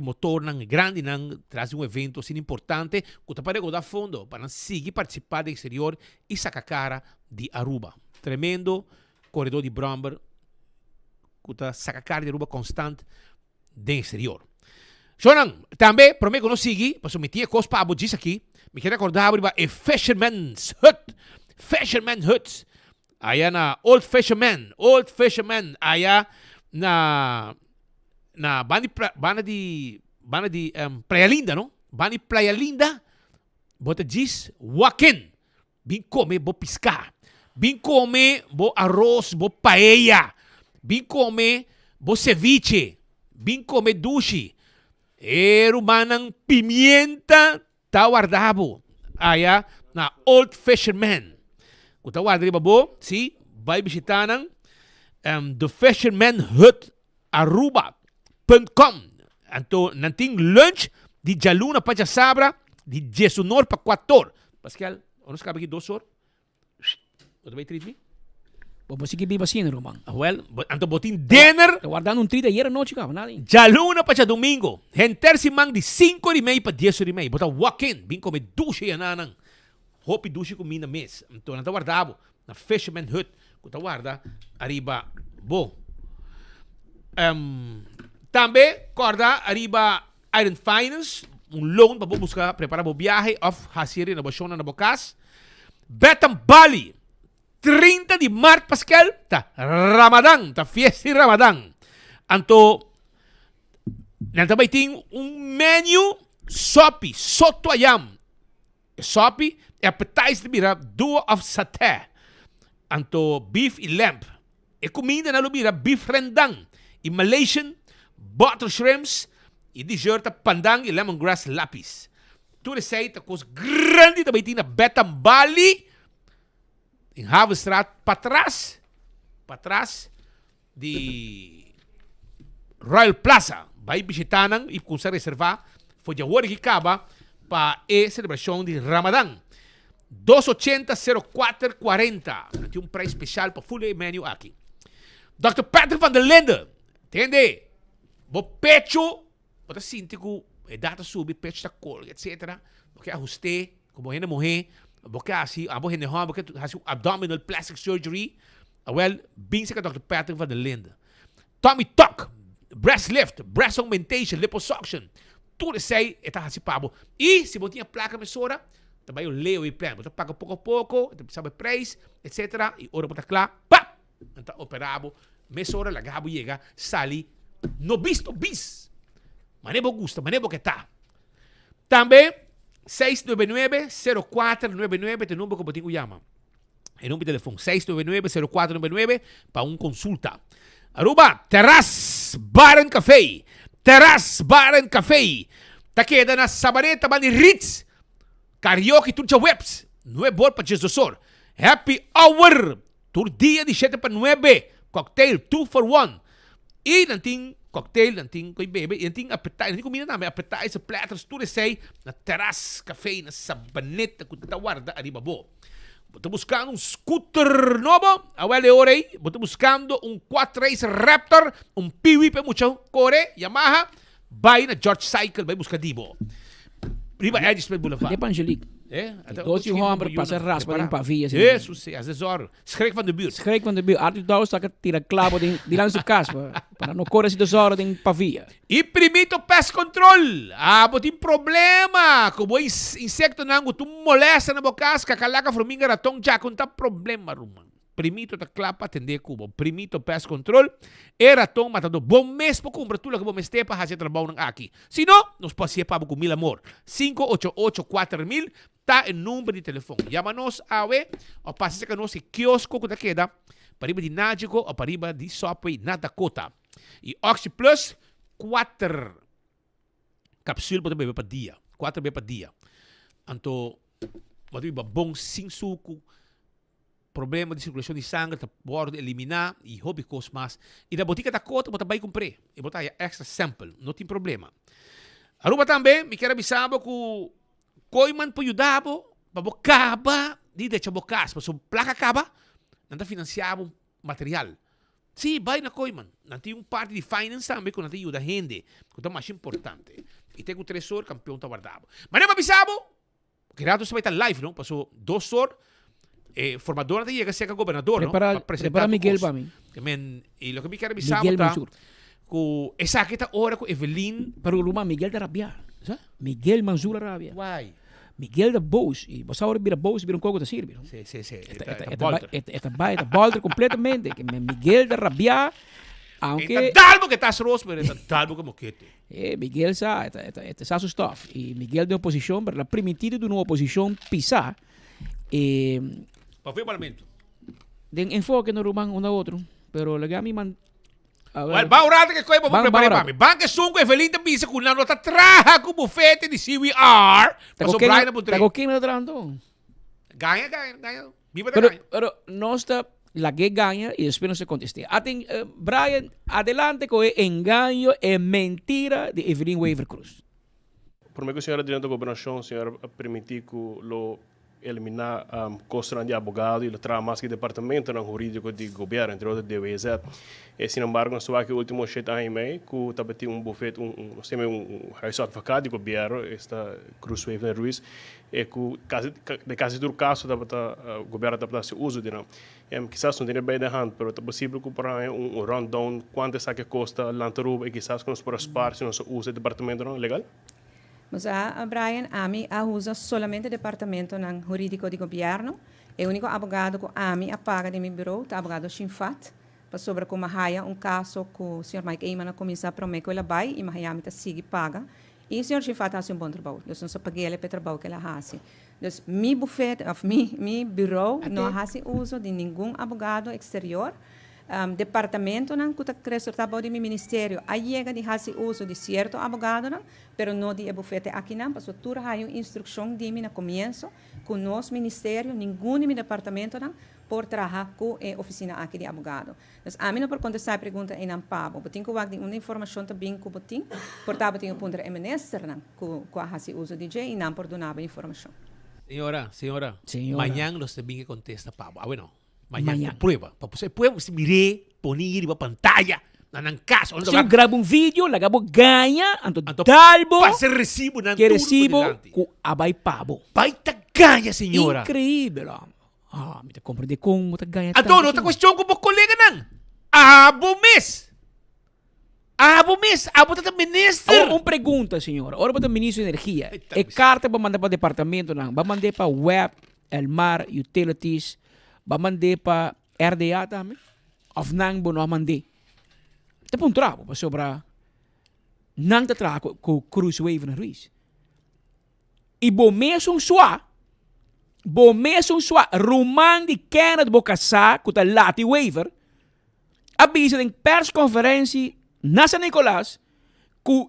Motor nang grande nang traz evento assim importante que tá para dar fundo para seguir participar do exterior e sacar cara de Aruba. Tremendo corredor de Bromber que tá sacar cara de Aruba constante do exterior. Shonan, também prometo que não segui, para submeter coisa para abudis aqui. Me quero acordar para a Fisherman's Hut. Aí na Old Fisherman, aí na banda de Praia Linda, não? Banda de Praia Linda, bota diz, wakin, bem comer, vou piscar, bem comer, vou arroz, vou paella, bem comer, vou ceviche, bem comer dushi, manang pimienta, tá guardado, aí na Old Fisherman. Kuta guarda babo, sim, vai visitar The Fisherman Hut Aruba.com. Anto nanting lunch di Jaluna pa Sabra di Jesunor pa 4. Pascal, ano sabi ki 2 horas? Ano ba i-treat me? Bobo sige biba sino Roman. Well, anto botin dinner. Guardando un treat ayer noche ka, nada. Jaluna pa domingo. Henter si mang di 5:30 pa 10:30. Bota walk-in, bin come dushi ananang. Hopi dushi ko mina mes. Anto nanta guardabo na Fisherman Hut. Kuta guarda arriba bo. Também, corda, arriba Iron Finance, loan para buscar, preparar o viagem of Hasiri na Bashona na Bocas. Betam Bali, 30 de março, Pascal, tá Ramadan, tá fiesta de Ramadan. Anto, também tem menu sopi, soto ayam. Sopi, appetizer mira, duo of satay. Anto, beef e lamb. E comida na lubira, beef rendang. E Malaysian, bottle shrimps, e dessert pandang e lemongrass lapis. Tudo isso aí, tá com os grandes também tem na Betam Bali, em Havenstraat, para trás de Royal Plaza. Vai visitar e conseguir reservar, foi a hora que acaba para a celebração de Ramadan. 280-0440. Tem preço especial para full menu aqui. Dr. Patrick van der Linden. Entende? Bo pecho, bota síntico, data sube, pecho da colga, etc. Porque ajuste, como é na mulher, porque assim, abo é na home, porque assim abdominal plastic surgery. Well, bem se que Dr. Patrick van der Linden. Tommy Tuck, breast lift, breast augmentation, liposuction. Tudo isso aí está assim pabo. E se botinha placa mesora, também eu leio e plano. Você paga pouco a pouco, sabe preço, etc. E hora bota claro, pá, então operabo. Mesora la gabo llega, sali, no visto bis. Manebo gusta, manebo que tá. Também, 699-0499, tem número que eu tenho chama. É número de telefone, 699-0499, para consulta. Aruba, Terrace Bar and Café. Terrace Bar and Café. Tá queda na Sabareta, Bani Ritz. Karaoke, tudo webs. 9 horas para Jesus. Happy Hour. Tur dia de 7 para 9. Cocktail 2 for 1. E nanting cocktail, nanting koi bebe, nanting appetizer, nanting comida namin, appetizer, platters, tudo isso aí, na Terrace Café, na Sabaneta, que tá guarda arriba bo. Tô buscando scooter novo, awele orei, tô buscando 4-race Raptor, Piwi pe mucho, Core, Yamaha, vai na George Cycle, vai buscar dibo. Riba Edisman Boulevard. De Angelique. Doos je honger passer raspa in pavia. Jesus, às vezes horas. Schrik van de buurt. Schrik van de buurt. Arti daus tak tira clavo di lang sa caspa. Para no corre si 2 horas din pavia. E primito pest control. Tem problema. Como insecto nango tu molesta na bocas, kakalaga formiga ratong já conta problema rumang. Primito ta clapa atender kubo. Primito pest control. E ratong matado. Bom mês po kumbra tula que bom mês tepa haja trabalho ng aki. Sino, nos pasia pa com mil amor. 588-4000. Tá em número de telefone. Chama-nos, awe, ou passa que nós kiosco que queda pariba di Nagico o pariba di Subway na Dakota. E Oxy Plus, 4 capsule para beber para dia. 4 beber para dia. Anto, wat iba bom sin suco, problema de circulação de sangue, tá pode eliminar e hobby cos mas. E da botica da cota, bota vai comprar. E botar extra sample, não tem problema. Aruba também, me quero avisar que Koiman po yudabo, babocaba, di de chabocas, so placa acaba, nanda financiava material. Sim, vai na Koiman. Nanti parte de finance também, que nanti ajuda a gente, que é mais importante. E tem o 3 horas, campeão tá guardado. Mas não avisava, que rato você vai estar live, não? Passou 2 horas, formador de chega a ser governador, não? Prepara Miguel para mim. E o que me quero avisar, que essa aqui tá hora com Evelyn. Pero Luma, Miguel de Rabia. Miguel Manzula Rabia. Why? Miguel da Bous. E você agora vira Bous e vira coco da Sirvi. Sim. Esta Balder completamente. Que Miguel da Rabia. Aunque... Esta dalbo que estás rosto, pero esta dalbo que moquete. Miguel sa, esta sa su stuff. E Miguel de oposição, pero la primitiva de uma oposição pisar. Para o parlamento. De enfoque no rumang um da outro. Pero legami man... Well, va orate que coisa vamos preparar para mim. Banca sunco Evelyn te pisa com nada tá traja com bufete de CVR. Passou Brian por trás. Tá com na trando. Ganha. Viva da ganha. Pero não está la que ganha e espero não se conteste. Aten Brian adelante com engaño e mentira de Evelyn Weaver Cruz. Por mim que o senhor diante da governação, o senhor permitir que lo eliminar costos de advogado e trabalhar mais que departamento jurídico de governo, entre outros DWZ. E, sin embargo, nós que o último 7 anos e meio, que estava tendo bufete, nós temos raio advogado de governo, esta Cruz Weaver Ruiz, e que de quase todo caso o governo estava se uso de não. Quizás não tem bem de hand, mas é possível que para rundown quanto é que custa lantaruba e quizás que nós por as partes nós usa departamento não legal. Mas Brian, a mim usa solamente o departamento jurídico de governo. É o único advogado que a mim paga de meu bureau, o advogado Shinfat, para sobre como haia caso que o Sr. Mike Eyman começa a prometer que ele vai e Miami está sigue paga. E o Sr. Shinfat faz um bom trabalho. Então, não só paguei ele para o trabalho que ele faz. Então, meu bufete, meu bureau não faz uso de nenhum advogado exterior. Departamento não que cresce o trabalho do ministério aí chega de fazer uso de certo advogado não, pero não de bufete aqui não, porque tudo há uma instrução de mim no começo com o nosso ministério, nenhum de departamento não por trabalhar com a oficina aqui de advogado. Então, a mim não por contestar a pergunta em Ampabo, eu tenho que dar uma informação também que eu tenho, portanto, eu tenho que pôr a ministra não, que faz uso de J e não por donar a informação. Senhora, amanhã nós também que contesta Pablo. Ah, bueno. Mañana. Prueba. Para você prueba, você mire, poner em pantalla, na casa. Se eu gravo vídeo, la gravo ganha, anto talbo. Passa recibo na que recibo com abai pabo. Vai ta ganha, senhora. Incrível. Me te compreende como ta ganha. Adoro, outra questão com o colega não. Abo mes, tá ministro. Uma pergunta, senhora. Ora para o ministro de energia. É carta para mandar para o departamento não. Vai mandar para web, el mar, utilities. Vai mandar para RDA também? Ou não, não mandar? Tem um trabalho sobre não trabalho com Cruz Weaver Ruiz. E bom mesmo sua Roman de Canada de Bocasá, que está Lati Weaver, avisa em persconferência na San Nicolás que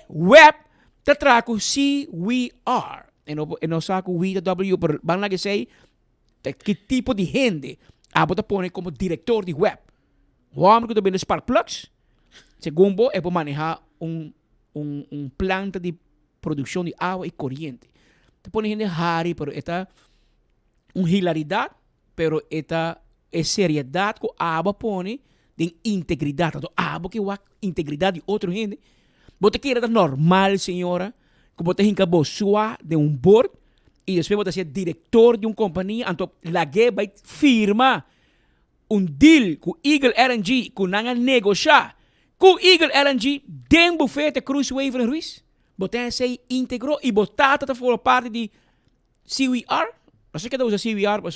web está trabalhando com CWR. E não sabe o W, pero van lá que sei que tipo de gente a pôr como diretor de web. O homem que também Spark Plugs, segundo é para manejar planta de produção de água e corriente. Te põe gente hari, pero esta hilaridade, pero esta é seriedade que a água põe de integridade. Então, a água que é integridade de outra gente. Você quer normal, senhora, que você tem que boa de board, e depois você ser diretor de uma companhia, então a que vai firmar deal com Eagle LNG, que não negociar com Eagle LNG, dentro do bufete Cruz Weaver Ruiz. Você se integrou e você está for parte de CWR. Não sei que usa CWR, mas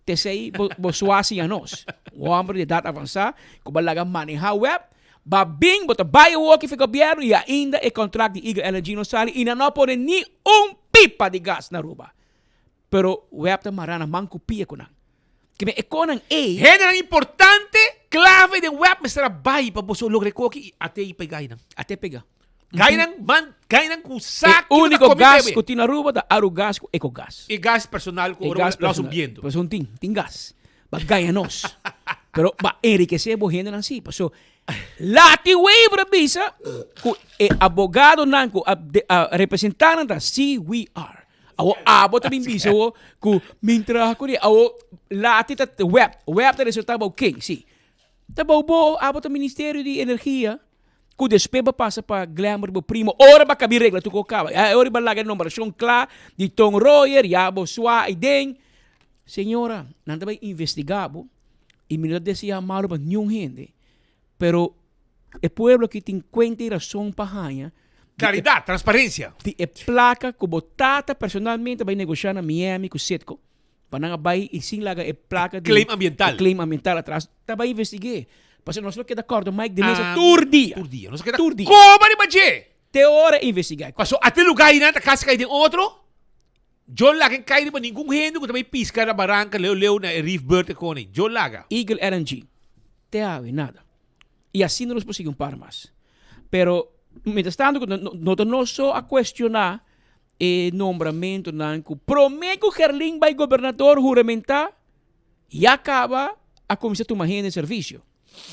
te sei, você assim a nós. O homem de data avançada, que vai manejar web, vai bem, você vai o que fica governo e ainda é contrato de Eagle LNG não sai e não pode nem pipa de gás na Aruba. Pero web está marana manco pia com não. Que me ekonan Generan importante clave de web me será bai para você lograr coque até ir pegar ainda. Até pegar. Gainan com saco. O único gas que tem na Aruba da Arugas com Ecogás. E gás personal com nós subindo. Pues tem gas. Ba ganha nós. Pero ba enriquecer bo gente assim. So Lati waiver bisa ku abogado nanko representante da CWR. Awo abo ta bisa wo ku mintra ko ni awo lati ta web ta resultado okay, sim. Tabo bo abo ta Ministério de Energia ku despeba passa para glamour bo primo ora ba kabi regla tu ko ka. Ora ba laga numeração clara de Tom Royer ya bo swa iden. Senhora, nanda ba investigabo e me decía malo ba nenhum gente. Pero el pueblo que tem cuenta razão para claridade, transparência. E placa como tata personalmente vai negociar na Miami com Citco. Para vai e sim laga e placa de claim ambiental. Claim ambiental atrás. Tá vai investigar. Parce nós não queda acordo Mike de mesa tur dia. Nós queda tur dia. Como ni baje? Te hora investigar. Passou até lugar aí na casa cai de outro. John laga cai de nenhum gente que também pisca na barranca leu na Reef Bird com ele. John laga. Eagle LNG. Te ave nada. E assim não nos conseguimos um par mais. Pero, mientras tanto, não só a questionar o nombramento nanco. Promete que o Gerlin vai governador juramentar e acaba a comissão de uma renda de serviço.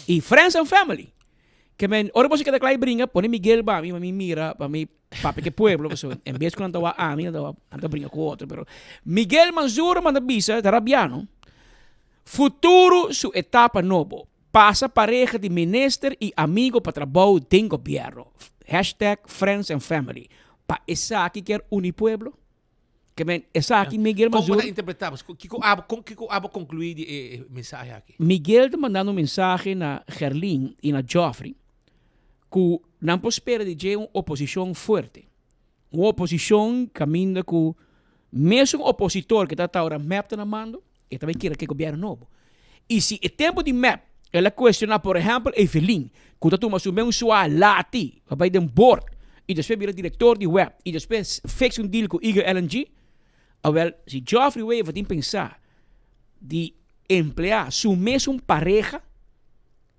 E Friends and Family. Que men, ora você quer declarar brinca, põe Miguel para mim mira, para mim, papi que pueblo, em vez de quando andava a mim, andava brinca com outro. Pero Miguel Manzura manda bisa, tarabiano. Futuro su etapa novo. Passa pareja de minister e amigo para trabalho de governo. # Friends and Family. Pa essa aqui quer unir pueblo. Que men, essa aqui Miguel Manzura. Como interpretamos? Que abo concluir a mensagem aqui? Miguel está mandando mensagem na Gerlin e na Joffrey que não prospera de ter uma oposição forte. Uma oposição caminha com mesmo opositor que está agora map na mando, e também quer que o governo novo. E se o tempo de map ela questiona, por exemplo, Evelyn, que está tomando um sua lati, vai de um board, e depois vira diretor de web, e depois fez um deal com Eagle LNG, se Geoffrey Wade vai pensar de emplear sua mesma pareja,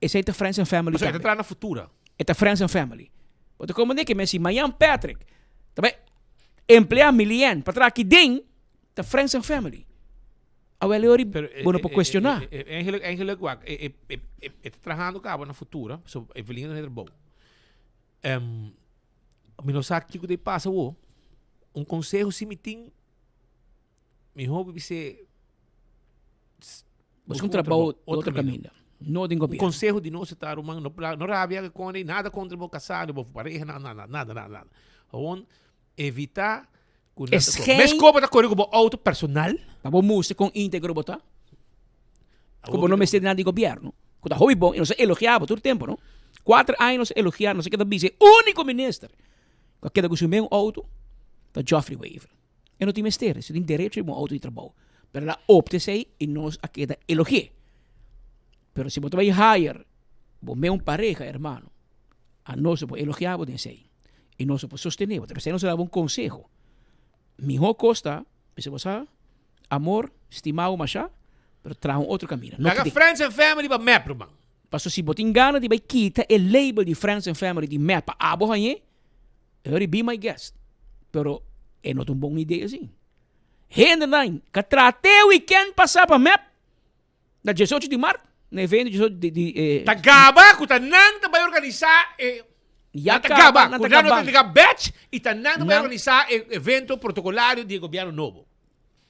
essa é a Friends and Family. Mas está na futura. É a Friends and Family. Porque como é que me Mayan Patrick, também emplear Milian, para trás aqui dentro, a Friends and Family. Ele é bueno para questionar. Está trabalhando cabo na futura, so Evelyn não é bom. Mas sabe que que passa um conselho se me tem me hobby ser um trabalho outro caminho. Não tem governo. Conselho de nós estar humano, não rabia com ele, nada contra o casado, o pareja, nada. Então, evitar mas como está correndo como auto personal? Para música com íntegro botar? Como não me sei nada de governo. Quando hobby bom, e não se elogiava todo o tempo, não? 4 anos elogiar, não sei que da vice, único ministro. Quando consumir um auto, da Geoffrey Wade. E não tem mistério, se tem direito de um auto de trabalho. Pero ela opta-se e nós aqui da elogia. Pero se você vai hire, você é pareja, hermano, a nós se pode elogiar, você sei. E nós se pode sostener, você não se dá um conselho. Mijo costa, você amor, estimado, machá, pero traz outro caminho. Laga Friends and Family para map, irmão. Passo se você engana de vai quitar o label de Friends and Family de map para abo aí, eu be my guest. Pero é não tão bom ideia assim. Renda não, que tratei o weekend passar para map, da 18 de março, no evento de Tagaba, que não vai organizar Ya acaba, não tem batch e não vai organizar evento protocolário de governo novo.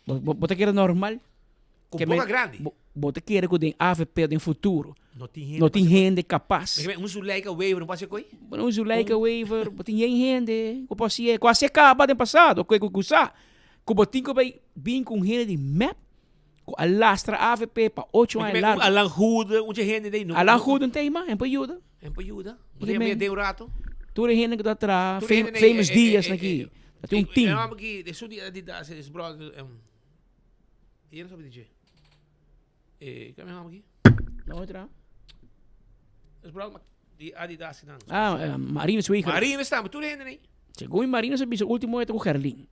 Você quer normal? Com pouca grande. Você quer que tem AVP no futuro? Não tem gente capaz. Um Zuleika waiver não pode ser coi? Um Zuleika waiver, você tem gente, que pode ser, quase acaba no passado, que usar. Que você tem que vir com gente de map, que alastra AVP para 8 anos largo. Alan Hood, onde gente tem não. Alan Hood não tem mais, é para ajuda. Você me deu rato. Tu é gente que está atrás, famous dias aqui. Tem um team. Eu amo que de sua Adidas, esse brother, ele não sabe dizer. Como é aqui? Na outra. Esse brother de Adidas não. Marines Week. Marines está, tu é gente nem. Chegou em Marines, o último é com Gerlin.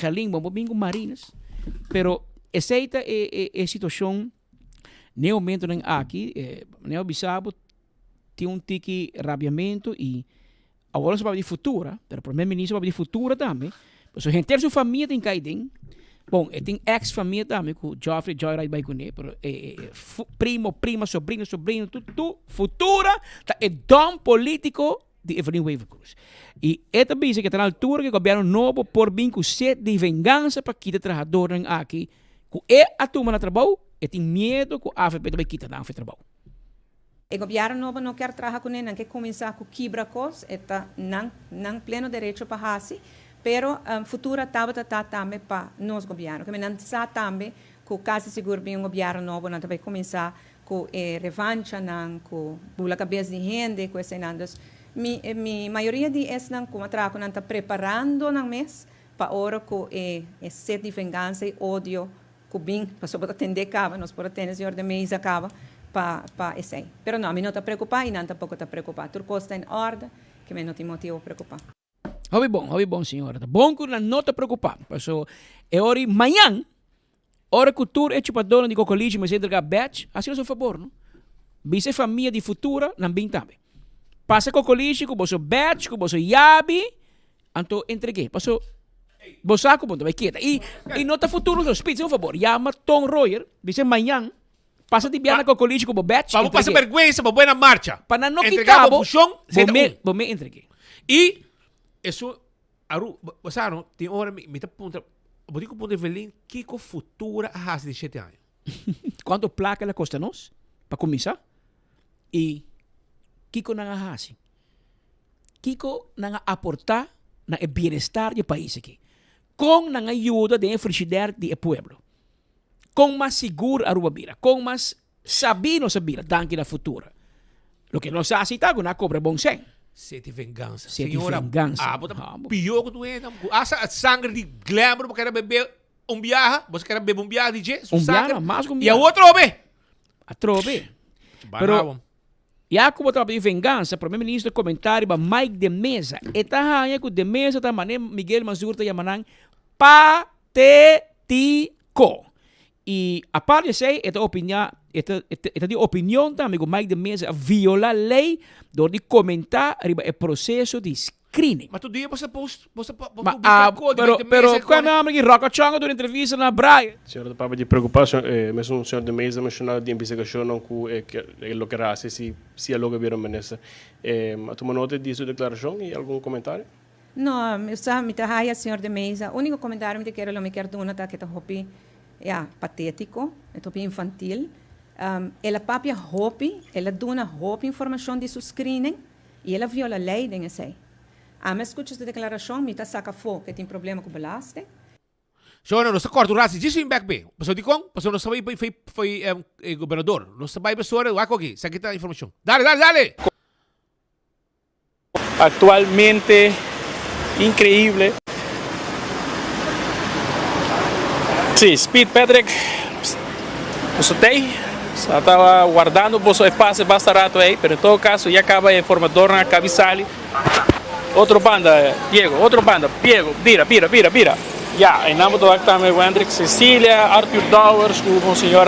Gerlin, vamos vir com Marines. Pero aceita a situação no momento em aqui, no Bissau tem tiki rabiamento e agora se vai de futura, pero o primeiro-ministro vai de futura também. Então, gente sua família tem caído. Bom, tem ex-família também, com Geoffrey Joyride vai com ele, pero primo, prima, sobrinho, tudo, futura, é dom político de Evelyn Weaver Cruz. E esta vez que está na altura que o governo novo por vir com sede de vingança para quitar trabalhadores aqui, que a turma na trabalho, e tem medo que a AFP vai quitar o trabalho. O governo novo não quer trabalhar com ele, não quer começar com quebra coisas, está não pleno direito para fazer, pero futura estava também para nós governo, que não sabe também que quase seguro bem governo novo não vai começar com revanche, com a cabeça de gente, com esses nandos. Mi maioria de esses não como trabalho não está preparando não mês para hora com sede de vingança e ódio que bem para só atender cava, nós por atender senhor de mesa cava para esse. Pero não, a mim não está preocupado e não tampouco está preocupado. Tudo está em ordem, que me não tem motivo para preocupar. Houve bom, senhora. Bom que não está preocupado. Então, é hora amanhã, hora que o tour é tipo a dona de cocolite, mas entregar batch, assim é o favor, não? Vise família de futura, não bem também. Passa cocolite, com você batch, com você yabi, então entreguei. Passou, você com você vai quieta. E não está futuro nos hospitais, por favor. Chama Tom Royer, vise amanhã, passa de biana cocolite com o batch. Vamos passar vergonha, para boa marcha. Para não quitar, vou me entreguei. E isso, você não tem hora, me está apontando, vou dizer que o ponto de Evelyn, que com futura a raça de 7 anos. Quanto placa ela custa nós, para começar? E Kiko nang ahasi. Kiko nang aportar na bem-estar do país aqui. Com nang ajuda de frigider do pueblo. Com mais seguro a Rubabira. Com mais sabino sabira, danke na futura. Lo que nós aceitamos na cobra bom sem. Sete vingança. Senhora, vingança. Pior que tu entra. Asa sangue de glamour, porque era beber viaje. Você quer beber viaje de Jesus. Viaje, mais um viaje. E a outro, be? A trobe. Pero, já como estava de vingança, o primeiro-ministro comentário para Mike de Mesa. E tá aí que de Mesa tá mané Miguel Mazur tá chamando patético. E a parte de esta opinião, esta de opinião também que Mike de Mesa viola a lei do de comentar riba o processo de screening. Mas tu dia você pero quando a gente roca changa durante entrevista na Braia. Senhor da Papa de preocupação, mesmo o senhor de Mesa mencionou de investigação não que lo que era se é logo viram menessa. Tu nota de sua declaração e algum comentário? Não, eu só me tahaia senhor de Mesa. O único comentário que eu quero dar é que tá hopi patético, é hopi infantil. Ela papia hopi, ela dona hopi informação de seu screening e ela viola a lei de sei. Me escuta esta declaração, me está saca fogo que tem problema com o balaste. Senhora, não se corta o raci, disse em back bem. Passou de com? Passou não sabia foi governador. Não sabia pessoa, o aqui, sabe que a informação. Dale. Actualmente, increíble. Sim, Speed Patrick, você tem? Estava guardando o seu espaço bastante aí, mas em todo caso, já acaba a informador na cabisali. Outro banda, Diego, vira. Já, em nome do Actame Wendrick, Cecília, Arthur Dowers, com o senhor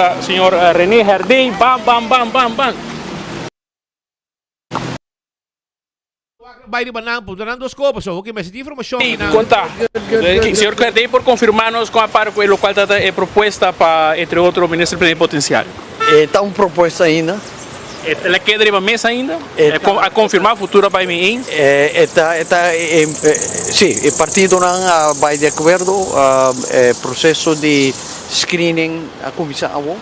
René Herdim, bam. Vai de banana, dando as copas, só que mais de informação. Conta, senhor Herdim, por confirmar-nos com a par com o qual é proposta para, entre outros, ministro potencial. Está uma proposta ainda. Ela quer ir à mesa ainda? A confirmar a futura vai vir? Sim, o partido não vai de acordo processo de screening a comissão. Então,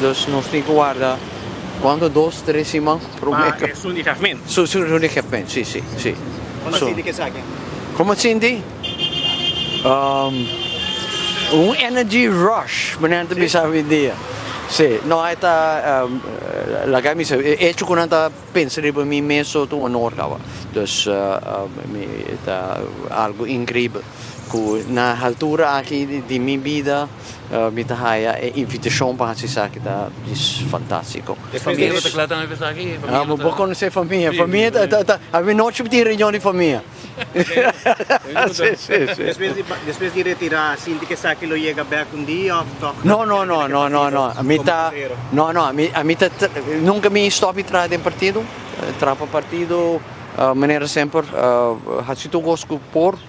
nós temos que guardar quando 2, 3 semanas por mês. Unicamente? Unicamente, sim. Como assim de que sabe? Como assim de? Energy rush, menanto me sabe dia. Sì, no, la camisa è ciò che non penso di me messo tu un'ora, dus algo incredibile. Na altura aqui de minha vida, me tahaia invitação para se sair que tá fantástico. A família está clara também aqui. Vou conhecer família. A minha noite de reunião de família. Después de retirar, sinti que sa que lo llega back un día? No. A mim tá, a mim tá, nunca me stop atrás de partido. Trapa partido, maneira sempre, assim tu gosto por,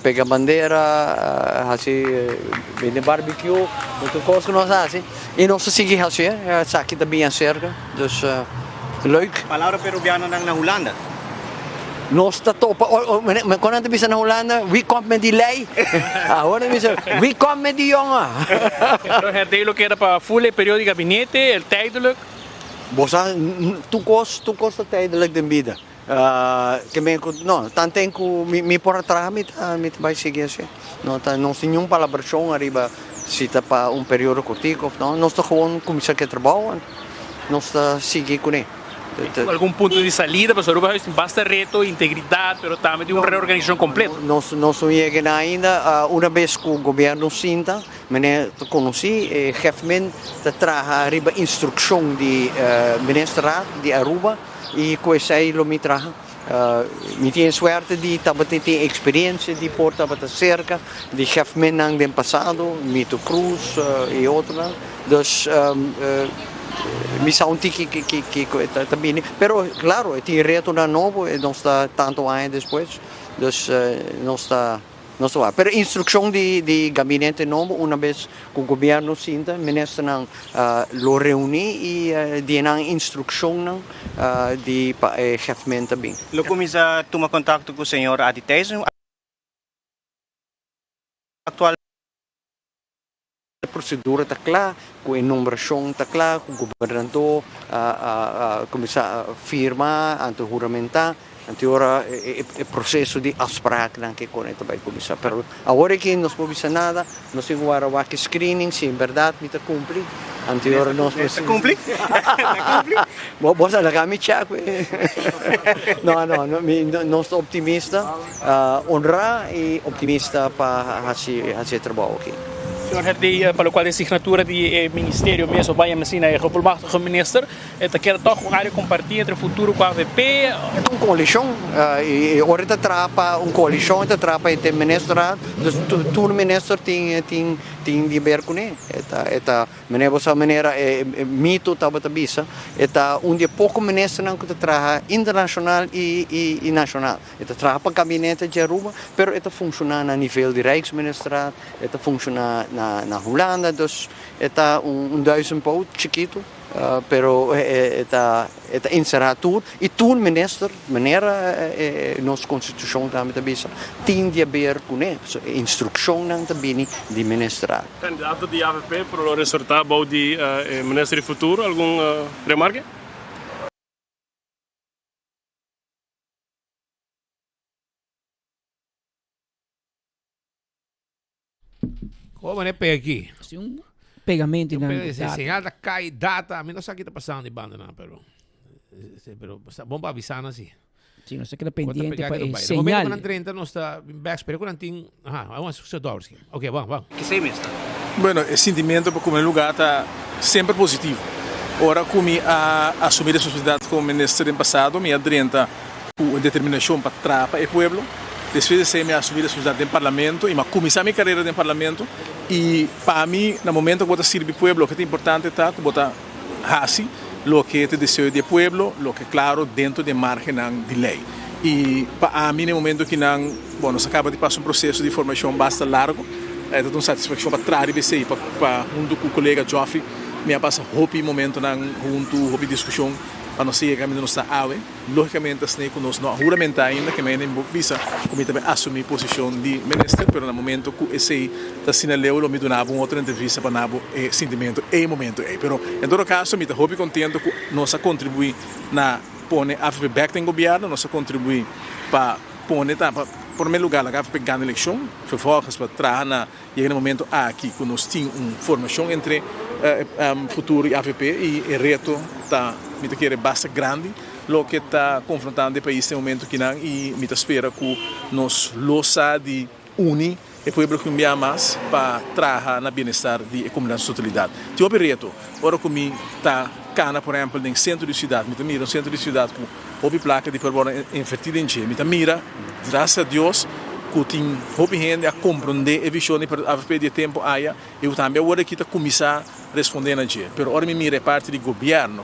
pega bandeira, assim, vende barbecue, muito coisa que nós assim. E nós seguimos assim, aqui também é cerca, dus leuk. Palavra peruviana na Holanda. Nós está topa, quando a gente na Holanda, wie komt met die lei? Agora me diz, wie komt met die jongen? Então, é dele que era para full período de gabinete, el tijdelijk. Bosa, tu gosta tijdelijk de vida. Não, tanto tempo me por atrás, me vai seguir assim. Não tem nenhuma palabração arriba, se está para período curto, não. Nós estamos gewoon começar a trabalhar, nós estamos seguir com ele. Algum ponto de saída para Aruba basta reto, integridade, mas também de uma reorganização completa. Nós não chegamos ainda, uma vez que o governo sinta, eu conheci, o chefe traz arriba instrução de ministro de Aruba e com isso aí me traz. Me tenho sorte de ter experiência de porta para cerca, de chefe do passado, Mito Cruz e outros. Então, missão que também, pero claro, tem reto na novo e não está tanto anos depois, não está pero instrução de gabinete novo uma vez que o governo sinta, ministro não lo reúne e dá instrução de chefe também. Lo começa a tomar contato com o senhor Aditeis, atual a procedura está clara, com a enumeração está clara, com o governador começar a firmar, ante juramentar, ante ora o processo de afspraak que vai começar. Pero agora que não podemos nada, nós temos agora o screening, se em verdade me está cumprir. Ante ora nós podemos cumprir. Você lá kami check. Não estou optimista, honrar e optimista para fazer trabalho aqui. Senhor Herdy, para o qual a assinatura do Ministério mesmo vai assinar o repolmachtige minister, quer toch uma área compartilhada entre o futuro com a AVP? É uma coalição, e agora está trapa uma coalição, está trapa entre o ministro, todo ministro tem de ver com ele. Esta maneira mito estava tabisa, esta onde pouco ministro não que trabalha internacional e nacional. Esta trapa gabinete de Aruba, pero esta funciona a nível de Rijksministraat, esta funciona na Holanda, dus está 1000 pound chiquito, pero está encerrado tudo e todo ministro, maneira nossa constituição também tem de haver com isso, instrução também de ministrar. Candidato de AVP para o resultado do ministro do futuro, algum remarque? Como é pega aqui? Um pegamento na señal da cai data, a mim não sei o que está passando de banda não, pero bom para avisar assim. Sim, não sei que pendiente para señal. No momento que 30 não está back, pero quando tem, vamos a Dobrski. OK, vamos. Que sei mesmo. Bueno, o sentimento para como lugar está sempre positivo. Ora como a assumir a responsabilidade como ministro no passado, me adrenta com determinação para trapa o povo. Depois de me assumir a responsabilidade no parlamento e começar minha carreira no parlamento e para mim no momento que eu sirvo ao povo, o que é importante é que eu faça o que é desejo do povo, o que é claro dentro de margem de lei. E para mim no momento que não, nós acaba de passar processo de formação bastante largo, é uma satisfação para trás e para junto com o colega Joffrey, me passa hopi momento junto hopi discussão para nós ir caminhando nossa área, logicamente assim que nós não juramentar ainda que me nem visa como também assumir posição de ministro, mas no momento que esse está sinaleu lo me donava outra entrevista para nabo sentimento e momento pero em todo caso me está hopi contento que nós contribuir na pone AFP back no governo, nós contribuir para pone para primeiro lugar, a AFP ganha a eleição, vervolgens para trás e no momento aqui que nós temos uma formação entre futuro e AVP e o reto está me quer bastante grande, lo que está confrontando o país no momento que não e me espera que nós losa de unir o povo colombiano mais para trabalhar na bem-estar de comunidade de totalidade. Tem um reto, agora que me está cana, por exemplo, no centro da cidade, me mira no centro da cidade com a placa de carbono invertida em G, me mira graças a Deus, que tem muita gente a compreender a visão e a perder tempo aí, eu também agora que está começar a responder na dia. Mas agora me mira parte do governo.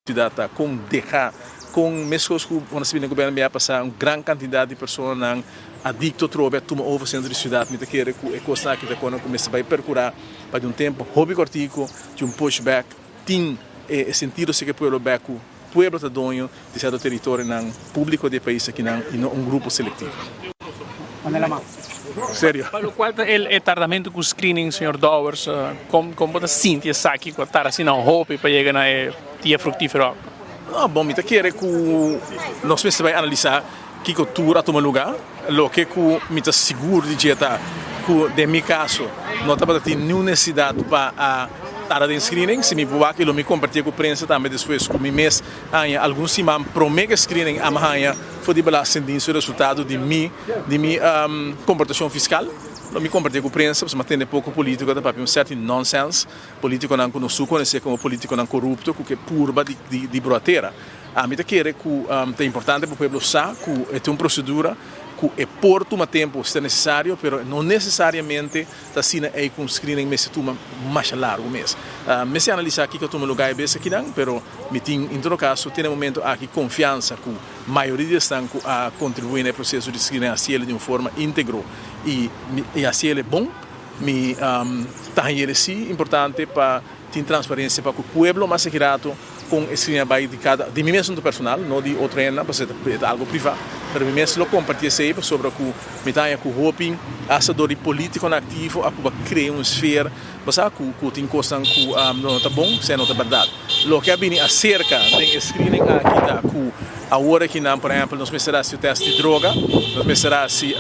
Data com deixar com mescos que quando se vê no governo vai passar uma grande quantidade de pessoas não adicto trove toma over centro de cidade me quer que coisa que quando começa a percurar para um tempo hobby cortico de um pushback tem sentido se que pueblo beco pueblo tá dono de certo território não público do país aqui não e não um grupo seletivo. Sério? Para qual é o tardamento com o screening, Sr. Dowers? Como você sente essa aqui com a tara assim não roupa para chegar na tia fructífera? Não, bom, me quer que nós vamos analisar que cultura toma lugar, lo que me está seguro de dizer que de meu caso não está ter nenhuma necessidade para estar de screening, se me voar que me compartilhar com a prensa também depois com mês alguns semanas promega screening amanhã foi de balança de resultado de minha comportação fiscal. Não me compartilhar com a prensa, mas tem pouco político, para um certo nonsense, político não conhece conhecer como político não corrupto, que é purba de broadeira. A mim quer que é importante para o povo saber que é uma procedura que é por um tempo se é necessário, mas não necessariamente está sendo aí com screening mas toma mais largo mês. Mas se analisar aqui que eu tomo lugar é bem aqui não, pero me tem em todo caso tem um momento aqui confiança que a maioria estão a contribuir no processo de screening a cielo de uma forma íntegra e a cielo é bom, me tá ele sim importante para ter transparência para que o povo mais segurado com screening vai de mim mesmo personal, não de outra ena, para ser algo privado. Pero mim mesmo compartilhar sempre sobre que me tenha com hoping, assador político ativo, a criar uma esfera, mas que tem coisa que não está bom, se não está verdade. Lo que vem acerca tem screening aqui da que a hora que não, por exemplo, nós pensará se o teste de droga, nós pensará se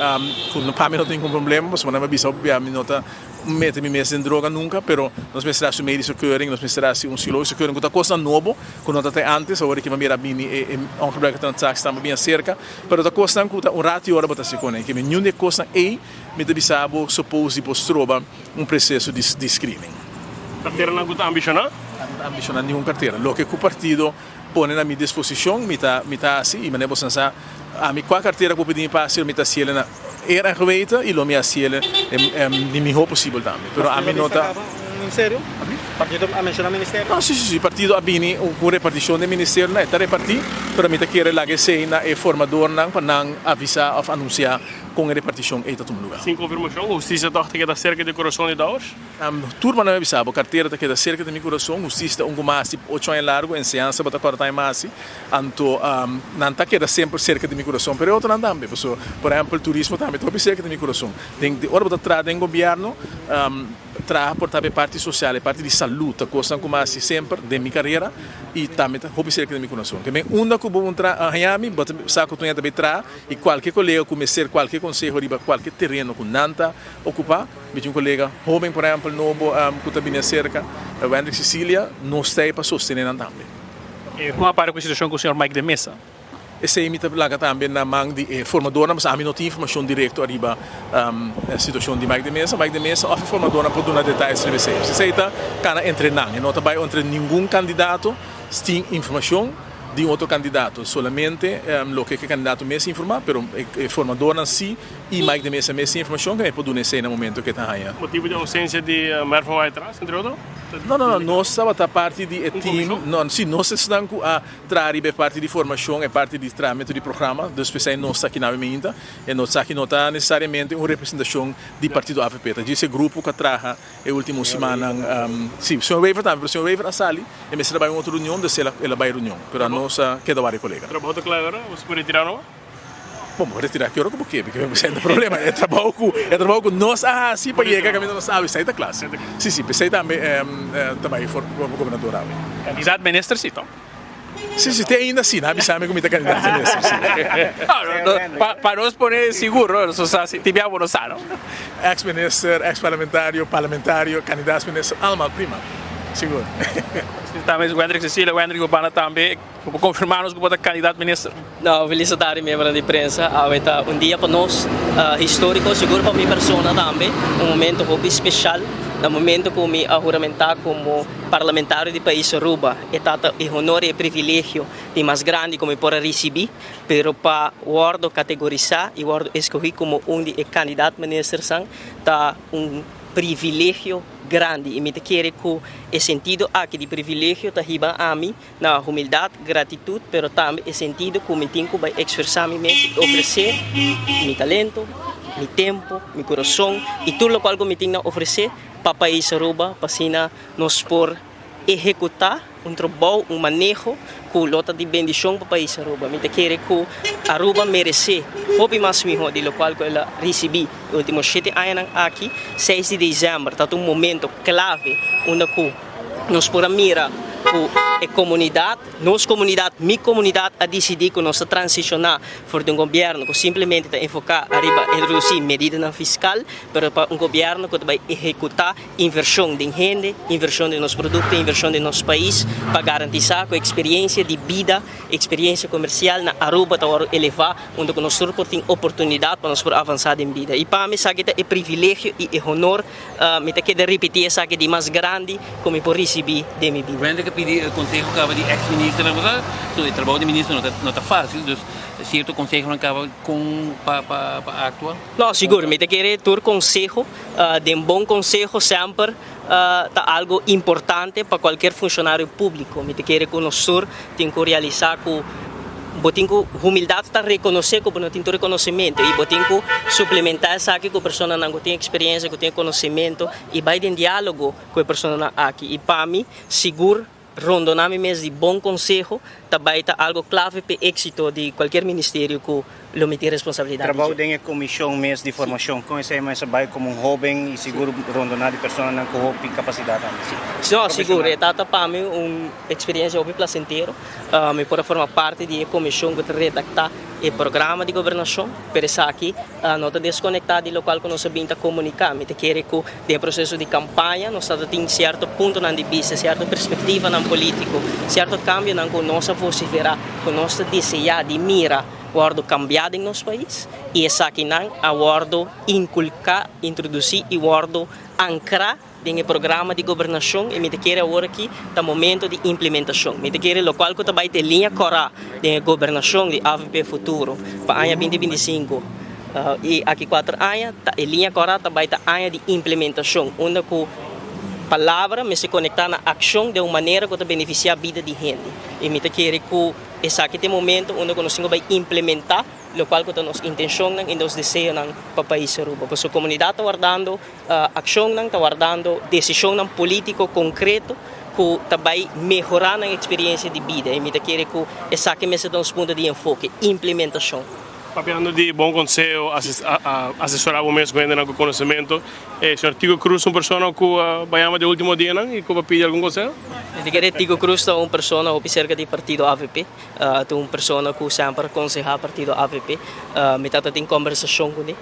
para mim não tem problema, mas não é bisa obviamente não está mete-me mesmo em droga nunca, pero nós pensará se o médico occurring, nós pensará se psicólogo occurring, que é coisa nova, que não até antes, a hora que vai vir a bini é um problema que transax está bem acerca, pero da coisa que um rato hora para se conhecer, que nenhuma coisa é me bisabo suppose postroba um processo de screening. Carteira não está ambicionada? Não ambicionada nenhuma carteira. Lo que o partido põe na minha disposição, me tá assim, e me lembro pensar, a minha qual carteira que eu pedi para ser, me tá cielo na era feita e lo me cielo de melhor possível também. Pero a mim nota Ministério? Partido a mencionar Ministério? No, sì, partido abini una repartizione del Ministero, è repartito, però mi chiede la che sei na e formador nang para nang avisa of anunciar com a repartição em todo lugar. Sem confirmação, justiça está queda cerca de coração de Dowers? Turma não avisava, carteira está queda cerca de meu coração, justiça um mais 8 anos largo, em ciência bota 40 anos mais, então não está queda sempre cerca de meu coração, pero outro não também, por exemplo, o turismo também está cerca de meu coração. Tem de hora bota trás do governo, trabalhar por também parte social, parte de saúde, coisa como assim sempre de minha carreira e também hobby cerca de meu coração. Que bem, uma que vou entrar a Miami, bota saco tu também trás e qualquer colega começar qualquer conselho riba qualquer terreno que nanta ocupar, um colega jovem por exemplo novo que também cerca, o André Cecília, não está para sostener também. Como apare com a situação com o Sr. Mike de Mesa? Essa é a também na mão de formadora, mas a mim não tem informação direta arriba a situação de Mike de Mesa. Mike de Mesa, a formadora pode dar detalhes sobre isso. Se está cana entre não, não está entre nenhum candidato tem informação de outro candidato, solamente o que o candidato me informar, pero a formadora sim e Mike de Mesa me informação que pode dar no momento que está aí. Motivo de ausência de Merva vai atrás, entre outros? Não, nós estamos a parte de time, nós estamos a trazer parte de formação e parte de trâmite de programa, dos especiais nós aqui na Minta, e nós aqui não está necessariamente uma representação do partido AFP, esse grupo que traga a última semana, sim, o Sr. Weaver também, o Sr. Weaver a sali, e me será uma outra reunião, ela vai reunião, pero nós queda vários colegas. Trabalho claro agora, você pode retirar não? Bom, vou retirar aqui agora porque não problema, é trabalho com nós, sim, para chegar que a gente não sabe, sai da classe. Sim, pensei também como governador. Candidato ministro, sim, então? Sim, tem ainda sim, não sabe como está candidato ministro. Para nós pôr seguro, nós tivemos não sabe. Ex-ministro, ex-parlamentário, candidato ministro, alma prima. Seguro. Também o André Cecília, o André Urbana também, confirmamos que o candidato ministro. Não, felicidade membro de imprensa, dia para nós, histórico, seguro para minha pessoa também, momento muito especial, no momento que me juramentar como parlamentário do país Aruba, é honor e privilégio de mais grande como por receber, pero para o categorizar e o escolher como candidato ministro sang, tá privilégio grande e me quer que é sentido aqui de privilégio tá riba a mim na humildade, gratitude, pero também é sentido que me tenho que esforçar me oferecer meu talento, meu tempo, meu coração e tudo o qual que me tenho a oferecer para o país Aruba, para assim nós por executar trabalho, manejo com lota de bendição para o país Aruba. Me quer que Aruba merece o mais melhor de lo qual que ela recebi. Os últimos 7 anos aqui, 6 de dezembro, está momento clave onde nós por mira a comunidade, nossa comunidade, minha comunidade a decidir que nós transicionar por um governo que simplesmente está enfocar arriba em reduzir medidas fiscal, mas para governo que vai executar inversão de gente, inversão de nossos produtos, inversão de nosso país, para garantizar que a experiência de vida, experiência comercial na Aruba está elevar, onde nós temos oportunidade para nós avançar em vida. E para mim, isso é privilégio e honor, me quero repetir isso de mais grande como por receber de minha vida. Pedir conselho acaba de ex-ministro, o trabalho de ministro não está fácil, então certo conselho não acaba para actuar? Não, seguro, me quero ter conselho, de bom conselho sempre tá algo importante para qualquer funcionário público. Me quero que nós temos que realizar com botinho humildade está reconhecer que não tem reconhecimento e botinho suplementar essa aqui que a pessoa não tem experiência, que tem conhecimento e vai em diálogo com a pessoa aqui e para mim seguro rondonami mesmo de bom conselho também está algo clave para o êxito de qualquer ministério que lo tem responsabilidade. Trabalho em comissão mesmo de formação, com esse mais trabalho como jovem e seguro rondonar de pessoa não com capacidade. Não, seguro, é para mim uma experiência muito placenteira, me pode formar parte de comissão que redactar o programa de governação, por isso aqui não está desconectado do local que nós sabemos comunicar, me quer que no processo de campanha nós temos certo ponto na vista, certa perspectiva na político, certo cambio na que nós vociferar, que nós desejar de mira guardo cambiado em nosso país e essa aqui não guardo inculcar, introduzir e guardo ancrar no programa de governação e me quer agora aqui no momento de implementação. Me quer o local que também tem linha cora de governação de AVP futuro para ano 2025 e aqui 4 anos a linha cora também está ano de implementação onde que palavra me se conectar na ação de uma maneira que beneficia a vida de gente e me quer que essa aqui tem momento onde nós vamos implementar o qual que nossa intenção e nosso desejo para o país Aruba. Porque a comunidade está guardando ação, está guardando decisão política concreta que também melhorar a experiência de vida. E me quer que essa aqui me dá um ponto de enfoque, implementação. Papiando de bom conselho, assessorar o mesmo com conhecimento. O senhor Tico Cruz é uma pessoa que vai de último dia e que vai pedir algum conselho? Tico Cruz é uma pessoa que cerca do partido AVP, é uma pessoa que sempre aconselha o partido AVP. Me está tendo conversação com ele,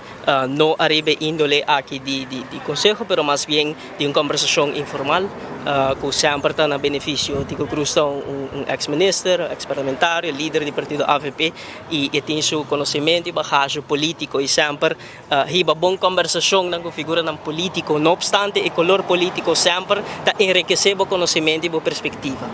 não arriba índole aqui de conselho, mas mais bem de uma conversação informal, que sempre está no benefício. Tico Cruz é um ex-ministro, ex-parlamentário, líder do partido AVP e tem seu conhecimento e bagagem político e sempre riba boa conversação com figura político, não obstante o color político sempre está enriquecer o conhecimento e a perspectiva.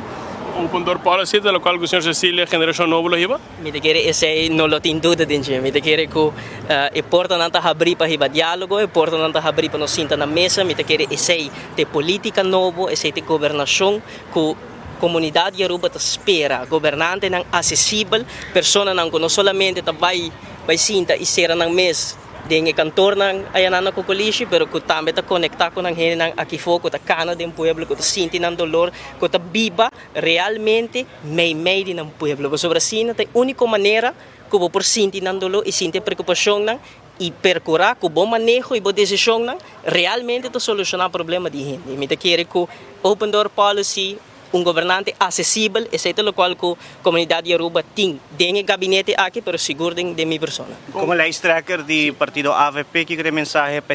O condor policy da qual o senhor Cecília geração nova riba? Me quer esse não lo tem dúvida de me quer que é porta não está abrir para riba diálogo, é porta não está abrir para nós sentar na mesa, me quer esse de política novo, esse de governação que comunidade Aruba espera, governante não acessível, pessoa não que não somente vai sentar e ser na mesa de cantor não ayanana com colírio, pero que também está conectado com a gente não aqui foco, está cana de pueblo, que está sentindo dolor, que está viva realmente meio de um pueblo. Sobre assim, tem única maneira que vou por sentir dolor e sentir preocupação não e percurar com bom manejo e boa decisão não realmente está solucionar o problema de gente. Me quer que Open Door Policy governante acessível, esse é o qual a comunidade Aruba tem dentro do gabinete aqui, pero seguro de minha pessoa. Como legislator do partido AVP, que quer mensagem para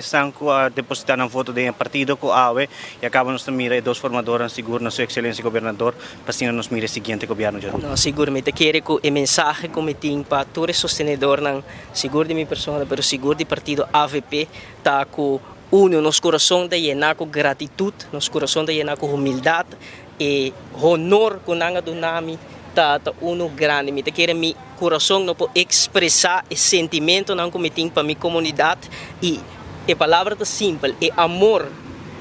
a depositar um voto do partido com a AVE e acaba nos mirar dois formadores seguro na sua excelência governador para assim nos mirar o seguinte governo de Aruba. Não, seguramente quero que a mensagem que me tem para todos os sostenedores não seguro de minha pessoa, pero seguro do partido AVP está com uno, nos coração de llenar com gratitud, nos coração de llenar com humildade e honor com nanga do nome tá uno grande. Me quer mi coração não pode expressar o sentimento não que tem para minha comunidade e a palavra tá simples, é amor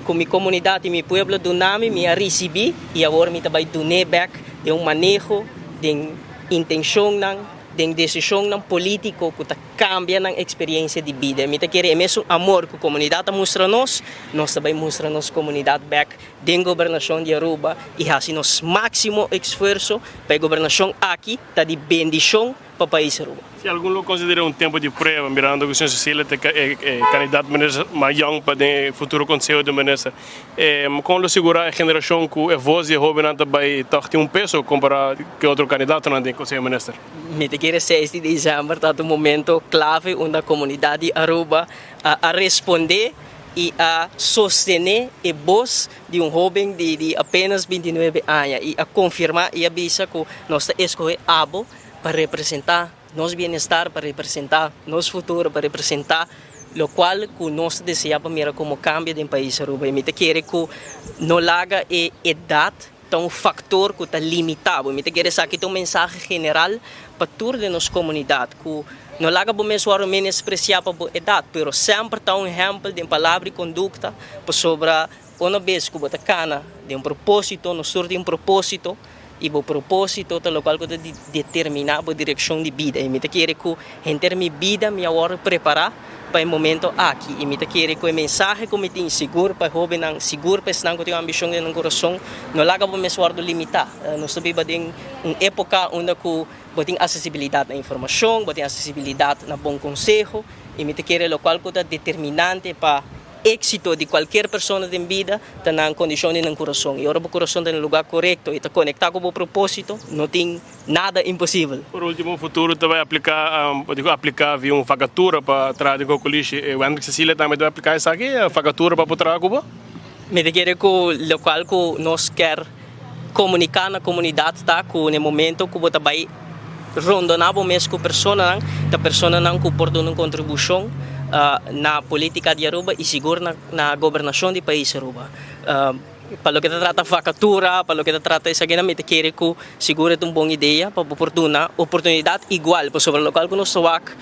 com minha comunidade e meu povo do nome me a receber e agora me também donar back de manejo de intenção não de decisão não político que cambia na experiência de vida. Me quer é mesmo amor que a comunidade mostra nós também mostra nossa comunidade back de governação de Aruba e assim nosso máximo esforço para a governação aqui tá de bendição para o país Aruba. Se algum lo considera tempo de prova, mirando que o senhor Cecília é candidato mais jovem para o futuro conselho de ministro, como segurar a geração que é voz e jovem também tem peso comparado com outro candidato no conselho de ministro? Me quer 6 de dezembro está um momento clave onde a comunidade Aruba a responder e a sostener a voz de jovem de apenas 29 anos e a confirmar e avisar que nós escolhemos Abo para representar nosso bem-estar, para representar nosso futuro, para representar o qual que nós desejamos mirar como cambio do país Aruba. E me quer que não laga a idade um fator que está limitado. Me quer dizer que tem mensagem general para toda a nossa comunidade que não laga para mesmo menospreciar para a idade, mas sempre está exemplo de palavra e conduta sobre uma vez que você cana de propósito, não surge propósito e o propósito é o qual que determinar a direção de vida. E me quer que em termos de vida me agora preparar para o momento aqui. E me quer que a mensagem que me tem seguro para jovem, seguro para estar com a ambição no coração, não laga para mesmo limitar. Nós vivemos em uma época onde tem acessibilidade à informação, tem acessibilidade a bom conselho, e me quer o qual que é determinante para êxito de qualquer pessoa em vida está na condição de no coração. E agora o coração está no lugar correto e está conectado com o propósito, não tem nada impossível. Por último, no futuro você vai aplicar via uma facatura para trazer com o colírio. O André Cecília também vai aplicar isso aqui, a facatura para trazer com o me quer que o local que nós quer comunicar na comunidade está que no momento que você vai rondonar o mesmo com a pessoa não que pode dar uma contribuição na política de Aruba e seguro na governação do país Aruba. Para o que trata facatura, para o que trata isso aqui, me quer que seguro é uma boa ideia para oportunidade igual para sobre o local que nós estamos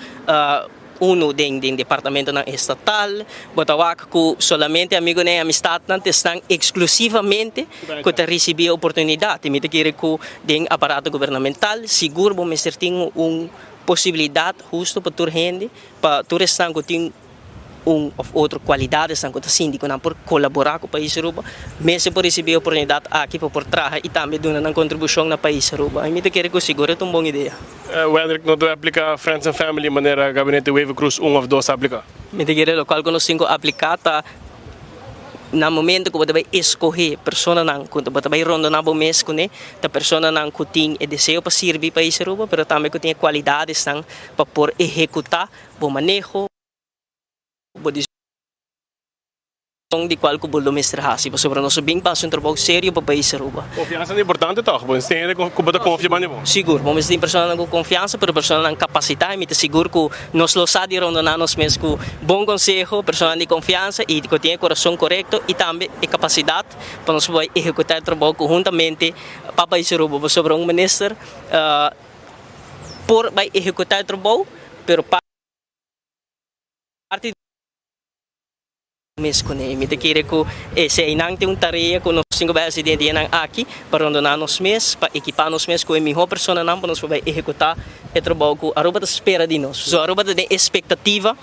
uno do departamento estatal, botawak que solamente amigo nem amistade não estão exclusivamente que receber a oportunidade. Me quer que den aparato governamental seguro vamos ter uma possibilidade justo para toda gente, para toda estão que tem outra qualidade, estão que síndico não por colaborar com o país Aruba, mesmo por receber a oportunidade aqui para por trás e também dar uma contribuição no país Aruba. E me quer que seguro é uma boa ideia. O Hendrik não deve aplicar Friends and Family de maneira gabinete Wave Cruz 1 ou 2 aplicar? Me quer o qual que nós temos que aplicar no momento que você vai escolher pessoa não que você vai rondar o mês com a pessoa não que tem o desejo para servir para país Aruba, mas também que tem qualidades para por executar o manejo de qual que o mestre hasi, sobre nós bem passa trabalho sério para o país Aruba. Confiança é importante, tá? Você tem que confiar em seguro, vamos ter pessoas com confiança, mas pessoas com capacidade, me seguro que nós lo sabe rondonar nós mesmos com bom conselho, pessoas de confiança e que tem coração correto e também a capacidade para nós executar o trabalho conjuntamente para o país Aruba, sobre ministro por vai executar o trabalho, pero parte mesmo me quer que se não tem uma tarefa que nós cinco residentes aqui para rondonar nos meses, para equipar nos meses com a melhor pessoa não para nós vai executar o trabalho que a Aruba espera de nós. A Aruba tem expectativa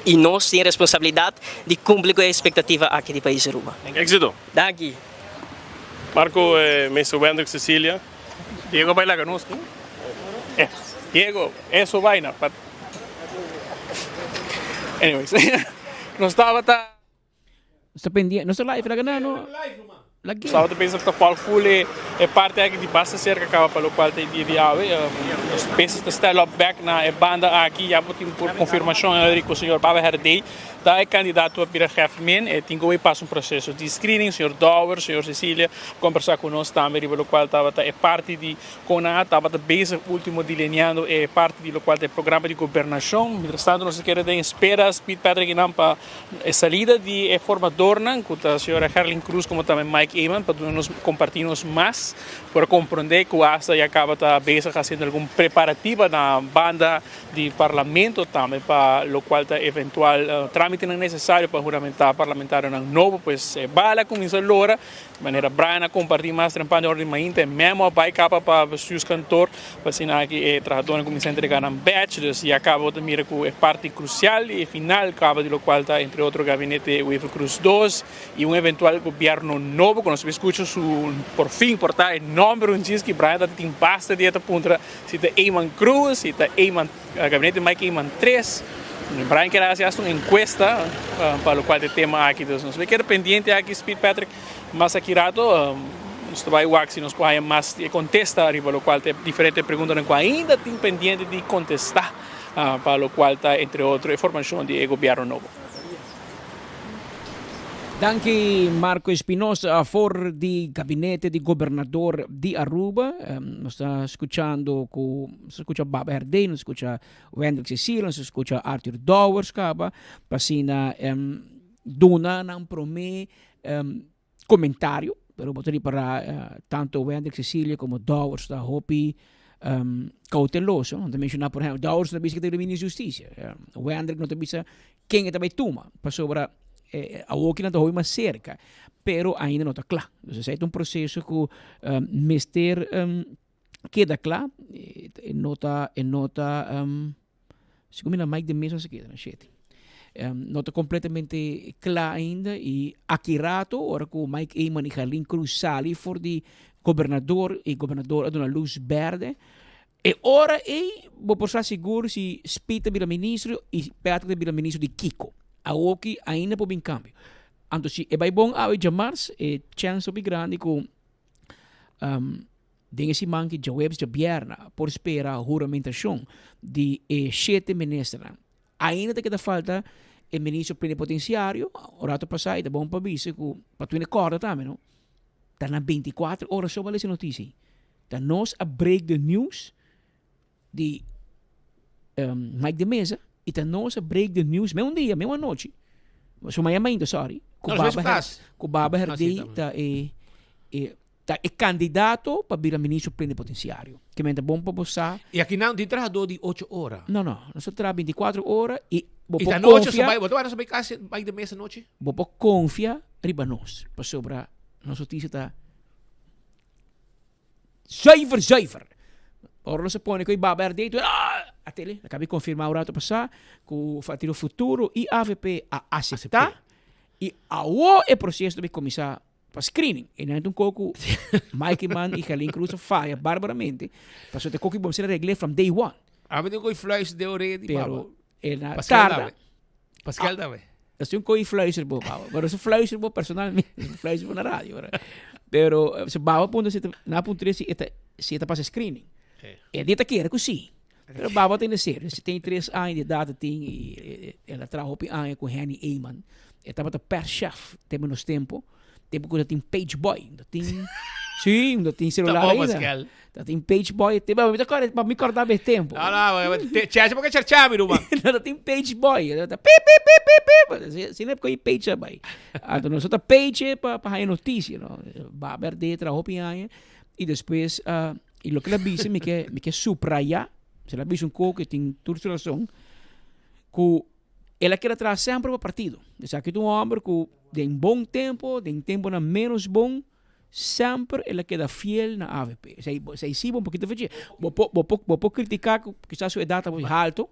e nós temos responsabilidade de cumprir com a expectativa aqui do país Aruba. Éxito. Daqui. Marco, Mr. Hendrik Cecília. Diego baila conosco. Diego, eso vaina. Anyways, no estaba Está pendiente, no está live, la gana, no. Estava pensando que o Fule é parte aqui de basta cerca acaba pelo qual tem de ave. Os peças de style up back na banda aqui já botem por confirmação com o senhor Baba Herdei. Da é candidato a virar chefe e tem que passar processo de screening, o senhor Dower, o senhor Cecília, conversar conosco também, pelo qual estava é parte de CONA, estava bem último delineando é parte do qual é programa de governação. Entretanto, nós queremos esperar Speed Patrick para a saída de formador, com a senhora Herlin Cruz, como também Mike Eman, para nós compartilharmos mais, para compreender que o ASA já acaba de fazendo algum preparativo na banda de parlamento também, para o qual está eventual trâmite não é necessário para juramentar parlamentar não novo, pois bala começa agora, de maneira Brian compartilhar mais trampando de ordem mainta, mesmo vai capa para o seu cantor, para assinar que trabalhador começa a entregar um batch, e acaba de mirar que é parte crucial e final, acaba de lo qual está entre outro gabinete UEFA Cruz 2 e eventual governo novo, quando se escuta por fim, por estar em número um diz que Brian tem basta de esta ponta, se está Eman Cruz, se está Eman, gabinete Mike Eman 3, Brian quer fazer uma encuesta para o qual o tema aqui, nós vamos querer pendente aqui, Speed Patrick, mas aqui rato, nós vai o se nós podemos mais contestar, para o qual tem diferentes perguntas que ainda tem pendente de contestar, para o qual está, entre outras, informação de governo novo. Danke Marco Espinosa, a favor do gabinete de governador de Aruba. Nos está escuchando se escucha Baba Herdei, nos escucha Wendell Cecília, nos escucha Arthur Dowers, pasina dona não promete comentário, pero botaria para tanto Wendell Cecília como Dowers da Hopi cauteloso. Não te mencionar, por exemplo, Dowers não bisa que tem ministro de Justiça, Wendell não te bisa quem é também toma, para sobre a outra não está mais cerca, pero ainda não está claro. Então, é um processo que mister queda claro, nota se combina mais de mesmo se queda, não está completamente claro ainda e aqui rato, ora que o Mike Eman e Herlin Cruz sali for de governador e governador dá uma luz verde. E ora vou postar seguro se Spita vira ministro e Patrick vira ministro de Kiko. A outra ainda pode vir cambio. Então, se é bom a chamar-se, é chance bem grande que tem esse man que já webs de bierna por esperar a juramentação de 7 ministros. Ainda tem que falta o ministro plenipotenciário, o rato passado, é bom para ver que para tu corda também, não? Está na 24 horas só para essa notícia. Está nós a break the news de Mike de Mesa. E tá nossa break the news, mesmo dia, mesma noite. Mas amanhã ainda, sorry. Com o Baba Herdei é candidato para virar ministro plenipotenciário. Que é bom para você. E aqui não tem trabalhador de 8 horas? Não. Nós trabalhamos 24 horas e vou confiar. E da noite, você vai casa mais de mês noite? Vou confiar riba nós. Para sobre a nossa notícia está zuiver. Ora não se põe com o Baba Herdei. A tele, acabei de confirmar o rato passado que o Partido Futuro e a AVP a aceitar e o processo de começar para screening. E não é um pouco Mike Mann e Herlin Cruz falha barbaramente. Passou ter que ser reglado from day one. Mas tem que influência de already, pero na tarde. Pascal dave. Eu tenho influencer bo, pero se influencer bo personalmente, influencer bo na rádio. Pero se baba punto se na punto se está para screening. E dita que era assim. Pero Baba tem de ser. Se tem 3 anos de idade, ela trabalha com Henny Eman. Ela estava per chef, tem menos tempo. Tempo que tem page boy. Sim, tem celular ainda. Tem page boy. Para me cortar bem tempo. Não, tinha porque cercar, meu irmão. Não, tem page boy. Pip. Se não é porque page boy. Então, nós temos page para a notícia. Baba de trabalha e depois, e o que ela disse, me quer subrayar. Se ela diz que tem toda a razão, que ela quer trazer sempre para o partido. Então, aqui tem homem que tem bom tempo, tem tempo na menos bom, sempre ela queda fiel na AVP. Se sim, um pouquinho de vou criticar que quizás sua idade está alto,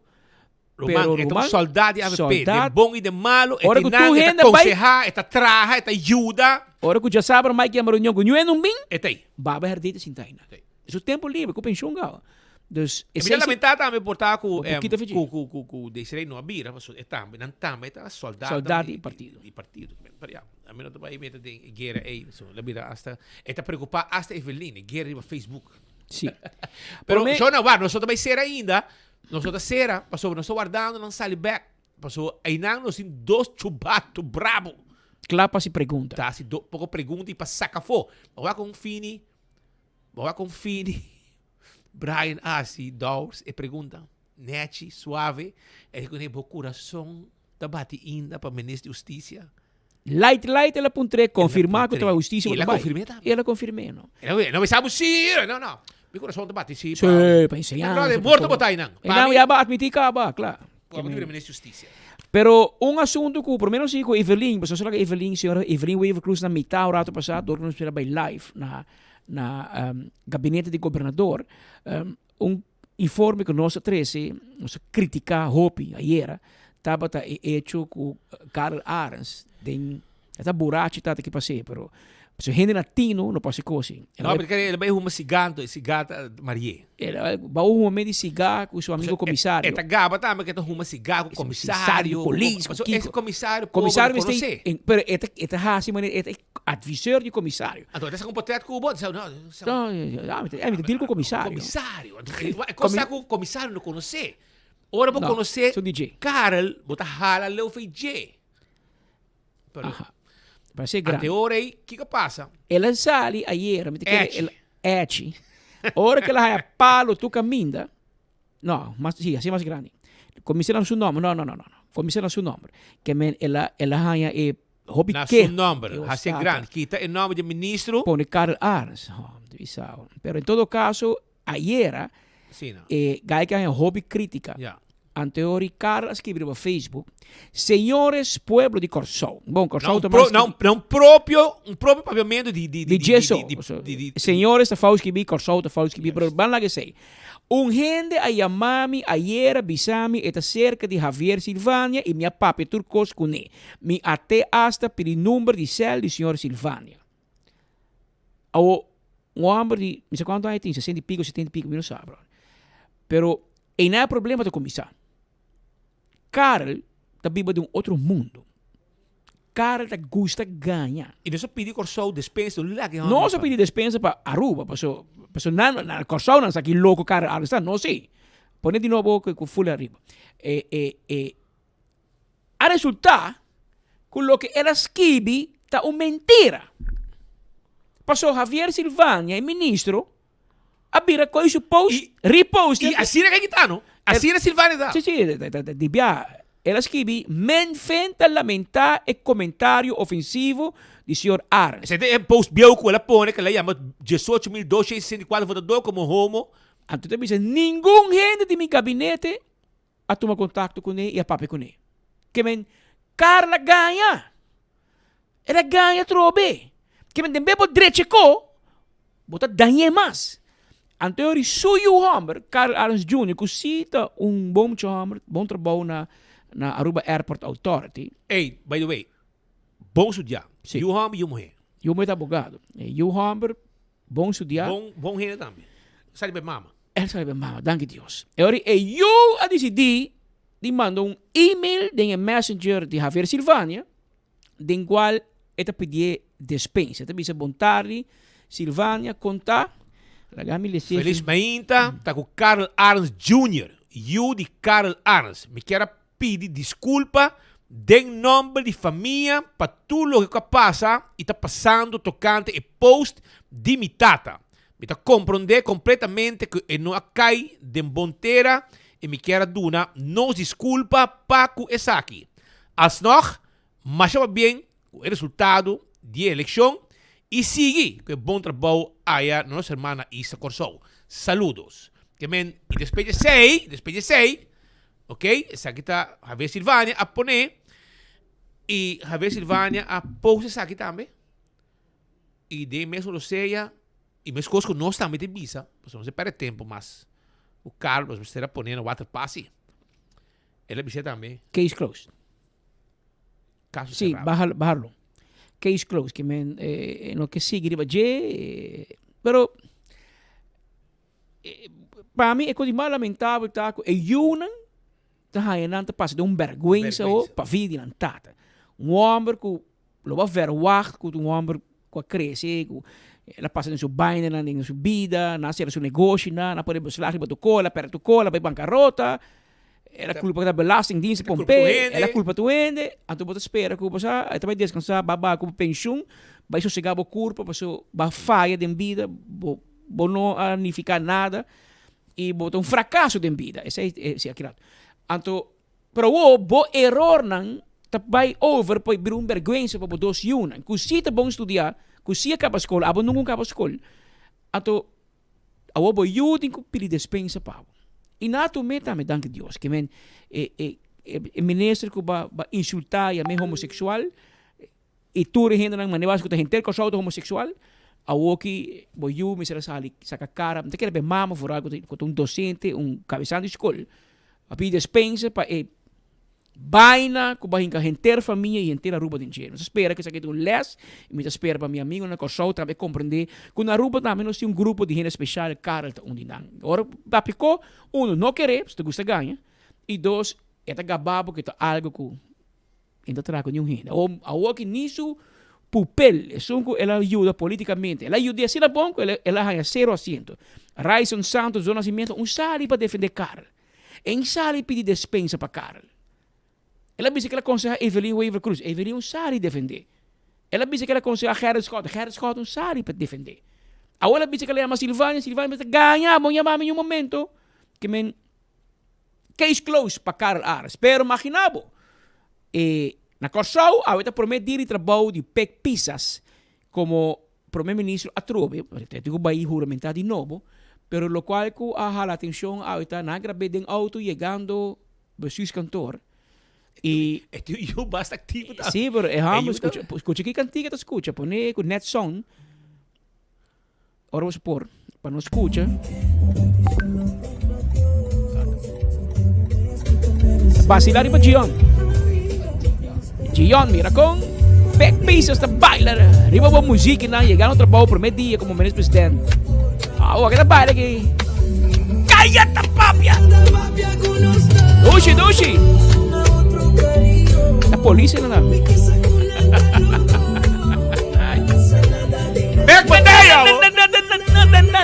Roman, é um soldado de AVP, de bom e de malo, é de aconselhar, é de trabalhar, é de ajuda. Ora que já sabe, mas que é uma reunião que não é um bem, é aí. Baba Herdei sem taina. É o tempo livre, que eu penso Dus E mi lamentata também portar com pouquinho fedido. com Desiree no abira, é também não também tá soldado e partido. E partido. A mim não tá aí meta de guerra aí, so labira hasta está preocupado hasta Eveline, guerra no Facebook. Sim. Pero yo não var, nós também ser ainda, nós outra será, passou nós guardando não sale back. Passou aí não nós tem dois chubato brabo. Clapa se pergunta. Tá, se pouco pergunta e para saca fo. Vou com Fini. Brian Assi, Dawes, e pergunta, Nechi, suave, e com o coração da bate ainda para o ministro da Justiça. Light, ela puntre, confirmar que a justiça ela confirmou também. Ela confirmou, não. Não me sabe se, não. Meu coração da bate, sim. Sim, para ensinar. Não, morto botar aí, não. Não, já vai admitir que vai, claro. O ministro da Justiça. Pero um assunto que, por menos com Evelyn, você sabe que Evelyn, senhora Evelyn Weaver Cruz, na metade do rato passado, nós espera by live, na gabinete de governador, informe que nós treze, nós criticar Hopi, ayer, estava hecho com Karl Arens, essa buraco está aqui passei, pero se gente latino não pode ser assim. Não, porque ele vai uma cigata Maria. Ele vai uma meio de cigarro com seu amigo comissário. Esta gaba também que está uma cigarro com comissário, polícia, esse comissário tem, pero esta hasi maneira, este advisor de comissário. Então, essa comportamento com o bot, não, me deal com o comissário. Comissário, coisa que o comissário não conhece. Ora vou conhecer Karel, bota hala leu fei J. Vai ser grande. Até hora aí, o que passa? Ela sale ayer, hora que ela é palo, tu caminha. Não, mas sim, assim mais grande. Comissário no seu nome, não. Comissário no seu nome. Que ela é hobby na que. Seu nome, assim grande. Quita o nome do ministro. Põe Karl Arens. Pero em todo caso, ayer, gai que é hobby crítica. Anterior, Carla escreveu no Facebook, senhores pueblo de Corsol. Bom, Corsol também... Não próprio pavimento de gesso. Senhores, está falando que Corsol, está falando que pero van lá que sei. Gente a chamar-me ayer, avisar-me, está cerca de Javier Silvânia e minha papi turcos com ele. Me até hasta pelo número de cel do senhor Silvânia. Um homem de, não sei quanto aí tem, 60 e pico, 70 e pico, não sabe. Pero, e não é problema de começar. Karl está vivo de outro mundo. Karl está gosta ganhar. E não só pedir Corsol despensa do lá que não só pedir despensa para Aruba, pessoal na Corsol não está aqui louco Karl está, não sei. Põe de novo com full arriba. A resultar com o que ela escreve está uma mentira. Passou Javier Silvânia, ministro, a vira coisa post, repost. E assim é que está, não? Assim é Silvânia dá. Sim, ela escreve, fenta lamentar e comentário ofensivo do senhor Arens. Esse é post biauco, ela põe que ela chama 18.264 votadores como homo. Então, eu disse, nenhum gente de meu gabinete a tomar contato com ele e a papi com ele. Que Carla ganha. Ela ganha trobe. Que também pode direito bota ganhar mais. Anterior, suyo homem, Karl Arens Jr., que cita bom trabalho na Aruba Airport Authority. Hey, by the way, bom estudar. Sim. E o homem e o mulher. E o mulher é advogado. E o homem, bom estudar. Bom gente também. Sabe bem mama. Ele sabe bem mama, danke Deus. E eu a decidir de mandar e-mail de messenger de Javier Silvânia, de qual ele pedia dispensa. Ele disse, bom tarde, Silvânia, contar. Feliz mainta, tá com Karl Arens Jr. Eu de Karl Arens. Me quero pedir desculpa de nome de família para tudo o que passa e está passando tocante e post de minha tata. Me está compreender completamente que não cai de bonteira e me quero dar nos desculpa para com essa aqui. Alsnog, mas bem o resultado da eleição. E sigue com bom trabalho aí na nossa irmã Isa Corsol. Saludos. Que men, e despeje sei, ok? Essa aqui está Javier Silvânia a poner. E Javier Silvânia a pôr essa aqui também. E de mesmo lo seja, e mesmo coisa que nós também temos visa, porque não se perde tempo, mas o Carlos vai estar ponendo o water passe. Ele vai também. Case closed. Caso sim, cerrado. bajarlo. Case closed, que no que sigue, pero para mim, é coisa mais lamentável, tá? É Yunan, tá aí, não tá passando um vergonha, para vida, não tá. Homem que lo vai verwacht, que homem que cresce, que ela passa em sua baina, em sua vida, nasce seu negócio, não pode buscar para tu cola, para tu cola, para bancarrota. Ela culpa da belastingdienst Pompei, ela culpa do ende, a tu bota espera que você vai descansar, babá com pensão, vai sossegar o corpo, vai falha de vida, não anificar nada e botar fracasso de vida. Esse é aquilo. Então, para o erro não vai over para vir vergonha para dois yunan. Que se tá bom estudar, que se acaba a escola, abo não acaba a escola. Então, a o yutin que pedir dispensa para e nato meta me danke Deus que men ministro que ba insultar e me homossexual e tu rehenda nang manebas que gente que sou homossexual a o que boyu me será sali saca cara não quer be mama for algo com docente cabeçando de escola a pedir dispensa para baina que vai gente família e inteira Aruba de dinheiro. Espera que isso aqui les e me espera para meu amigo na coisa também compreender que na Aruba também nós temos grupo de gente especial cara onde não. Agora papicou não querer se tu gosta ganha e dois é gababo que tá algo que ainda trago nenhum renda. Ou que nisso pupel ela ajuda politicamente. Ela ajuda assim na banco ela ganha 0%. Raison Santos do Nascimento sali para defender Carl. Sali pedir dispensa para Carl. Ela disse que ela aconselha Evelyn Weaver Cruz. Evelyn sari defender. Ela disse que ela aconselha Gerard Scott sari para defender. Agora ela disse que ela chama Silvânia ganha, bom chamar em um momento que case close para Carl Aras. Pero imaginabo. Na Corsau, ela promete ir trabalho de PEC Pisas como primeiro-ministro a Trove. Tenho que ir juramentar de novo. Pero lo cual que a la atención ahorita na grave de auto llegando a su cantor. E eu basta ativo tá. Sim, pero escuta que cantiga tu escuta, pone com net song. Ora vamos por para não escuta. Vacilar para Gion. Gion mira com back pieces da bailar. Riba boa música na chegar no trabalho primeiro dia como ministro presidente. O que baila aqui. Cállate, papia. Dushi. La polícia não dá.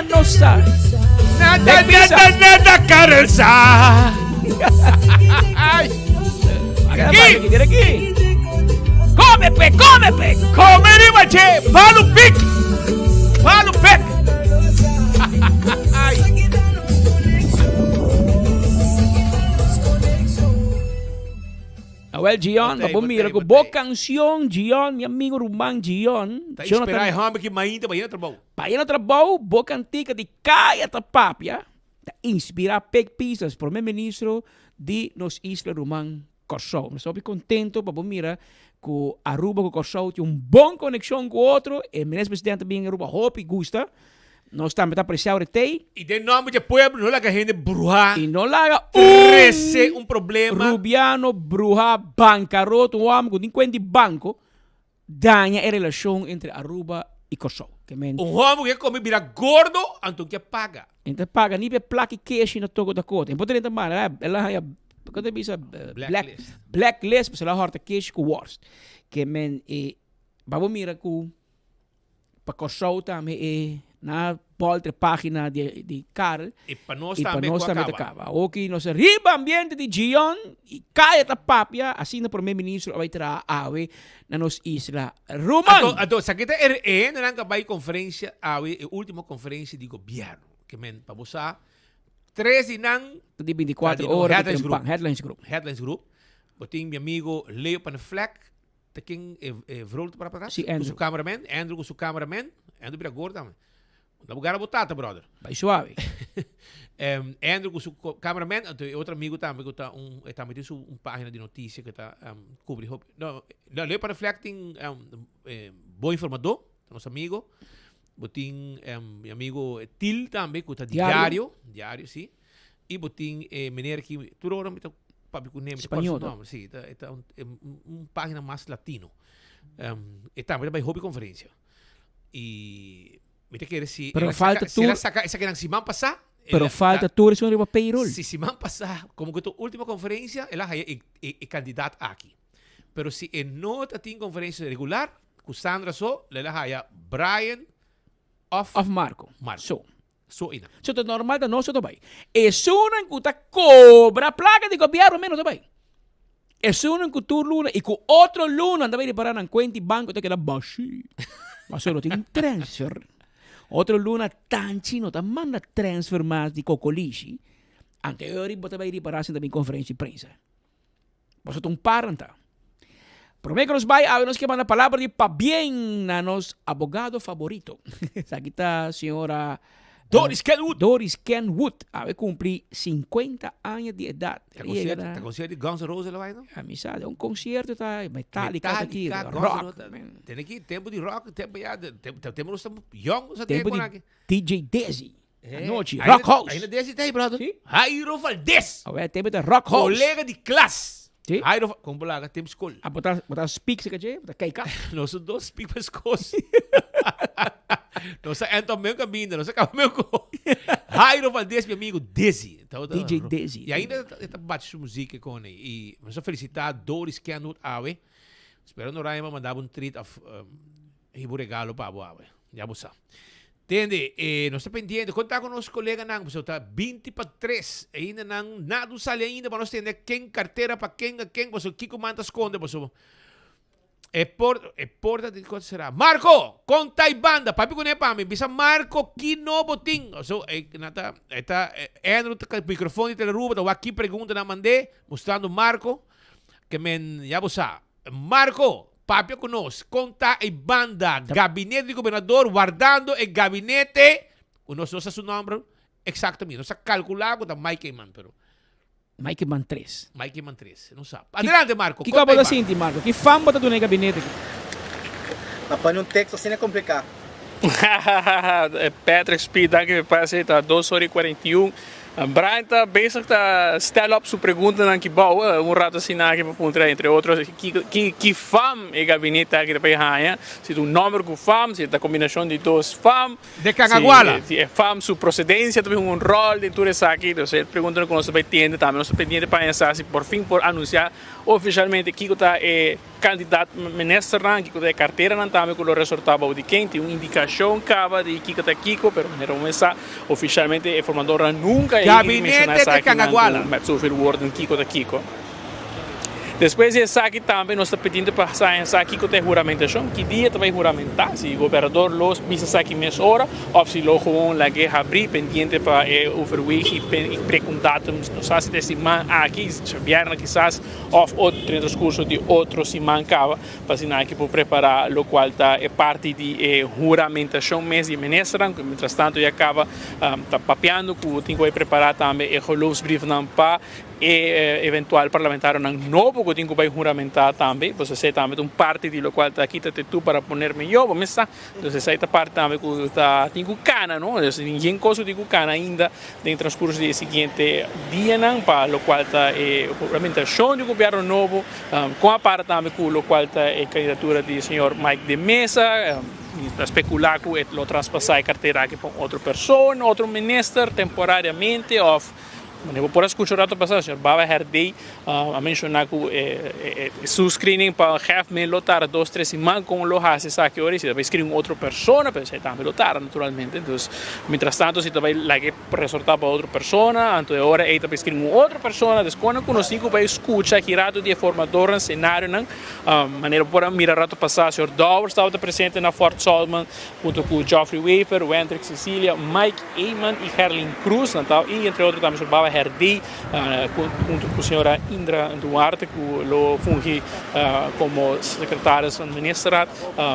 Nossa. Nada, careza. Aqui. Come, pe. Come, rimache. Falo, pic. Well, Gion, vamos mirar com boa canção, Gion, meu amigo Rumang Gion. Tá esperar a homem que mainda vai ir trabalho. Vai ir trabalho, boa cantiga de caia ta papia. Tá inspirar peg pisas por primeiro-ministro de nos Isla Rumang Corsau. Nós estamos contentos para mirar que Aruba com Corsau tem boa conexão com o outro. O ministro-presidente também Aruba hope gusta. Nós estamos apreciando tei. E de nome de pueblo, não laga gente bruja. E não laga problema. Rubiano, bruja, bancarrota, um homem com 50 banco, danha a relação entre Aruba e Corsau. Homem que come vira gordo, então que paga. Então paga, nem para placa cash na toco da cota. Importante também, ela é quando bisa blacklist, porque ela horta cash com worst. Que vamos mirar com para Corsau também na outra página de Carl e para nós também acaba. Ok, nós riba ambiente de Gion e cai a papia assim no primeiro-ministro vai trazer awe na nos isla Rumang. Então, sakita na nga vai conferência awe última conferência de governo que para você 13 nang de 24 horas Headlines Group. Boting meu amigo Leo Panfleck taking vrolijk para trás. Su cameraman, Andrew com su cameraman, Andrew vira gordo também. Da lugar a botata, brother. Vai suave. Andrew com seu cameraman, outro amigo também que está também tem página de notícia que está cobre. Não, Leo Panfleck bom informador, nosso amigo. Botin meu amigo Til também que está diário, sim. E botin meneer que tudo hora está espanhol, sim, está página mais latino. E também vai hobby conferência. E mira que se pero falta se ela saca essa que não se man passar Pero falta tudo sobre o payroll. Si semana passada, como que tu última conferência, ela é candidato aqui. Pero se não tem conferência regular, com Sandra só, ela é Brian of Marco. So ina. So é normal da nosso também. É uma que tá cobra placa de governo menos também. É uma que tu luna e com outro luna também de parar na conta banco tem que dar baixo. Mas só tem transfer. Outro luna tanto não manda transfer mais de cocolici. Anterior bota vai reparar também conferência de imprensa. Mas tem paranta. Promete que nos vai a nos que manda palavra de pa bien a nos abogado favorito. Aqui está a senhora Doris Kenwood. A cumprir 50 anos de idade. Está concerto de Guns N' Roses lá, não? A missa é concerto, tá? Metallica aqui, rock. Tem aqui tempo de rock, tempo nós estamos young, só tempo tempo de DJ Desi. Noite, ainda, Rock House. Ainda Desi tem, brother. Sim. Jairo Valdez. É tempo de Rock House. Colega de classe. Sim. Jairo, como bolaga, tempo escola. A botar speaks aqui, botar keika. Nós somos dois speaks para escola. Nós entram mesmo caminho, nós acabamos mesmo. Jairo Valdez, meu amigo Desi. Então, DJ Desi. E ainda está bate sua música com ele. E vamos felicitar Doris Kenwood Awe. Espero no Raima mandar treat of regalo para a Awe. Já você. Entende? Nós estamos pendentes. Contar com nossos colegas, nós está 20 para 3. Ainda não nada sale ainda para nós entender quem carteira para quem, você Kiko manda esconde, você. Porta de quanto será? Marco, conta e banda. Papi com para mim. Bisa Marco Kino Boting. So, está no microfone de Ruba, então aqui pergunta na mandei, mostrando Marco, que men já você. Marco, papi conosco, conta e banda, gabinete de governador, guardando o gabinete, o nosso seu nome, exatamente, nós calculamos da Mike Man, pero Mike Man 3. Mike Man 3, não sabe. Adelante, Marco. Que acaba da Cinti, Marco? Que fã bota do no gabinete? Para um texto assim é complicado. Patrick Speed, dank je, parceiro, tá 2h41. Brian está bezig te stellen op zijn pergunta na que bouwen, rato assim na que para entre outros que fam e gabinete aqui para ganhar, se o número que fam, se a combinação de dois fam, de Cangaguala, se fam sua procedência também rol de tudo isso aqui, então ele pergunta como nós vai entender também, nós pendiente para pensar se por fim por anunciar oficialmente que está candidato ministro que está carteira não também com o resultado de quem tem uma indicação cava de que está Kiko, pero não começar oficialmente o formador nunca gabinete de Cangaguala. Met zoveel woorden Kiko de Kiko. Depois de aqui também nós estamos pedindo para sair Kiko de juramentação, que dia também juramentar, se o governador los visa aqui mesma hora, ou se lo gewoon la guerra abrir pendiente para overwegen e precondatum, não sei se desse man aqui, viernes quizás, ou outro transcurso de outro semana cava, para sinal que para preparar o qual está parte de juramentação mesmo de ministra, que mientras tanto já acaba tá papeando, que tem que preparar também o geloofsbrief não para eventual parlamentar novo que tenho que juramentar também, você sei também parte de lo qual está aqui tu para ponerme eu, vamos está, então essa parte também que está tenho cana, não, ninguém coisa tenho cana ainda no transcurso do seguinte dia não para lo qual está juramentação do governo novo, com a parte também com lo qual está a candidatura do senhor Mike de Mesa, para especular que ele lo transpassar a carteira aqui para outra pessoa, outro ministro temporariamente ou por escuchar rato passado, o senhor Baba Herdei a mencionar que seu screening para me lotar 2-3 semanas com o hace saque hoje, se vai escrever outra pessoa, mas aí também lotar naturalmente. Então, mientras tanto, se vai lá que resortar para outra pessoa, então agora aí também escrever outra pessoa, desquando conosco vai escutar aqui rato de formador no cenário, maneira por mirar rato passado, o senhor Dower estava presente na Fort Solomon, junto com Geoffrey Wafer, Wendrick Cecilia, Mike Eyman e Herlin Cruz, e entre outros também o senhor Baba Herdei, junto com a senhora Indra Duarte, que lo funge como secretária da ministra,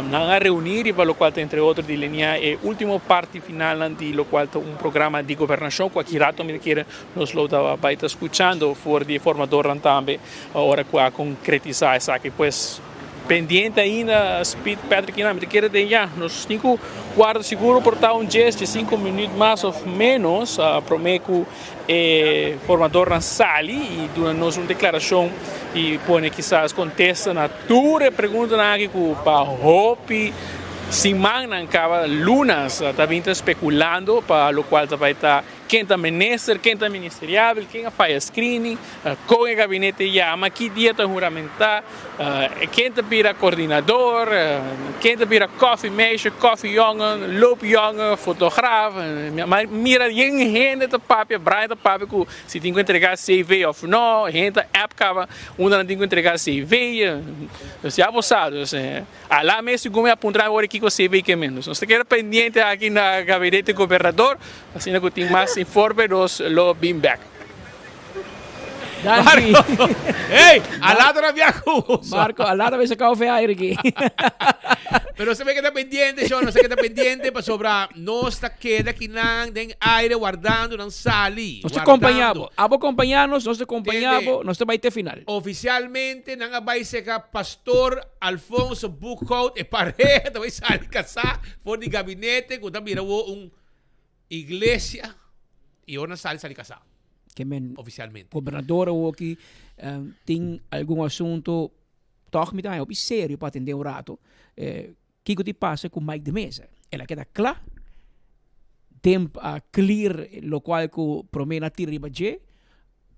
na reunir para o qual entre outros delinear a última parte final de lo qual programa de governação que aqui rato me quer nos lo vai estar escuchando for de formador também agora a concretizar isso aqui, pues pendiente ainda, Speed Patrick, me quer de já, nos 5 guarda seguro portar gesto de 5 minutos mais ou menos, prometo formador na sali e dando-nos uma declaração e põe quizás contesta na tua pergunta aqui para Hopi semana acaba lunas também está especulando para o qual vai estar quem está ministro, quem está ministeriável, quem faz screening, com o gabinete chama, que dia está juramentar, quem está vira coordenador, quem está vira coffee meisje, koffiejongen, loopjongen, fotograaf, mira gente está papel, Brian está papel, se tem que entregar CV ou não, gente app cava, não tem que entregar CV, já você sabe, lá mesmo como apontar agora aqui com o CV que menos, nós quer pendiente aqui na gabinete do governador, assim que tem mais informe dos lo beam back. Marco, hey, alado na minha coisa. Marco, alado vai sacar o aire aqui. Pero você vê que está pendiente, John, você que está pendiente para sobrar, nós está queda aqui na den aire guardando na sali. Nós te acompanhamos, acompanhamos, nós te acompanhamos, nós te vai ter final. Oficialmente, não vai ser que pastor Alfonso Buchhout e pareja vai sair casar fora de gabinete, quando virou igreja e ora sair casar. Que oficialmente. Governador ou que tem algum assunto toch me dá sério para atender um rato. Que te passa com Mike de Mesa? Ela queda claro, tempo a clear lo qual que promena tira de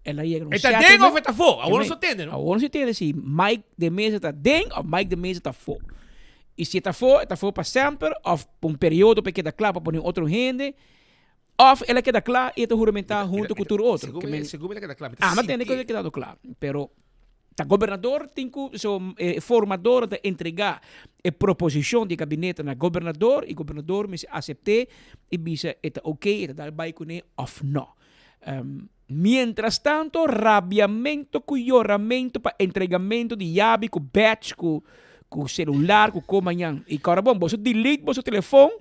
ela chega no está dentro ou está fora? Agora não se entende, não? Agora não se entende se Mike de Mesa está dentro ou Mike de Mesa está fora. E se está fora para sempre ou por período para quedar claro para pôr outro gente. Of ela queda claro e te juramentar junto com o outro. Segundo ela queda claro. Mas tem que quedar claro. Pero o governador tem que formador de entregar a proposição de gabinete na governador e o governador me aceitar e dizer está ok, está dar bem com ele ou não. Mientras tanto, rabiamento, cuioramento para entregamento de chave, com batch, com celular, com comanhã. E agora, bom, você delete você telefone.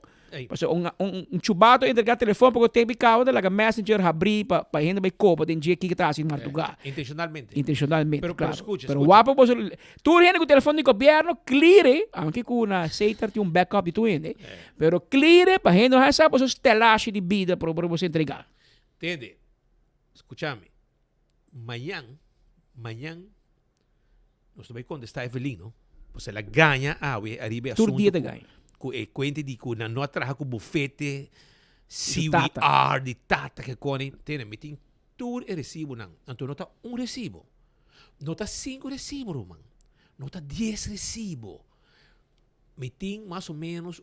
Chubato entregar telefone porque tem bicado de la messenger abrir para gente vai copa tem dia que está assim madrugar intencionalmente pero claro escucha, pero guapo você tu gente com o telefone do governo clear aunque com uma aceita tem backup de tu gente pero clear para gente não sabe você telache de vida para você entregar entende escúchame amanhã nós vamos contestar Evelino você ela ganha arriba todo dia de ganha Quente di que não trabalha com bufete CVR de tata que cone tem meeting tour e recibo não então não tá recibo não tá 5 recibo Roman não tá 10 recibo meeting mais ou menos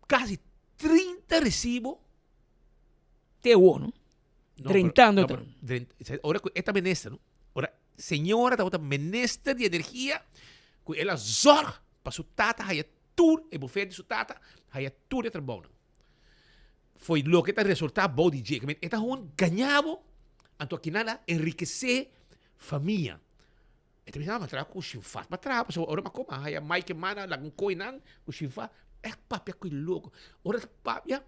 quase 30 recibo te uno 30 ahora esta ministra não ahora senhora tá ministra de energia que ela zorga para sua tata, haya tour, e bufete de sua tata, haya tour de trabalho. Foi lo que está resultado bom de dia. Está ganhado, anto aqui nada, enriquecer família. Então, me trabalho com o chinfat, mas trabalho, so ora como, haya mais que mana, lagun coinan, o chinfat, papi, que louco. Ora papi,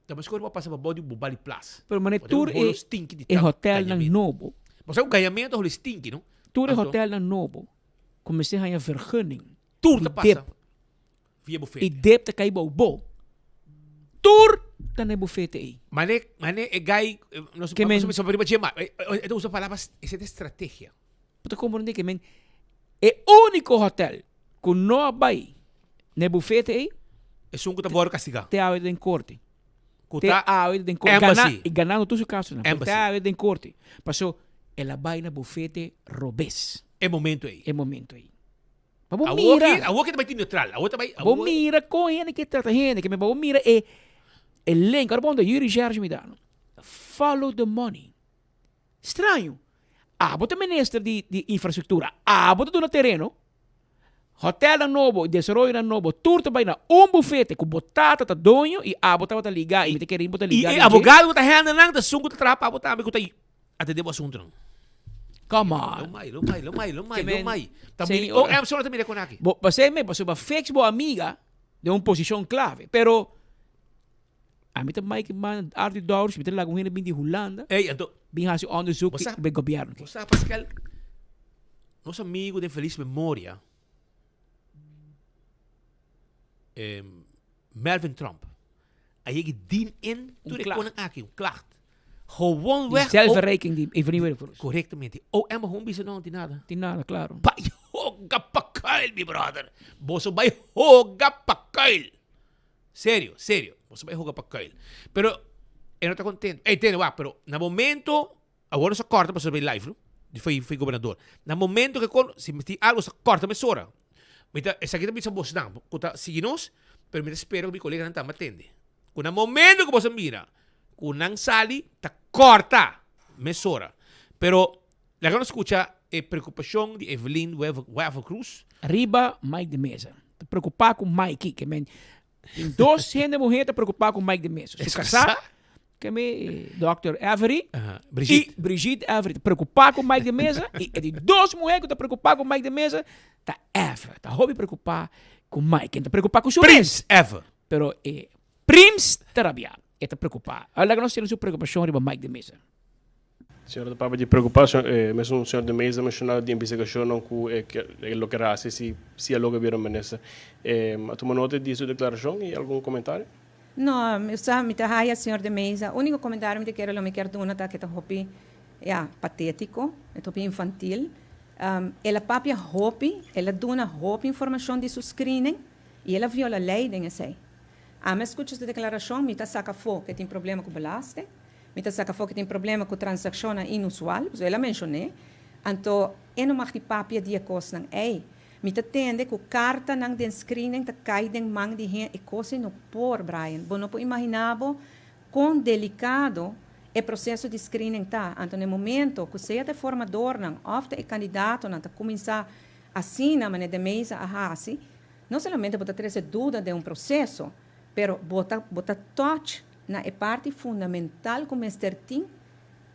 também escolhe para passar para bom de Bubali Plus. Pero mané tour é hotel na Novo. Mas é ganhamento do stink, não? Tour é hotel na Novo. Comecei a vergunning. Tour te passa via bufete. E dep te cai bo. Tour tá na bufete aí. Mané é gai, não sei sobre o tema. Eu uso palavras, essa é estratégia. Para compreender que men é único hotel que não vai na bufete aí. É um que tá bora castigar. Te ave em corte. Te ave em corte. E ganando tudo o caso, né? Te ave em corte. Passou ela vai na bufete robês. É momento aí. Vamos mira. A outra vai ter neutral. A outra vai. Vamos mira com ele que trata gente que me vamos mira é elenco. Agora quando Yuri Jorge me dá. Follow the money. Estranho. Bota ministro de infraestrutura. Bota no terreno. Hotel na novo, desenvolvimento na novo, turta vai na bufete com botata tá donho e bota ligar e me te querer botar ligar. E abogado tá renda não, tá sungo tá trapa, botar me tá atender o assunto não. Come on. Lomai. Também, é só também com aqui. Você vai fix boa amiga de uma posição clave, pero a mim também que man Arthur Dowers, me tem lá com ele bem de Holanda. Então, bem assim onderzoek do governo. Você Pascal, nosso amigo de feliz memória, Melvin Trump, aí que dien in toen ik kon aqui klacht. Gewoon weg. Zelfverrijking die eveneer voor ons. Correctamente. É uma rumbisa não tem nada. Tem nada, claro. Pai hoga pacail, meu brother. Você vai hoga pacail. Sério. Você vai hoga pacail. Pero não está contente. Entende, pero no momento, agora só corta para saber live, foi governador. No momento que se meter algo, só corta, mas hora. Essa aqui também são bons, não. Quando seguimos, pero me espero que meu colega não está atende. No momento que você mira, quando não sali, está corta, mas hora. Pero, la que não escuta é preocupação de Evelyn Weaver Cruz. Arriba, Mike de Mesa. Te preocupar com Mike, que men. Tem duas mulheres te preocupar com Mike de Mesa. Se casar, que me Dr. Avery e Brigitte Avery te preocupar com Mike de Mesa e de duas mulheres que te preocupar com Mike de Mesa, tá Eva, tá hobby preocupar com Mike, te preocupar com o Prince Eva. Pero Prince Terabia, te preocupar. Olha que nós temos uma preocupação arriba Mike de Mesa. Senhora, para de preocupação, mesmo o senhor de mesa mencionou de investigação não com o que era se é logo viram menessa. Toma nota de sua declaração e algum comentário? Não, eu só me traia, senhor de mesa. O único comentário que eu quero dar é que está hopi, patético, é hopi infantil. Ela papia hopi, ela dá hopi informação de seu screening e ela viola a lei de essa. Me escuta essa declaração, me saca fogo que tem problema com balaste. Me saca fogo que tem problema com transação inusual, ela mencionou. Então, eu não mag die papia die kos nang me tende que carta nang den screening ta cai den mang di hen e coisa no por Brian. Bom, não pode imaginar quão delicado é o processo de screening tá. Então, no momento que você é formador nang, of é candidato nang ta começar assim na maneira de mesa a hasi, não somente bota ter dúvida de processo, pero bota touch na parte fundamental como Mr. Tim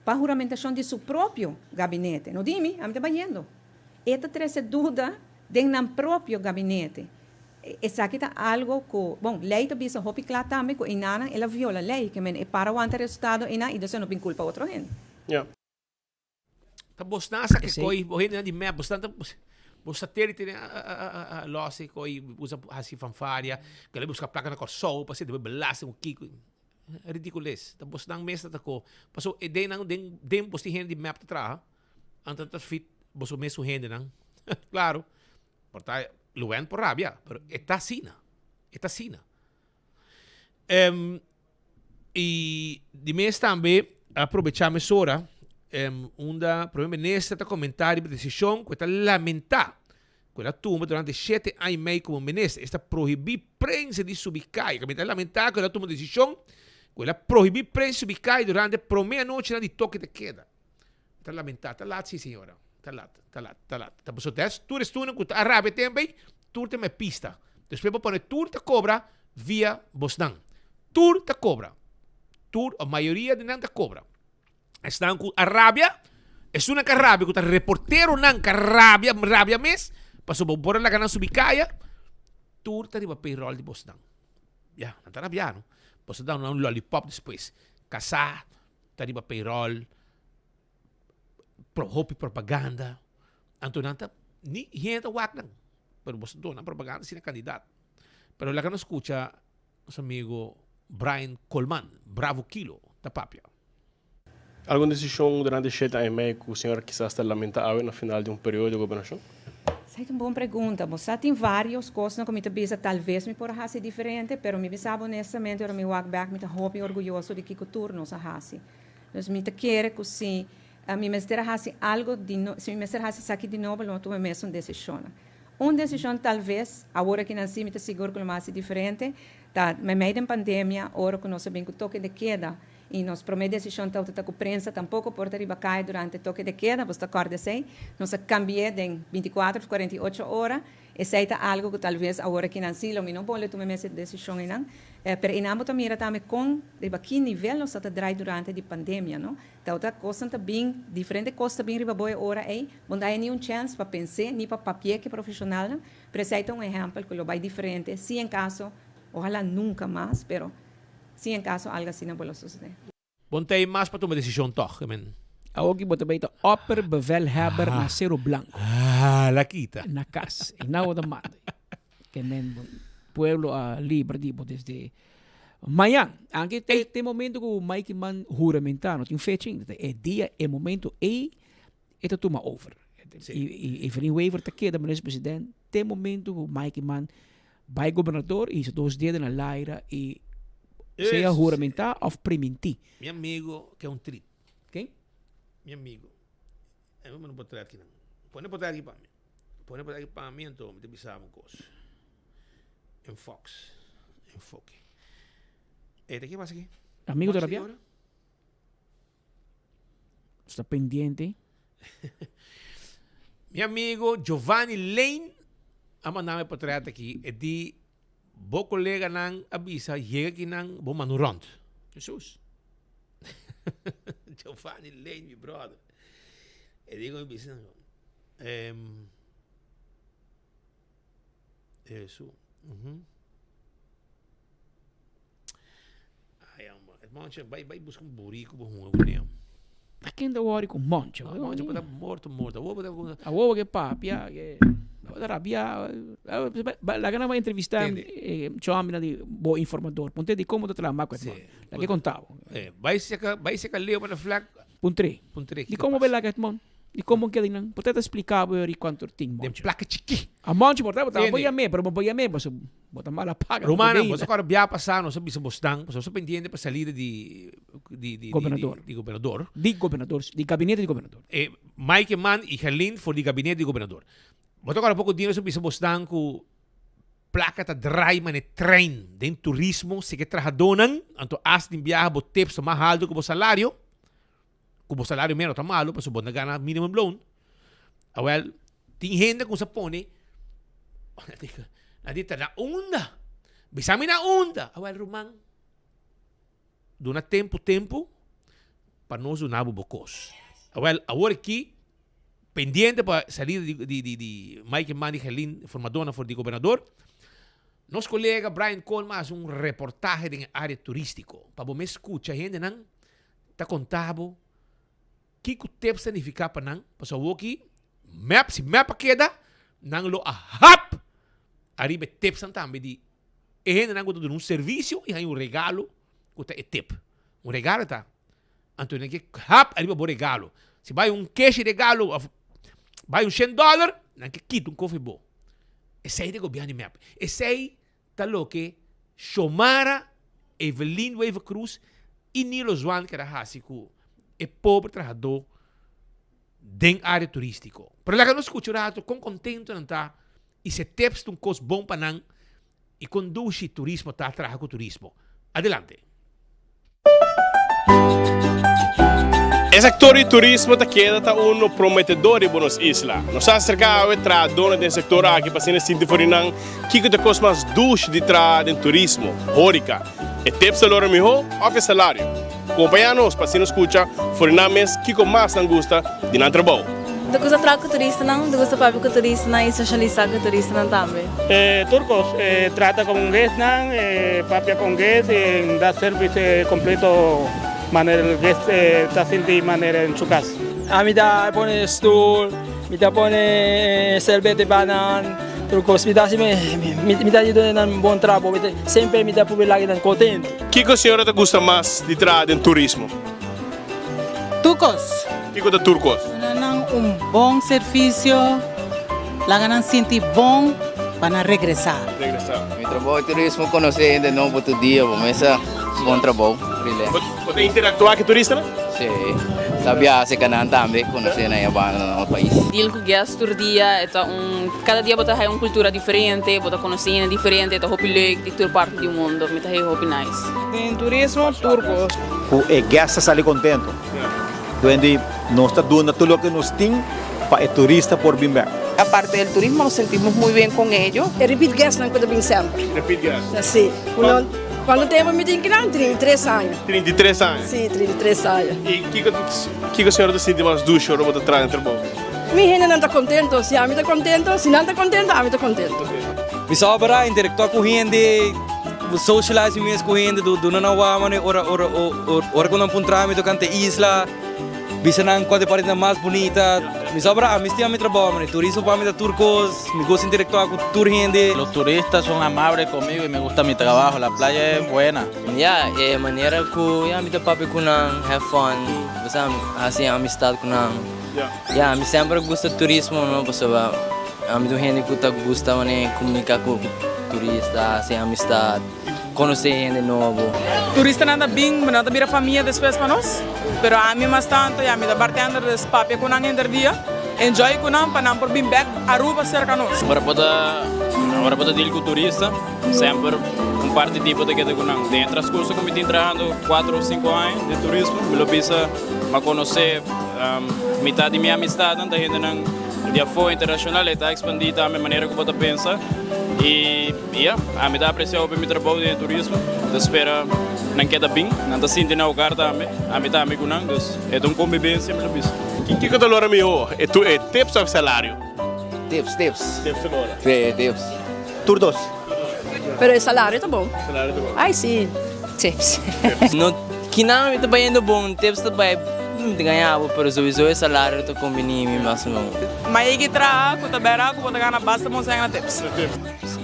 para a juramentação de seu próprio gabinete. Não dime, a mim está vendo. Esta ter dúvida dentro do próprio gabinete. Essa aqui está algo que, bom, lei também se hopi claro também que inana ela viola a lei, que é para o resultado e isso não tem culpa outro gente. Yeah. Tá bostante que coi, borrendo de mé, bostante satélite a losse coi usa assim fanfaria, que ele busca placa na cor sol, para ser de belasting o kiko. Ridiculous. Tá bostante mesa tá ko. Passou e den posti gente de map tra, antan tá fit, boso meso gente nang. Claro. Porta Luen por rabia, pero está sina. Está sina. E de mês também aproveitar a hora primeiro-ministro está comentário de decisão que está lamentar que ela toma durante 7 anos e meio como ministro está proibir prensa de subicar que está lamentar que ela toma decisão que ela proibir prensa de subicar durante a meia-noite de toque de queda. Está lamentar, está lá sim senhora. Tá passou teste, tu estuda com a rábia também, tu tem uma pista. Depois para tu te cobra via Bosnan. Tu te cobra. Tu a maioria de não te cobra. Estão com a rábia, é uma carrábia que tá reportero não carrábia mes, passou por lá canal subicaia, tu te riba payroll de Bosnan. Já, não tá rabiano. Passou dar um lollipop depois. Casar, tá riba payroll. Hopi propaganda. Antonanta, ni gente wak nang. Pero você dona propaganda sina candidato. Pero la que não escuta nosso amigo Brian Coleman, Bravo Kilo, da Papia. Alguma decisão durante 7 anos e meio que o senhor quizás está lamentável no final de período de governação? Essa é uma boa pergunta. Você tem várias coisas na comida bisa, talvez me porra ser diferente, pero me pensava honestamente, eu me walk back, me tá hopi orgulhoso de que o turno sa hasi. Então, me quer que se me mestra hasi algo de se me mestra hasi aqui de novo, não tomei mesmo uma decisão. Uma decisão talvez, agora que nasci, me tá seguro que não mais diferente, tá, me meio da pandemia, agora que nós sabemos que o toque de queda e nós primeira decisão tá com prensa tampouco porta riba cai durante o toque de queda, você acorda sei, nós cambiei de 24 a 48 horas, e sei tá algo que talvez agora que nasci, não me não pode tomar essa decisão não. Pero inamo também era também com riba que nível nós tá drai durante a pandemia, não? Tá outra coisa também diferente coisa também riba boa hora aí, não dá nenhum chance para pensar nem para papier que profissional, não? Preciso um exemplo que lo vai diferente, se em caso, ojalá nunca mais, pero se em caso algo assim não pode suceder. Bom, tem mais para tomar decisão toch, men. Ook bota beter opperbevelhebber na Cerro Blanco. La quita. Na casa. E na outra manda. Que men pueblo libre tipo desde manhã. Anche tem momento que o Mike man juramentano, tem fechinho, é dia, é momento e tá toma over. E Evelyn Weaver tá queda ministro presidente, tem momento que o Mike man vai governador e se 2 dias na Laira e Seja juramentar ou permitir. Meu amigo, que é um trip. Quem? Meu amigo. Eu não vou botar aqui, não. Põe botar aqui para mim. Põe botar aqui para mim, então, me deixa uma coisa. Enfoque. ¿De qué pasa aquí? Amigo todavía. Está pendiente. Mi amigo Giovanni Lane a mandar para trás aqui. E di, bo colega nang avisa, llega aqui nang bo manuront. Jesus. Giovanni Lane, mi brother. E digo, avisa, isso. Monte, vai buscar burico por William. A quem dá hora com Monte? Monte pode morto. A ovo que papia, que rabia. La gana vai entrevistar chama de bom informador. Ponte de como tu trabalha com ele. La que contava. Vai se calheu para flag. Puntre. De como ver lá que mon? De como que dinan? Pode te explicar eu quanto tem Monte. De placa chiqui. A Monte portava voy a me, pero voy a me, você bota mala paga. Romana, você agora via passar, nós sabemos bostang, você pendiente para sair de governador. De governador. De gabinete de governador. Mike Mann e Helene for de gabinete de governador. Você agora pouco dinheiro sobre bostang com placa ta dry man train den turismo se que trahadonan, anto as din viaja bo tips mais alto que o salário. Com o salário menos tá malo, para subir na gana minimum loan. Well, tem gente com se põe Nadita na onda. Bisami na onda. Awal rumang. Duna tempo para nós unabo bocos. Awal agora aqui pendiente para sair de Mike Manny Helin formadora for de governador. Nosso colega Brian Coleman faz reportaje de área turístico. Para você escutar gente não tá contado que o tempo significa para não. Para o aqui map queda não lo ahap. Arriba tips também de gente não gosta de serviço e aí regalo que é tip. Regalo tá. Então que hap arriba bo regalo. Se vai cash regalo, vai $100, não que quita coffee bo. Esse aí de governo map. Esse aí tá lo que Xomara, Evelyn Wave Cruz e Nilo Juan que era hasico é pobre trabalhador den área turístico. Pero lá que não escuta o rato, com contento não tá. E se tips um coisa bom para não e conduz turismo tá atrás com turismo. Adelante. El sector de turismo te queda uno prometedor de Buenos Islas. Nos acercamos a dona del sector aqui para ser sinto forinan que te costa mais duche de de turismo, hórica. E tips salário melhor ou salário. Acompanha-nos para se nos escuta forinan mes que com mais não gosta de não trabalho. De gusta trabalhar com turista não, de gusta papo com turista não e socializar com turista não também. Turcos trata com guest não, papia com guest, dá serviço completo. Manera el guest está de manera en su casa. A mí da pone stool, me da pone cerveza banan, turcos me da ayuda en buen trabajo, siempre me da publicidad contento. ¿Qué señora te gusta más de trabajar en turismo? Turcos. ¿Qué de turcos? Ganan un buen servicio, la ganan sentir bon para regresar. Mi trabajo de turismo conocer de nuevo tu día, comienza bom trabalho. Você interactuar com turista, né? Sim. Sabia se canan também, conhecer na Yabana no país. Deal com guests todo dia, cada dia bota uma cultura diferente, bota conhecendo diferente, tá hopi leuk de toda parte do mundo, me tá hopi nice. En turismo turco. O guest sale contento. Donde nos está dando todo lo que nos tiene para el turista por venir. Aparte del turismo, nos sentimos muy bien con ellos. Repeat guest não pode vir sempre. Repeat guest. Sim. Quando tempo me tem que não, 33 anos. 33 anos? Sim, 33 anos. E que a senhora sente mais ducho ou botar atrás entre bom? Minha gente não está contente, se a mim está contente, se não está contente, a mim está contente. Me sobra interactuar com gente, socialize mesmo com gente, do não há ora quando encontramos me tocante isla, bisa nang quando parece mais bonita. Me sobra a mí mi trabajo, turismo para mí de turcos, me gusta interactuar con toda gente. Los turistas son amables conmigo y me gusta mi trabajo, la playa es buena. Ya, manera que ya me da papi con have fun, basta hacer amistad con ya, me siempre gusta el turismo, no, pues a mí gente que gusta comunicar con turistas, hacer amistad. conocer gente nuevo. Turista nada bem, nada bira família después para nós. Pero a mí más tanto, ya me da bartender des papia con ang día. Enjoy com nam para nam por bem back Aruba cerca nós. Para poder deal com turista, sempre parte tipo de que te conang. Tem transcurso como eu trabalhando 4 ou 5 anos de turismo, eu precisa me conhecer metade de minha amistade, da gente não de fora internacional, está expandida a minha maneira como eu penso. E a me dá apreciar o meu trabalho de turismo, eu espero não queda bem, não está sentindo o lugar também, a me dá amigo não, é uma convivência, eu penso. Que que dolora melhor? É tu é tips ou salário? Tips. Tips dolora. Tips. Turdos. Pero el salario está bom. Salário dolora. Ai, sim. Tips. No, que não me está indo bom, tips também não te ganhava, pero sowieso o salário está combinando mais ou menos. Mas aí que traga, que tabera, que pode ganhar basta, mas ganha tips.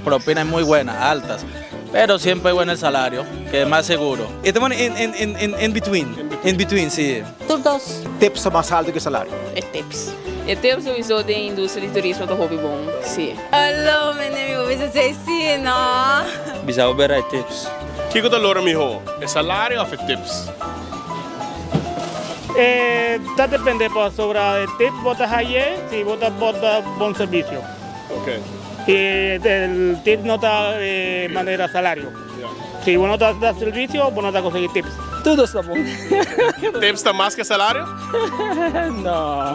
Propinas muy buenas, altas, pero siempre bueno el salario, que es más seguro. Estamos in between, sí. Turdos. Tips é mais alto que salário. É tips. É tips sowieso da indústria de turismo do hobby bom, sim. Hello, meu nome é Cecina. Bisa berai tips. Que dolora melhor? É salário ou é tips? Está depende sobre el tip, bota high, si bota buen servicio. Ok. Y el tip no está de manera salario. Si vos no das servicio, vos no te conseguir tips. Tudo está bom. Tips está mais que salário? Não.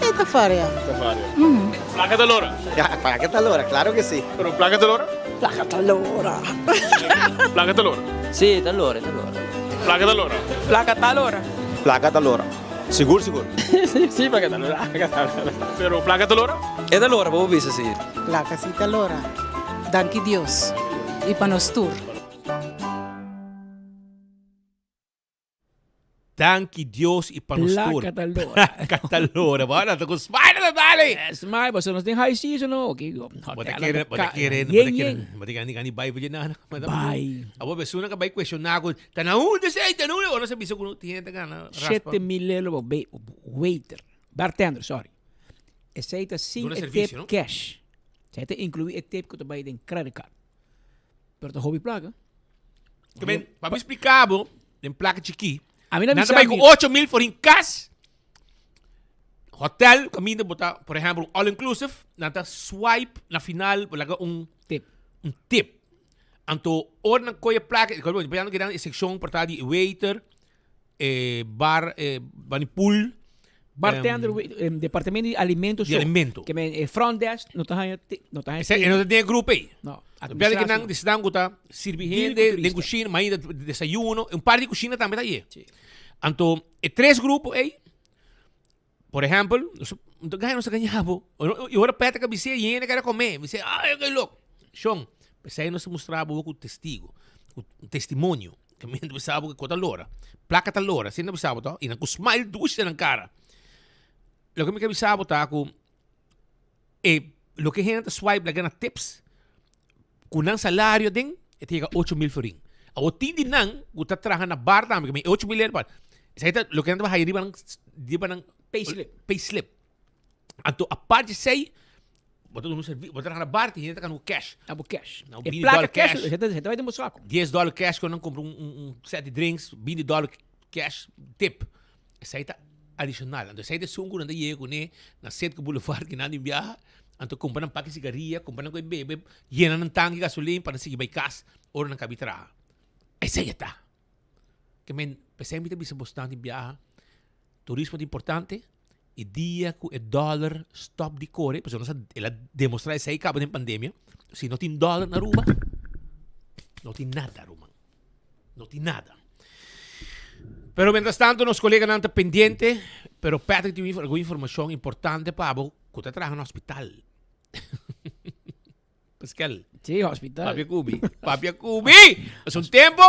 Eita faria. Placa dolora? Placa talora, claro que sí. Pero placa dolora? Placa talora. Placa dolora? Sì, talora. Placa dolora? Placa talora. Placa talora. Seguro. Sim, placa talora. Pero placa dolora? É da Lora, vou ver se Placa sí talora. Danke Dios. Y para nos tour. Danke Dios y para nosotros. Placa Talora. Bora, tô com smile na dali. Smile, mas nós tem high season, não? Okay, Bota querendo. Ni bai pa na. Bai. Abo besuna ka bai questionar ko. Tanaw de sei, tanaw o sa biso kuno tiene ta kana. 7.000 waiter. Bartender, sorry. Aceita sim e tip no? cash. Aceita incluir e tip que tu vai em credit card. Pero tu hobby placa. Que ben, para me explicar, bo, den placa chiqui. A mim não me Nada mais com 8.000 for in cash. Hotel, caminho botar, por exemplo, all inclusive, nada swipe na final, laga tip. Um tip. Anto or na koya placa, kalau bayang kita section portadi waiter, bar, pool. Bartender, departamento de alimentos. De alimento. Que me front desk, não tá não tem grupo aí. Não. Pede que não decidam que tá servindo de cozinha, mais de desayuno, par de cozinha também tá aí. Então, três grupos aí. Por exemplo, não se ganhava. E agora peta que você ia querer comer, você, eu quero louco. Chão, você aí não se mostrava o testigo, o testemunho, que me pensava que quota lora, placa tal lora, você não pensava, tá? E não com smile ducha na cara. Lo que me avisaba tá com lo que gente swipe la gana tips com um salário den e tiga 8.000 forin. A o tindi nang guta traha na bar também que 8.000 er bar. Saita lo que anda vai riba nang payslip. Anto a parte sei bota no serviço, bota na bar que gente tá no cash. Abo cash. Não, e placa cash, você vai demonstrar com $10 cash quando não compra set de drinks, $20 cash tip. Saita adicional. Então, sai de sungo nanda yego ne na set ko boulevard que nada viaja. Então, compra ng pack de cigarrilha, compra ng bebe, llena ng tanque de gasolina para seguir by cash or ng kabitra. Essa aí tá. Que men, pensei que bisa bastante viaja. Turismo é importante. E dia que o dólar stop de correr, porque nós ela demonstrar isso aí acaba da pandemia. Se não tem dólar na Aruba, não tem nada, Aruba. Não tem nada. Pero mientras tanto, los colegas no están pendientes, pero Patrick tiene alguna información importante para vos que te trajo en el hospital. Pascal. Sí, hospital. Papi Kubi. Es un tiempo.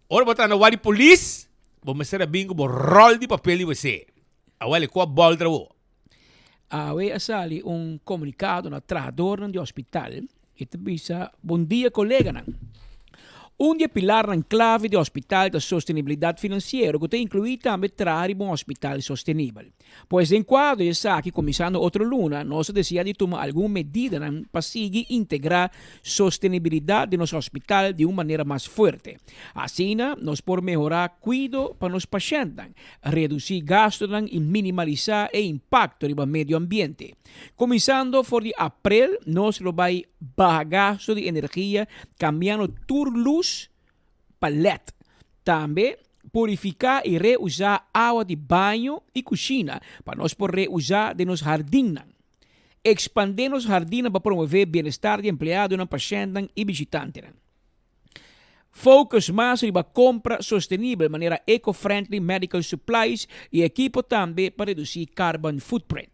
Ahora voy a traer a Wari Police. Vamos a hacer bingo por rol de papel y você. Ahora, ¿cuál bol trajo? Ahora sale un comunicado na trabajador do hospital. E te bisa, bom dia, colega. Um dia pilar na clave do hospital da sustentabilidade financeira, que inclui também trazer um hospital sustentável. Pois em quadro de aqui, começando outra luna, nós decidimos tomar alguma medida para seguir integrar sustentabilidade de nosso hospital de uma maneira mais forte. Assim, nós podemos melhorar cuidado para os pacientes, reduzir gastos e minimalizar o impacto no meio ambiente. Começando por de abril, nós vamos baixar gasto de energia, cambiando tur luz para LED. Também purificar e reusar água de banho e cozinha para nós poder reusar de nos jardins. Expandir nos jardins para promover bem-estar de empregado, pacientes e visitantes. Focus mais na compra sustentável de maneira eco-friendly medical supplies e equipo também para reduzir carbon footprint.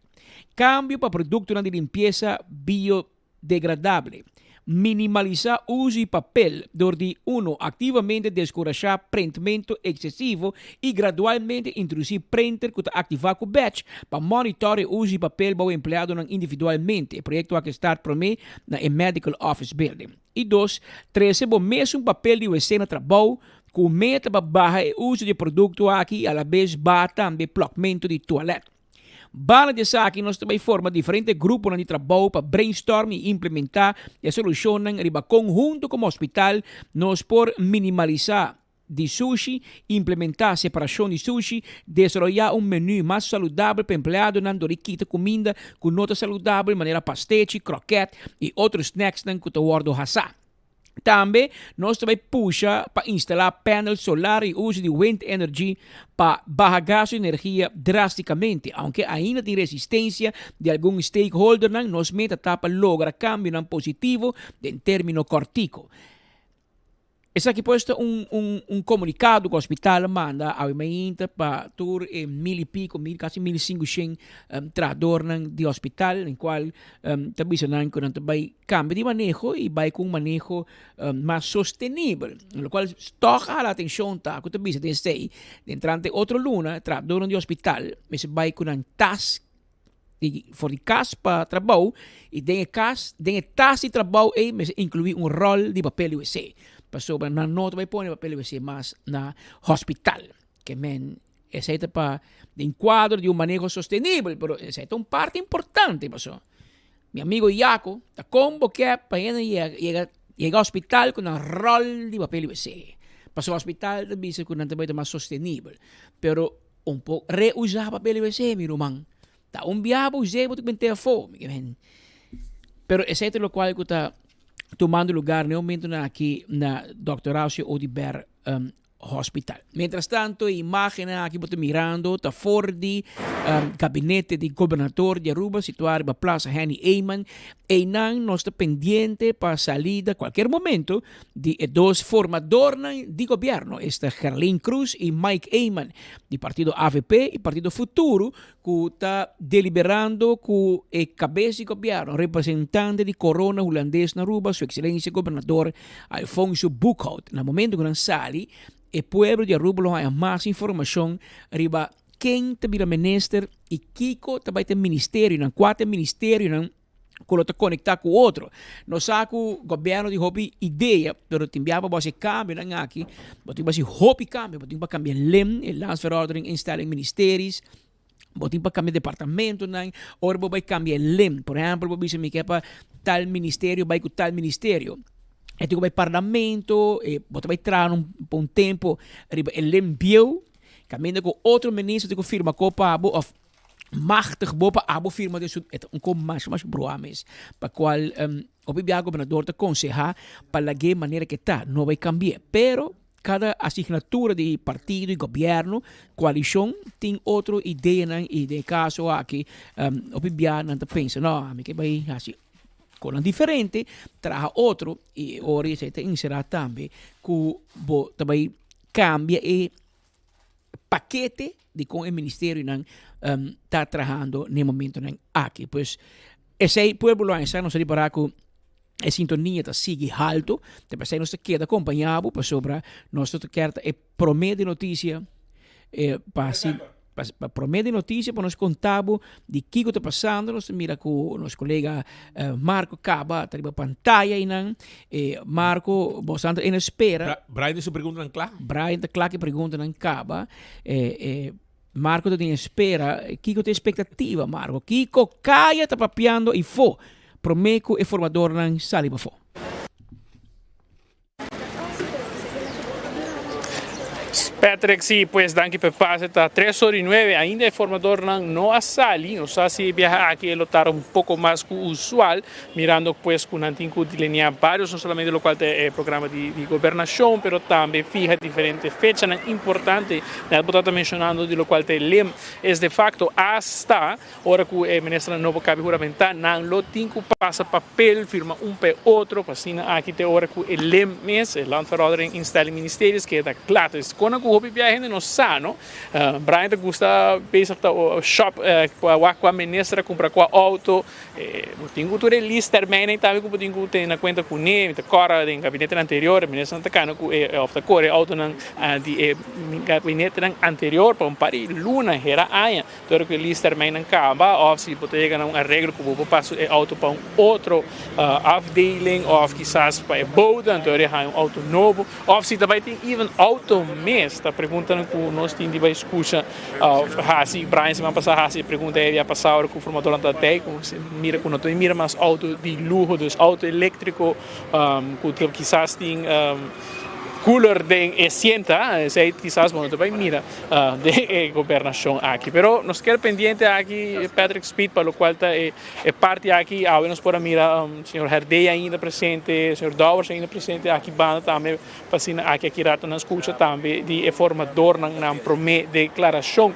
Cambio para produtos de limpeza biodegradável. Minimalizar uso de papel, donde uno ativamente descorajar preentimento excessivo e gradualmente introduzir printer que ativar com batch para monitorar o uso de papel para o empregado individualmente. O projeto que está prometido na Medical Office Building. E 2, trazer o mesmo papel de WC no trabalho, com meta para baixar o uso de produto aqui, a la vez baixar também plocamento de toalete. Bala de aqui nós também formamos diferentes grupos de trabalho para brainstorm e implementar a solução em conjunto com o hospital, nós por minimalizar de sushi, implementar a separação de sushi, desenvolver um menu mais saudável para empregado, dando riquita comida com nota saudável, de maneira pastete, croquete e outros snacks que tu guardo hasa. Também, nós também puxa para instalar painel solar e uso de wind energy para baixar gasto de energia drasticamente, aunque ainda tem resistência de algum stakeholder, nós meta para lograr cambio positivo em termino cortico. Esse aqui posto comunicado que o hospital manda ao e-mail para tur 1,000 e pico, quase 1.500 trabalhadores de hospital, em qual também vai cambio de manejo e vai com um manejo mais sustentável, no qual toca a atenção tá que também desde entrante outra luna trabalhador de hospital, mas vai com um task for de casa para trabalho e dentro de task de trabalho e incluir rol de papel de WC. Passou para na nota vai pôr papel WC mais na hospital, que essa é para enquadro de manejo sustentável, mas essa é uma parte importante, passou. Meu amigo Iaco está convocado para chegar ao hospital com um rol de papel WC. Passou ao hospital também com um trabalho mais sustentável, pero pouco reusar papel WC, meu irmão. Tá biabo usei para ter fome, pero essa é o qual que está tomando lugar no momento aqui na Dr. Ausio Odiber Hospital. Mientras tanto, imagen aqui estou mirando, está fora de gabinete de governador de Aruba, situado na Plaza Henny Eyman, e nós estamos pendiente para salir a qualquer momento de dois formadores de governo, esta Gerlin Cruz e Mike Eyman, do partido AVP e partido Futuro, que está deliberando com o cabeça de governo, representante de corona holandês na Aruba, sua excelência governador Alfonso Boekhout. No momento que nós saímos, o povo de Aruba tem mais informação riba quem também minister e Kiko também tem ministério, não quatro ministérios quando está conectado com o outro. Nós sabemos que o governo de hobby ideia, mas tem que fazer cambio aqui, tem que fazer hobby cambio, tem que cambiar lem, landsverordening, instelling ministérios, tem que cambiar departamento, ou vai cambiar lem. Por exemplo, você me quer para tal ministério, vai com tal ministério. E tu vai parlamento, e você vai entrar um tempo, ele enviou, caminhando com outro ministro que firma copa abo of machtig bopa abo firma de mais broames, para qual o governador te aconseja para que maneira que está, não vai cambiar, pero cada assinatura de partido e governo, coalição, tem outra ideia, e de caso aqui, o não pensa, não, que vai assim, com diferente, traz outro, e ora você tem inserir também, que também cambia e paquete de com o ministério está trabalhando no momento aqui. Pois, esse pueblo não se para que a sintonia está sigue alto, depois nós queda acompanhado para sobre nós quer prometer notícia para assim prometer notícia para nós contábil de que está passando. Nós mira com nosso colega Marco Caba, tá na pantalla aí não. Marco, bastante em espera. Brian se pergunta não claro. Brian tá claro que pergunta não Caba. Marco está em espera. Kiko tem expectativa, Marco. Kiko caia tá papiando e fo. Promeco e formador não sali para fo. Patrick, sí, pues danke por pase, está 3:09, ainda el formador no ha salido, no sé si viaja aquí a lotar un poco más usual, mirando pues con Antinco delinear varios, no solamente lo cual es el programa de gobernación, pero también fija diferentes fechas importantes, el botata mencionando de lo cual el LEM es de facto hasta, ahora que el ministro no cabe juramentar, nan lo tinco pasa papel, firma un pe otro, pues aquí te ahora que el LEM es, el landverhoudering instelling ministerios, que da claro, es con hopi viajando no sano. Brian te gusta bezig o shop com a ministra comprar com auto. Tenho tudo lista termina também com tenho ter na conta com ele, te cora do gabinete anterior, a ministra tá cano com of the core auto nan de gabinete anterior para pari luna era aia. Então que lista termina acaba, of se botega um arreglo com o passo auto para outro afdeling of quizás para boda, então é auto novo, of se também tem even auto mês. Está perguntando com nós tem de vai escuta Hasi Brian semana passada Hasi pergunta ele ia passar hora com o formador da técnica mira com não mira mais auto de luxo dos auto elétrico com quizás tem cooler de asienta, sei quizás bueno também mira de gobernação aqui, pero nos queda pendiente aqui Patrick Speed para o qual está parte aqui, nos por mira senhor Herdey ainda presente, senhor Dowers ainda presente aqui banda também passina aqui rata na escuta também de formador na promete declaração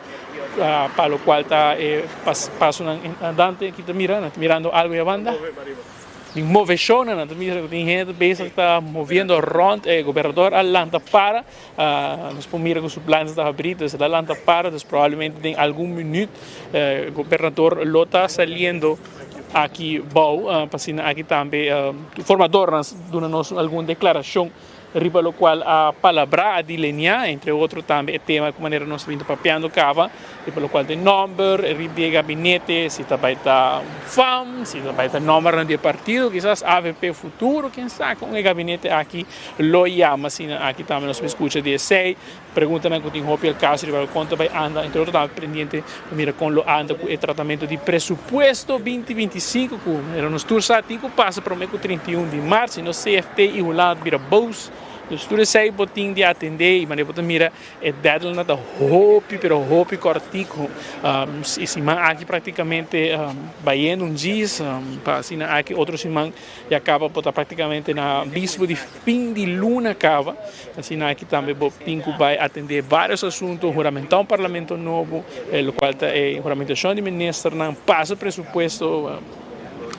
para o qual está passo andante aqui mirando algo a banda. Tem moveção, né? Tem gente que está movendo rond, o governador Atlanta para, nós podemos com os planos da abrida, se Atlanta para, provavelmente em algum minuto, o governador lo está saindo aqui, aqui também, o formador dando-nos alguma declaração, riba lo qual a palavra a delinear, entre outros também, o tema como maneira nós estamos papiando cava, riba lo qual tem número, riba gabinete, se também está FAM, se também está número de partido, quizás AVP futuro, quem sabe com o gabinete aqui lo chama, assim, aqui também nós escuta de 6, pergunta na que tem o caso, riba lo conta vai anda, entre outros também pendiente, mira com lo anda com o tratamento de presupuesto 2025, era nos tursatico passa para o mês 31 de março, no CFT e o lado vira bolsa. Dus tudo isso aí botinho de atender e maneira botar mira é deadline nada hopi cortico e se man aqui praticamente vai indo dias para assim aqui outros semana e acaba botar praticamente na bispo de fim de luna acaba assim aqui também botinho vai atender vários assuntos juramentar parlamento novo o qual é juramentação de ministro não passa presupuesto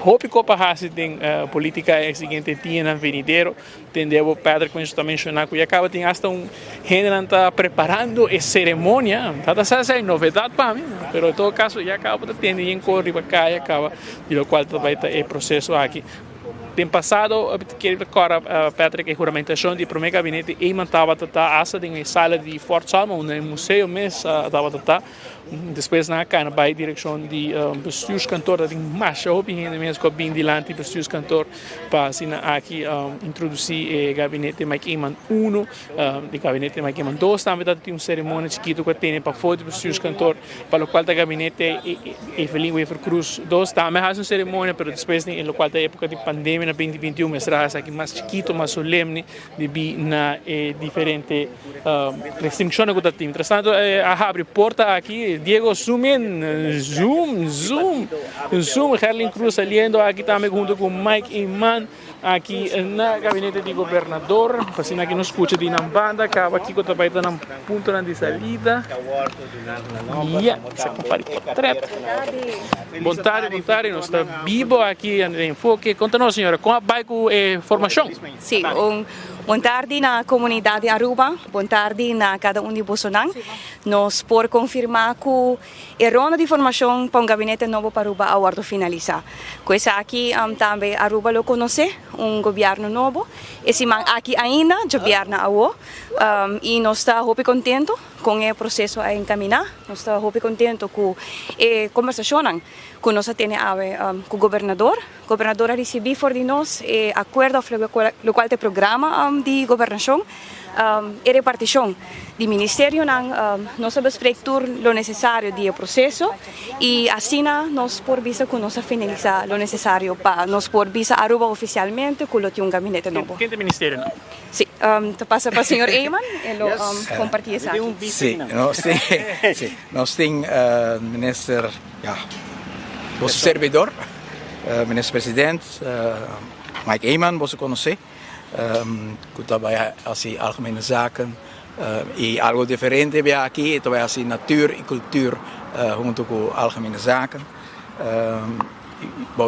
Hopi Copa Hasi tem política seguinte tinha na venideiro, entendeu? O Pedro com isso também mencionar que acaba tem hasta gente está preparando a cerimônia, tá essa é novidade para mim, mas em todo caso já acaba de ter em corre para cá e acaba de lo qual vai ter o processo aqui. Tem passado, que agora Patrick, a juramentação de primeiro gabinete, e estava em uma sala de Fort Salmon, no museu mesmo, estava depois na cana, vai direção de bestuurskantoor, dat ik masha op in de mensen op binnen die land die bestuurskantoor, para assim aqui introduzir o gabinete mais iemand 1, de gabinete mais iemand 2, também tem uma cerimônia chiquito que tem para fora do bestuurskantoor, para o qual o gabinete Evelyn Wever Cruz 2 também faz uma cerimônia, mas depois no qual da época de pandemia na 2021, mas será aqui mais chiquito, mais solemne, de bi na diferente restrições que tem. Entretanto, abre porta aqui Diego zoom, Herlin Cruz saliendo aqui também junto com Mike Iman aqui na gabinete de governador, assim aqui nos escuta de banda, acaba aqui que também está na ponto de saída. Essa compartilha portrait. Vontade, nós está vivo aqui em enfoque. Conta-nos, senhora, como vai com formação? Sim, Boa tarde na comunidade Aruba, boa tarde na cada de Bolsonaro. Nós por confirmar que a ronda de formação para gabinete novo para Aruba aguardo finalizar. Coisa aqui também Aruba lo conhece, governo novo. Esse man aqui ainda governa awo e nós está muito contento com o processo a encaminhar. Nós está muito contento com a conversação que nós temos com o governador. O governador recebeu de nós acordo no qual tem programa de governação e repartição do ministério. Nós bespreektur lo necessário do processo e assim nós por visa que nós finalizar lo necessário para nós por visa Aruba oficialmente com o gabinete novo. Quem tem ministério? Sim, passa para o senhor Eyman e compartilha isso aqui. Sim, nós temos ministro, nosso servidor, ministro-presidente, Mike Eyman, você conhece, que trabalha assim algemene zaken e algo diferente bij aqui, trabalha assim natuur e cultuur junto com algemene zaken.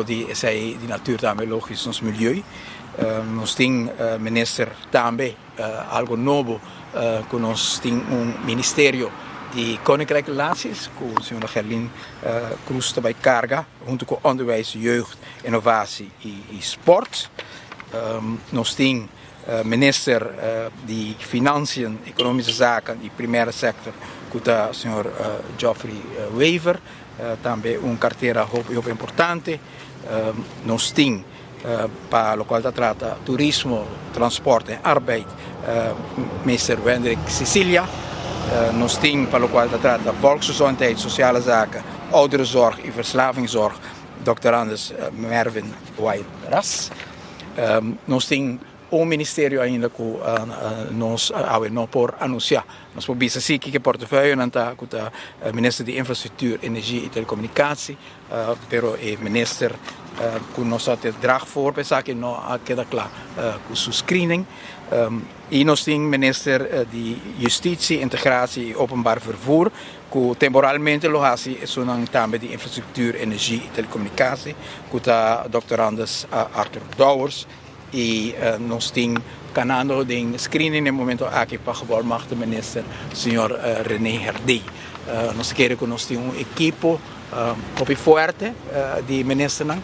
Die zei die natuur também logisch ons milieu. Nós temos minister também algo novo, que nós temos ministério de Koninklijke Relaties, com o senhor Gerlin Cruz também carga, junto com onderwijs, jeugd, innovatie e sport. Nós temos minister de Financiën, Economische Zaken e Primeiro Sector, com o senhor Geoffrey Wever, também carteira muito importante. Nós temos para o qual trata turismo, transporte e arbeid, minister Wendrik Cecilia. Nós temos para o qual trata volksgezondheid, sociale zaken, ouderenzorg e verslavingszorg, Dr. Anders Mervin White-Ras. Nós temos ministério ainda que nós não por anunciar. Nós podemos dizer que o portefeuille está com o ministro de Infraestrutura, Energia e Telecomunicatie, pero o ministro que nós até draag voor, pensar que não queda claro com o screening. E nós temos minister de Justitie, Integratie e Openbaar Vervoer, que temporalmente lo hace também de Infraestrutura, Energia e Telecomunicatie, com o Dr. Anders Arthur Douwers. E nós temos canando de screening no momento aqui para o magte minister, o senhor René Herdy. Nós queremos que nós tenhamos equipo muito forte de ministros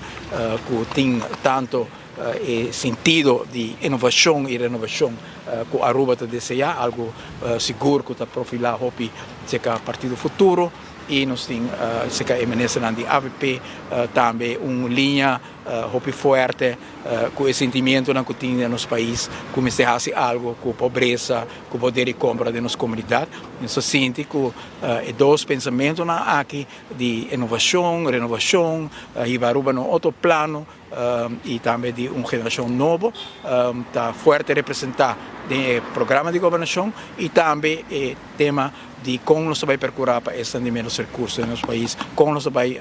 que tem tanto sentido de inovação e renovação que Aruba deseja, algo seguro que está profilado para o partido futuro. E nós temos o ministro de AVP também uma linha muito forte com o sentimento que tem no nosso país, como se faz algo com a pobreza, com o poder de compra da nossa comunidade. Nós sentimos que dois pensamentos aqui de inovação, renovação, e Aruba no outro plano e também de uma geração nova, está forte representar o programa de governação e também o tema de como nós vamos procurar para estender os recursos no nosso país, como nós vamos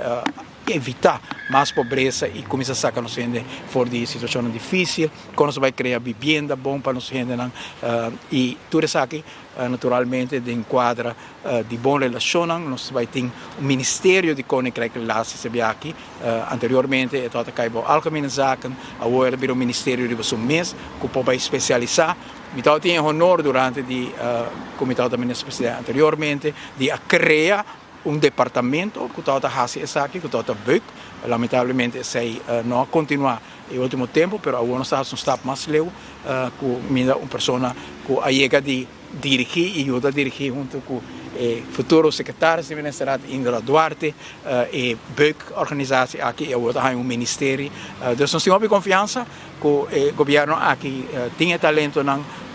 evitar mais pobreza e começar a sacar nossa gente fora de situação difícil, como nós vamos criar vivenda bom para nossa gente e tudo isso aqui naturalmente de enquadra de boa relação. Nós vamos ter ministério de Koninklijke Relaties aqui anteriormente estava caibo algemene zaken, agora virou ministério de Bezoekers que pode especializar. Eu tinha honor durante como estava também anteriormente de criar departamento que estava fazendo aqui, que estava bem. Lamentavelmente sei não continuar no último tempo, mas agora nós estamos um mais leu com uma pessoa que chega de dirigir e ajuda a dirigir junto com o futuro secretário de Ministério Indra Duarte e BUC organização aqui, agora há ministério. Então nós temos confiança que o governo aqui tem talento,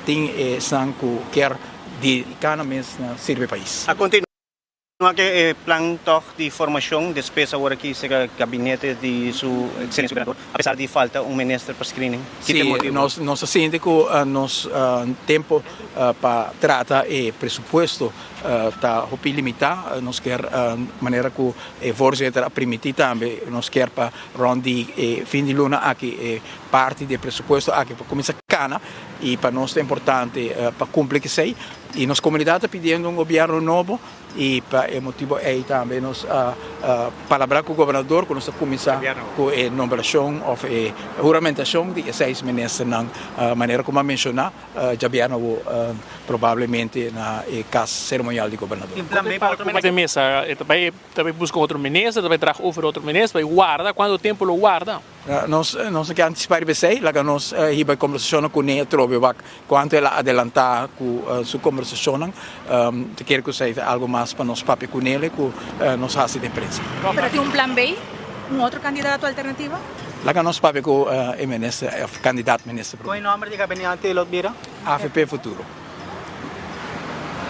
tem sangue que quer dedicar mesmo servir o país. Que plan de formação depois agora que será gabinete de sua excelência governador, apesar de falta ministro para screening. Sim, nós sentimos que nosso tempo para tratar o presupuesto está muito limitado. Nós queremos maneira que o voorzitter permitir também, nós queremos para rond fim de luna aqui parte do presupuesto aqui para começar cana e para nós é importante para cumprir que sei. E nossa comunidade está pedindo governo novo e para o motivo é também nós falar com o governador, com nossa comissão, com a nomeação ou a juramentação de 6 ministros na maneira como mencionar, já vieram provavelmente na casa cerimonial do governador. Como de mesa, também busca outro ministro, também traz over outro ministro, vai guarda, quanto tempo lo guarda? Nós queremos anticipar bem, lá que nós aí conversação com ele, trobe quanto ela adelantar com sua conversação, quero que seja algo mais para nós papel com ele, com nós raça de imprensa. Pero tem plan B? Outro candidato alternativo? Lá que nós papel com o ministro, candidato ministro. Qual é o nome de gabinete Lotbira? AFP Futuro.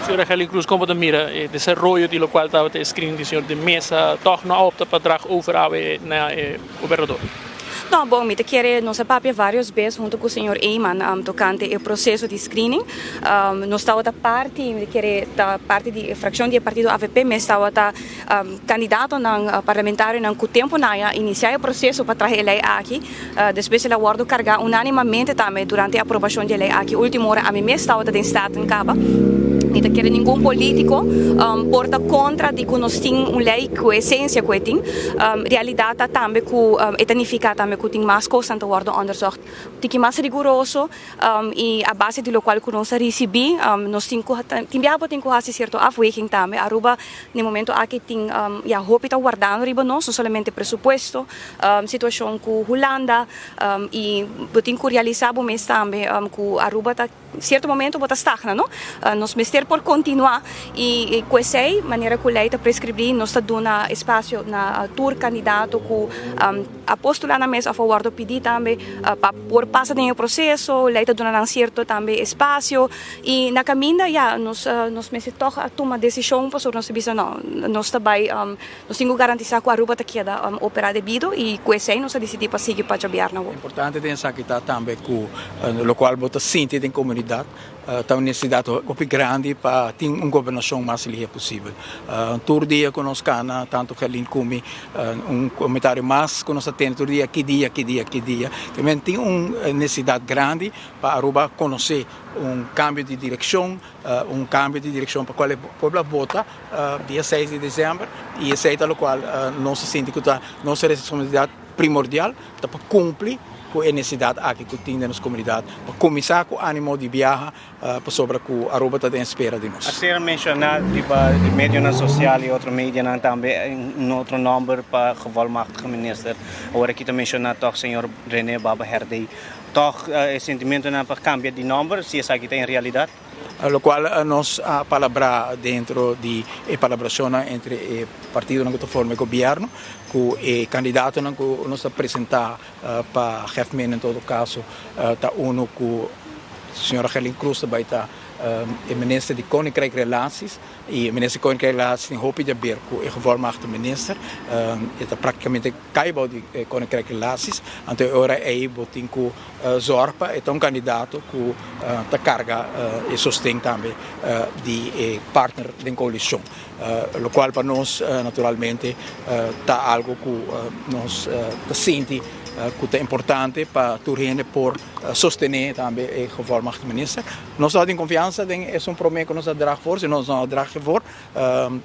Senhora Helen Cruz, como mira o desenvolvimento de lo qual estava escrito o senhor de mesa, toch não opta para trazer over ao governador? Não, bom, me querer nossa papel várias vezes junto com o senhor Eyman tocante o processo de screening. Nós estava da parte, da parte da fração do partido AVP, mas estava candidato na parlamentar na com tempo na iniciar o processo para trazer ele aqui. Depois ele aguardou carregar unanimamente também durante a aprovação de lei aqui. Última hora a mim estava da estado em Caba. Não quer nenhum político porta contra de que nós temos uma lei com essência que tem. Realidade também com etanificar também que tem mais coisas que worden onderzocht. Tem mais rigoroso e a base de lo qual que nós recebemos, nós temos certo afweging também. Aruba no momento aqui tem a roupa está guardando riba nós, não somente presupuesto, situação com Holanda e tem que realizar bom mês também com Aruba está certo momento bota stagna, não? Nós mestre por continuar e com essa maneira que a lei está prescrever, nós está dando espaço na tour candidato com a postular na mesa a favor do pedir também para por passar no processo, a lei está dando certo também espaço e na caminho já nós mestre toch a tomar decisão para nós bisa não, nós também nós temos que garantizar que a Aruba está queda operar devido e com essa nós decidimos para seguir para jabiar na. Importante pensar que está também com o qual bota sentido em comunidade. Tem uma necessidade muito grande para ter uma governação mais livre possível. Todo dia que nós cana, tanto Helen como comentário mais que nós temos todo dia, que dia. Também tem uma necessidade grande para Aruba conhecer cambio de direção para qual o povo vota dia 6 de dezembro e esse é o qual nós sentimos que nossa responsabilidade primordial para cumprir com a necessidade aqui que tem nas comunidades, para começar com o ânimo de viajar para sobre que a Aruba está à espera de nós. A ser mencionado de mídia social e outro mídia também um outro número para o machtige minister. Agora aqui está mencionado o senhor René Baba Herdey. Toch o sentimento para cambiar de número, se isso aqui tem realidade? Lo qual nós palabra dentro de palabração entre o partido que forma o governo com o candidato que nós apresentar para chefe em todo caso está uno com a senhora Helen Cruz também está o ministro de Koninkrijk Relaties e o ministro de Koninkrijk Relaties tem hoop de ver com o gevolmachtigde minister está praticamente caibo de Koninkrijk Relaties então agora aí botem com Zorpa é um candidato que está carga e sustém também de partner da coalição o qual para nós naturalmente está algo que nós sente que é importante para Turene por sostener também o gevolmachtigde minister. Nós temos confiança em esse promessa que nós dará for, se nós não dará for,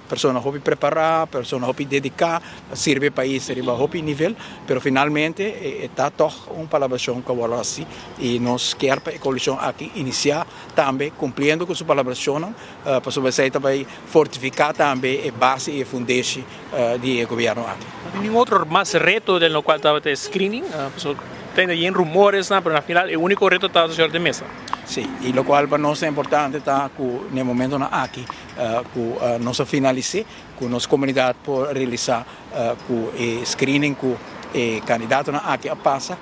pessoas vão preparar, pessoas vão dedicar, serve país serve a nível, mas finalmente está toch palabração que agora assim e nós queremos a coalição aqui iniciar também cumprindo com sua palabração, para sobre isso também fortificar também a base e a fundação do governo aqui. Nenhum outro mais reto no qual estava o screening? Tem aí rumores, mas no final o único reto está o senhor de mesa. Sim, e o qual para nós é importante está que no momento aqui que nós finalizamos, que nossa comunidade pode realizar o screening que o candidato aqui passa.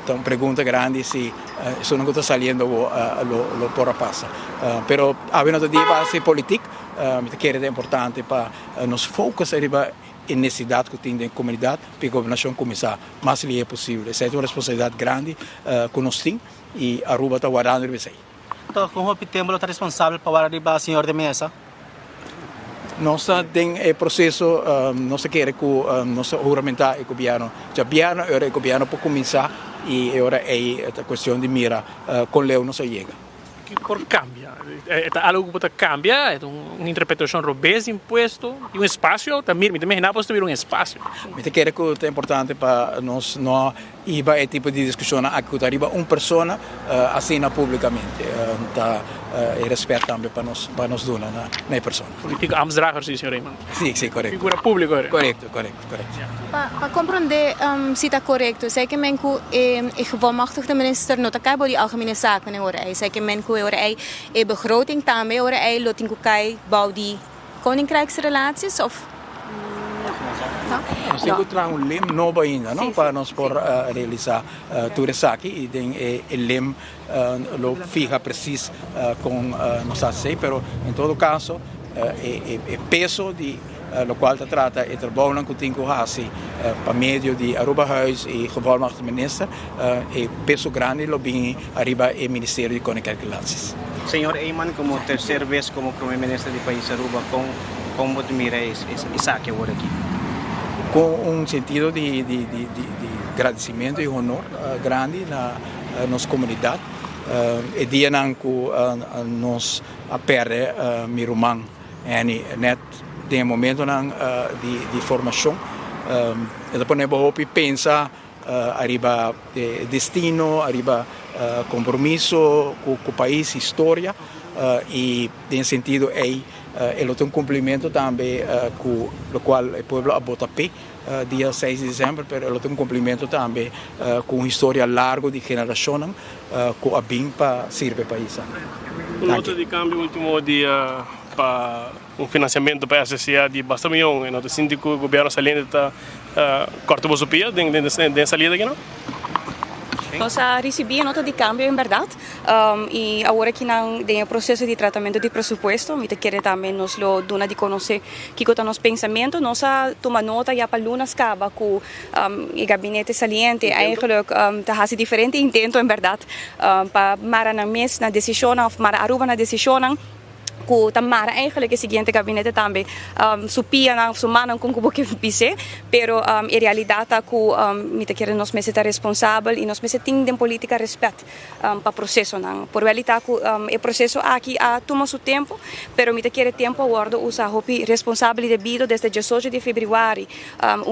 Então pergunta grande se isso não está saindo lo por passa. Pero havendo de base política, que é importante para nos focar a necessidade que tem da comunidade para a governação começar o mais livre possível. Essa é uma responsabilidade grande que nós temos e a Aruba está guardando isso aí. Então, como o tempo está responsável para guardar o senhor de mesa? nós tem o processo, nós queremos que nós juramentar o governo. Já o governo para começar e agora é a questão de mira com Leo não se chega. Por cambia. É algo que cambia, é uma interpretação robês imposto e um espaço também imaginar posso ter um espaço. Eu quero que é importante para nós não ir a tipo de discussão aqui que arriba uma pessoa assina publicamente, e respeito também para nós donar na pessoa. Política Amsdrager, sim, senhor Raymond. Sim, correto. Figura pública. Correto. Para compreender se está correto, sei que men que gevolmachtigde minister nota kai bij die algemene zaken in orde. Sei que men que orde e begroting também orde loting kai bouw die koninkrijksrelaties of nós temos que trazer lem novo ainda, não? Para nós por realizar tudo isso aqui e o lem lo fica preciso com nossa sei, pero em todo caso o peso de lo qual se trata é trabalho que tem que fazer para meio de Aruba Huis e gevolmachtigde minister e peso grande lo vem arriba o Ministério de Comunicações. Senhor Eyman, como terceira vez como primeiro-ministro do país Aruba, como admira isso aqui agora aqui? Com sentido de agradecimento e honor grande na nossa comunidade. E dia que nós perde Mirumang net tem momento de formação. E depois nós vamos pensar arriba destino, arriba compromisso com o país, história e em sentido ele tem cumprimento também com o qual o povo vota dia 6 de dezembro, mas ele tem cumprimento também com uma história larga de gerações que a BIM para servir para isso. Nota de câmbio último dia para financiamento para a SCA de bastante milhão, nós sentimos que o governo saliente está corta bolsopia dessa lida aqui, não? Nós recebemos nota de câmbio, em verdade, e agora que não tem o processo de tratamento de presupuesto, me quer também nos lo dona de conhecer que é o nosso pensamento, nós toma nota já para lunas caba com o gabinete saliente, eigenlijk tá se diferente intento, em verdade, para mara na mes na decisão, ou mara aruba na decisão. Que tamara eigenlijk o seguinte gabinete também supia na semana com o que pise, pero em realidade que me te querem nós mesmo responsável e nós mesmo tem política respeito para o processo não. Por realidade que o processo aqui toma seu tempo, pero me te quer tempo agora usar hopi responsável devido desde 18 de fevereiro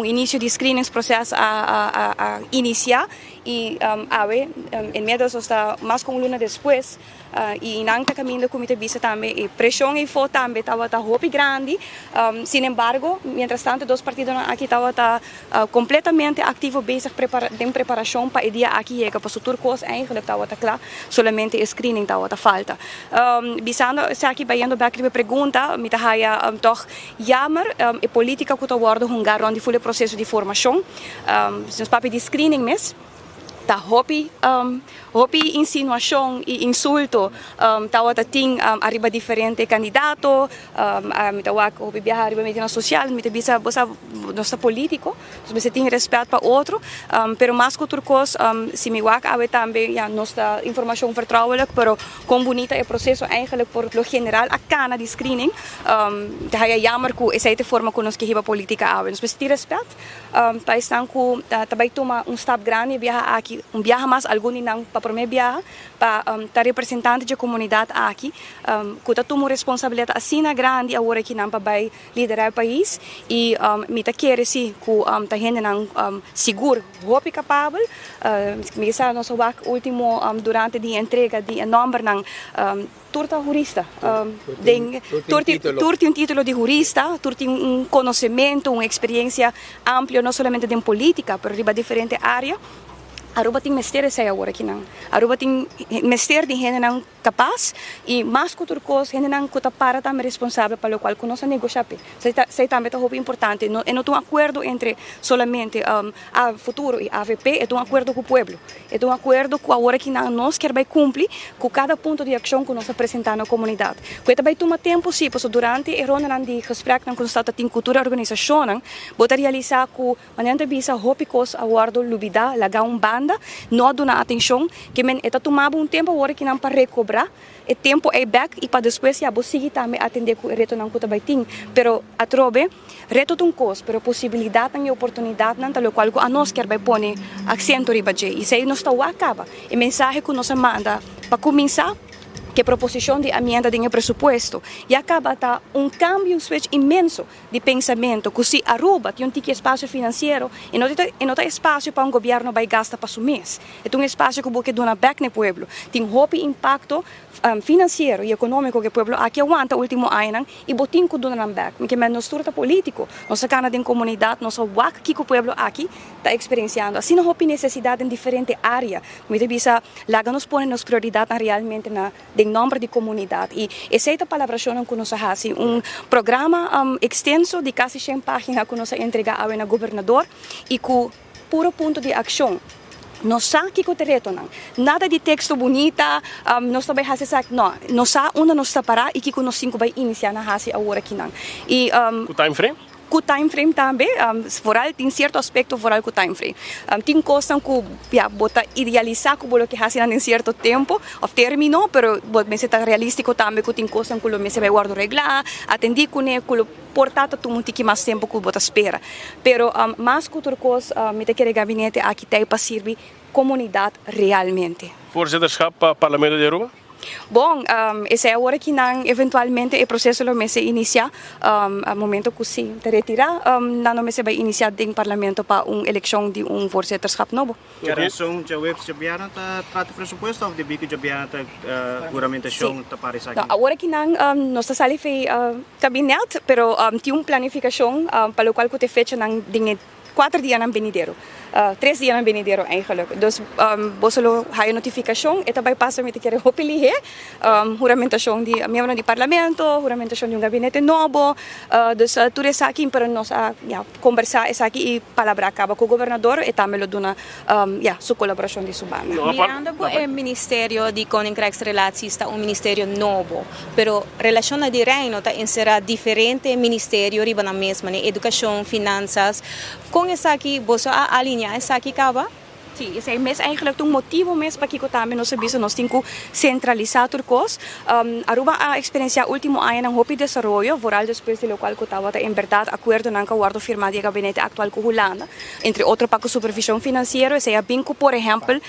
início de screenings processo a iniciar e em meio disso está mais com luna depois e não está caminhando como te vista também pressão e foto também estava hopi grande, sin embargo, mientras tanto dois partidos aqui estava completamente ativo bezig de preparação para o dia aqui chega para o turcos eigenlijk estava claro, solamente o screening estava falta. Bisando se aqui baiando bakri pergunta, me tá toch jammer a política que está agora hungar onde foi o processo de formação, nos papéis de screening mesmo. Tá hopi insinuação e insulto tawa ting arriba diferente candidato me tawak hopi viajar arriba medida social me bisa bosa nosso político so você tem respeito para outro pero mais que turcos se me wak ave também ja nossa informação vertrouwelijk pero com bonita é processo eigenlijk por lo general a cana de screening tá é jammer que essa forma que nós que riba política ave nós precisa ter respeito para estar com também toma step grande viajar aqui viaja mais algum não para primeiro viaja para estar representante da comunidade aqui que tá tomando responsabilidade assim grande agora que não para liderar o país e me tá querer sim que tá gente não seguro hopi capável me sabe nosso último durante a entrega de número não turta jurista, turti un título de jurista, turti un conocimiento, una experiencia amplia, no solamente de política, pero de diferentes áreas. Aruba tem mestre sai agora aqui não. Aruba tem mestre de gente não capaz e mais que turcos gente não que para também responsável pelo qual que nós negociar. Sei também é importante. Não é um acordo entre solamente a futuro e a AVP, é um acordo com o povo. É um acordo que agora que nós queremos cumprir com cada ponto de ação que nós apresentamos na comunidade. Que também toma tempo sim, porque durante a ronda de gesprek na constata tem cultura organização, bota realizar que maneira visa hopicos aguardo lubida lagar band demanda, não dá atenção, que men está tomando tempo agora que não para recobrar, o tempo é back e para depois já vou seguir também atender com o reto não custa baiting, pero a trobe reto um custo, pero possibilidade e oportunidade não tal qual a nós quer vai pôr acento riba je, e se não está acaba, e mensagem que nós manda para começar que proposição de emenda de presupuesto e acaba tá cambio, switch imenso de pensamento, que se Aruba tem tique espaço financeiro e não tem espaço para governo vai gastar para o mês. É espaço que porque dona back no pueblo, tem impacto financeiro e econômico que o pueblo aqui aguanta o último ano e botin que dona back, porque é nosso turta político, nossa cana de comunidade, nossa wak que o pueblo aqui está experienciando. Assim não houve necessidade em diferente área, muita bisa laga nos põe nos prioridade realmente na de nome de comunidade. E essa é a palavra que nós fazemos, programa extenso de quase 100 páginas que nós entregamos ao governador e com puro ponto de ação. Nós sabemos que o reto não. Nada de texto bonita, nós também fazemos não. Nós sabemos onde nós está parar e que nós cinco vai iniciar na fase agora aqui não. E o time frame? Com o time frame também, foral tem certo aspecto foral com o time frame. Tem coisas que bota idealizar que o que fazem em certo tempo, ou terminou, pero mas está realístico também que tem coisas que o se vai guardar reglar, atender com ele, portanto tu muito que mais tempo que bota espera. Pero mais que outra coisa, me te quer gabinete aqui tem para servir comunidade realmente. Voorzitterschap para Parlamento de Aruba? Bom, esse é a hora que não, eventualmente o processo vai se iniciar, no momento que se retirar, não se vai iniciar em parlamento para uma eleição de voorzitterschap novo. A razão de web se biara tá trata presupuesto ou de bico de biara tá juramentação tá para isso aqui. Agora que não, nós está sali fei gabinete, pero tem planificação para o qual que te fecha não dinhe 4 dias na venidero. 3 dias na venidero eigenlijk. Dus você há notificação, e também passa me te querer hopelihe, juramentação de membro do parlamento, juramentação de gabinete novo, dus tudo isso aqui para nós conversar isso aqui e palavra acaba com o governador e também lo dona sua colaboração de subana. Mirando por o Ministério de Koninkrijksrelaties está ministério novo, pero relação de reino está será diferente ministério riba na mesma, educação, finanças. Com isso aqui você alinha essa aqui acaba? Sim, esse é mesmo eigenlijk um motivo mesmo para que também nós serviços nós temos que centralizar tudo coisa. Aruba a experiência último ano não houve desenvolvimento, vooral depois do qual que estava em verdade acordo não que o firmado de gabinete atual com Holanda, entre outros para a supervisão financeira, esse é bem por exemplo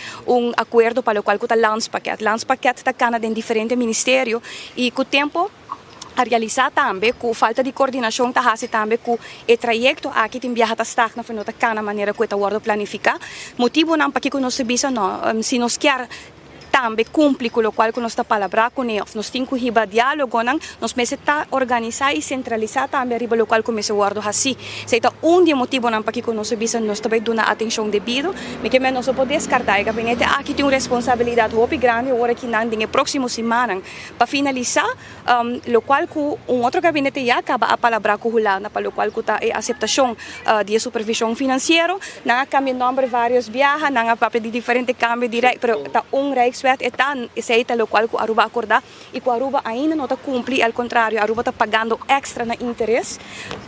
acordo para o qual que está Landspaket. Landspaket está cana em diferentes ministérios e com o tempo a realizar também com falta de coordenação tá hasi também com o trajeto aqui tem viajar tá stagna foi nota cana maneira que tá guardo planificar motivo não para que nós se não se nós quer também cumprir com o qual que nós está palavra com eles nós temos que riba diálogo não nós necessita organizar e centralizar também riba o qual começa guardo assim se tá de motivo não para que nós nós também dona atenção devido me que nós não pode descartar o gabinete aqui tem uma responsabilidade muito grande agora que não tem próximo semana para finalizar o qual que outro gabinete já acaba a palavra com Holanda para o qual que tá a aceitação de supervisão financeira não cambia nome vários viagens não papel de diferente cambio direto pero tá Rijkswet esse é o qual que Aruba acordar e que Aruba ainda não está cumprir, ao contrário, Aruba está pagando extra na interesse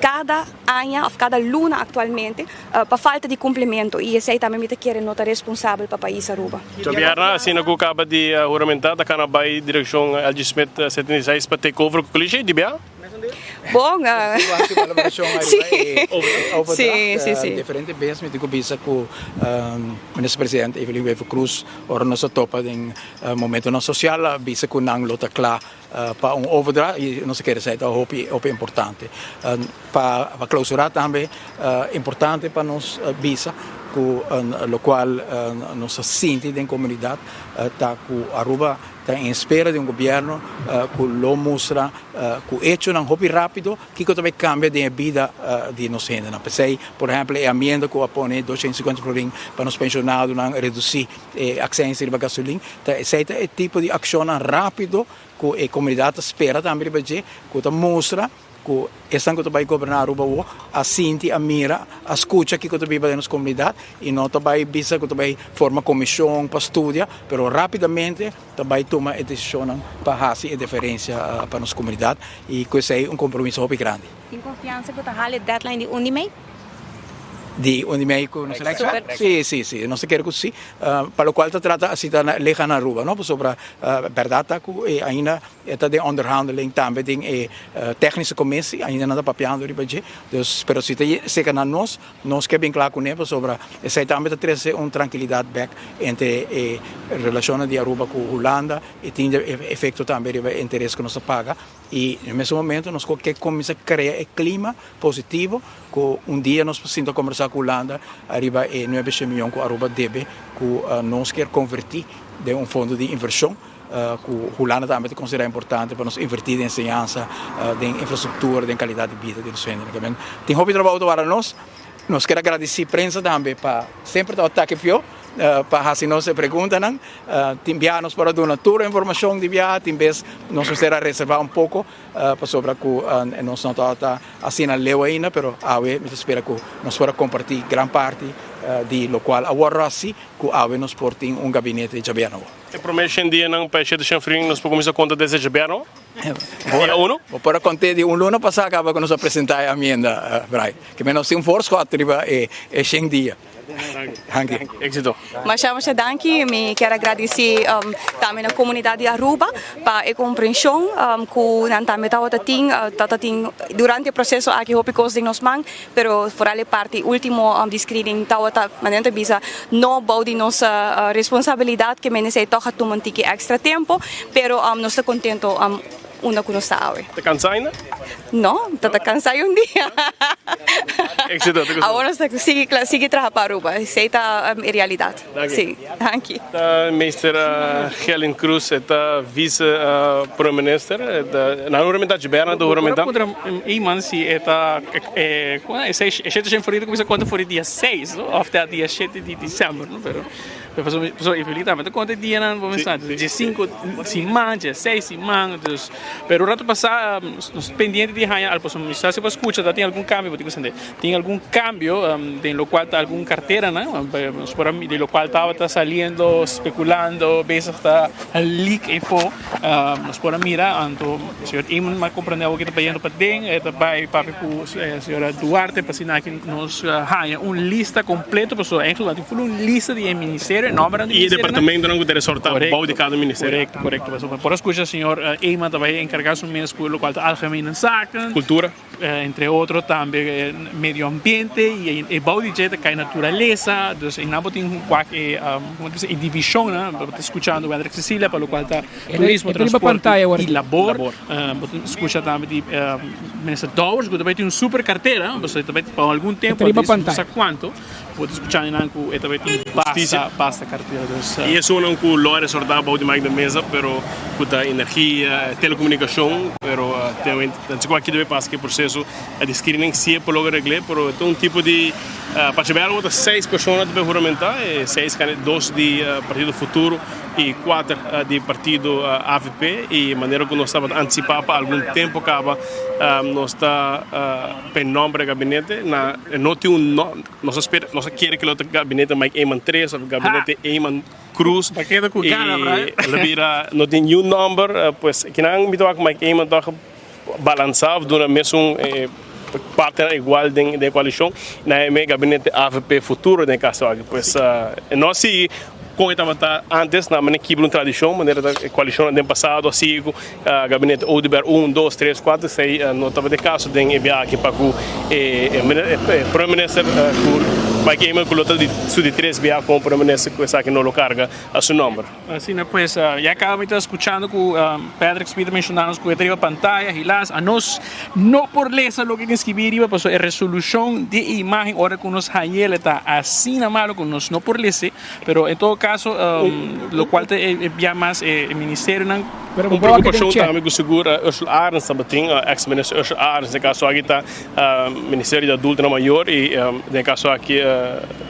cada ano, cada luna atualmente, para falta de cumprimento e esse aí também me quer não estar responsável para o país Aruba. Javiera, assim que acaba de juramentar, da cana vai direção LG Smith 76 para take over o colégio, de bia? Bom, sim. Diferente vezes me digo bisa com o ministro presidente Evelyn Wever Cruz, ora nossa topa em momento na social, bisa com nang lota clá para overdra e não se quer dizer é hope importante para clausurar também importante para nós bisa com o qual nós sente em comunidade tá com Aruba está em espera de governo que lo mostra que hecho não hobby rápido que também cambia de vida de nós gente não pensei por exemplo a emenda que apone 250 florin para os pensionados não reduzir a acessência de gasolina esse é tipo de ação rápido que a comunidade espera também que mostra que estão que vai governar Aruba a sentir a mira a escuta que vai viver nas comunidades e não vai bisa que vai formar comissão para estudar, pero rapidamente vai tomar a decisão para fazer a diferença para as comunidades e que esse é compromisso muito grande. Tem confiança que está a deadline de 1 de maio? di onde México não sei sim não se quer così para o qual se trata assim tá lega na Aruba não sobre verdade tá que ainda está de onderhandeling também tem técnica comissão ainda não está papiando riba dus pero se te na nós que bem claro com ele sobre essa também está trazer tranquilidade back entre relações de Aruba com Holanda e tem efeito também riba interesse que nós paga e nesse momento nós quer começar a criar clima positivo que dia nós precisamos conversar com a Holanda, arriba 9 milhões que a Aruba deve, que nós quer convertir de fundo de inversão, que a Holanda também considera importante para nós invertir em ensinança, em infraestrutura, em qualidade de vida de nós. Tem hobby trabalho para nós queremos agradecer a imprensa também para sempre dar ataque fio. Para assim nós se perguntam, enviar-nos para dar toda a informação de viagem, talvez nós precisamos reservar pouco para sobre que nós não está assim na lei ainda, mas espero que nós podemos compartilhar grande parte de lo qual agora sim que nós portem gabinete de governo. E promete dia não para cheio de chanfrim nós podemos contar desse governo? Dia uno? Para contar de ano passado acaba que nós apresentar a emenda, que menos tem força atriba é 100 dias. Éxito. Mas chama-se danke, me quero agradecer também a comunidade de Aruba para a compreensão que não também tem durante o processo aqui hope coisas nos man, pero fora a parte último de screening tá manente bisa no body nossa responsabilidade que menese toca tomar extra tempo, pero nós está contento una que nós está hoje. Te cansa ainda? Não, tá cansado dia. Éxito. Agora sigue trabalhar para Aruba, isso é a realidade. Sim, danke. Minister Helen Cruz é vice-primeiro-minister, na Parlamentar de Berna do Parlamentar. Iman se é gente for começa conta for dia 6, até dia 7 de dezembro, não pero pessoa infelizmente conta dia não vamos estar dia 5 semana, dia 6 semana, pero rato passar nos pendiente de hanya al posso ministrar se você escuta tem algum cambio digo assim tem algum cambio tem lo qual algum carteira não por de lo qual estava saliendo especulando vezes está leak info nos por mira anto senhor Iman mas compreender o que está pedindo para tem é para papo senhora Duarte para assinar que nos hanya lista completa pessoa incluindo uma lista de ministério nome e departamento não deve sortar o de cada ministério correto por escuta senhor Iman também encargado um escola qual algemene zaken cultura entre outros também meio ambiente e baudijet que é natureza dus em nabo tem qualquer divisão né escutando o André Cecília para o qual está turismo transporte e labor escuta também de nessa doors que também tem super carteira você também por algum tempo não sei quanto pode escutar em anco e também tem basta carteira dus e isso não que lore sortar baude mais da mesa pero puta energia telecomunicação pero também tanto que aqui deve passar que processo a screening se por logo regle pero tem tipo de para chegar a 6 pessoas de juramentar 6 2 de Partido Futuro e 4 de Partido AVP e maneira que nós estamos antecipar para algum tempo acaba nós está em nome do gabinete não tem nós espera nós quer que o gabinete Mike Eman 3 o gabinete Eman Cruz e não tem nenhum número pois que não me toca Mike Eman toca balançado do mesmo parte igual da coalição na gabinete AVP Futuro da caso aqui pois nós se como estava antes na maneira que tradição maneira da coalição do passado assim gabinete Odeberg 1 2 3 4 6 não estava de caso de enviar aqui para o primeiro-ministro mas que é colocado de 3 via com o primeiro-ministro que sabe que não lo carga a seu número assim pues já acabamos de escuchando com Patrick Smith mencionando que teria pantalla e lá a nós não por lesa lo que escreveria para a resolução de imagem ora que nos hayela está assim na malo com nós não por lesa pero em todo caso lo qual é mais o ministério não uma preocupação também com segura Ursula Arns também ex-ministro Ursula Arns no caso aqui está ministério de adulto na maior e no caso aqui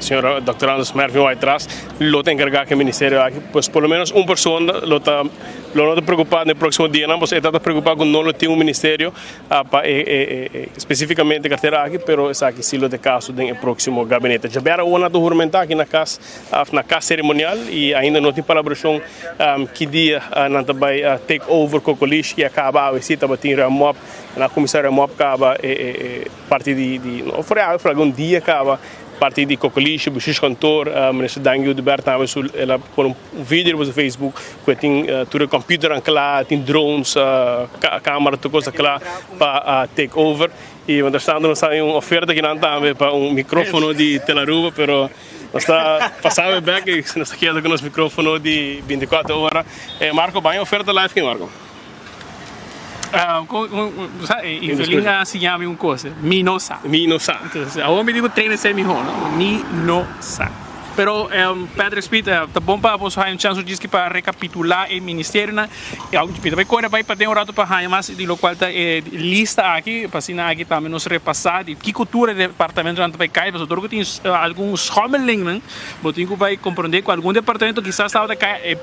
senhora Dr. Anders Mervin vai atrás lo tem encargado que o ministério aqui pois pelo menos uma pessoa lo não está preocupado no próximo dia não você está preocupado com não ter ministério especificamente carteira aqui pero essa aqui se lo de caso do próximo gabinete já era uma do juramentar aqui na casa cerimonial e ainda não tem palabração que dia não vai take over com o colégio e acaba a visita bater na comissária MOP acaba parte de não foi algum dia acaba parte di Cocoliche, Bushis Kantor, minister Dangio de Berta, ela por vídeo no Facebook, que tem tudo computer ancla, tem drones, câmera, tudo coisa ancla para take over. E understando nós temos uma oferta aqui não também para microfone de Telaruba, pero nós está passando back e nós aqui com nosso microfone de 24 horas. Marco, vai oferta live aqui, Marco. Em Felinga se chama uma coisa, Minosa. Minosa. Então, a homem digo treino sem mijão, Minosa. Pero Patrick Speed, tá bom para você ter uma chance de para recapitular o ministério, né? Vai correr vai para ter rato para mas de lo qual tá lista aqui, para assinar aqui também nos repassar de que cultura do departamento já vai cair, mas outro tem alguns schommeling, né? Botinho que vai compreender que algum departamento quizás estava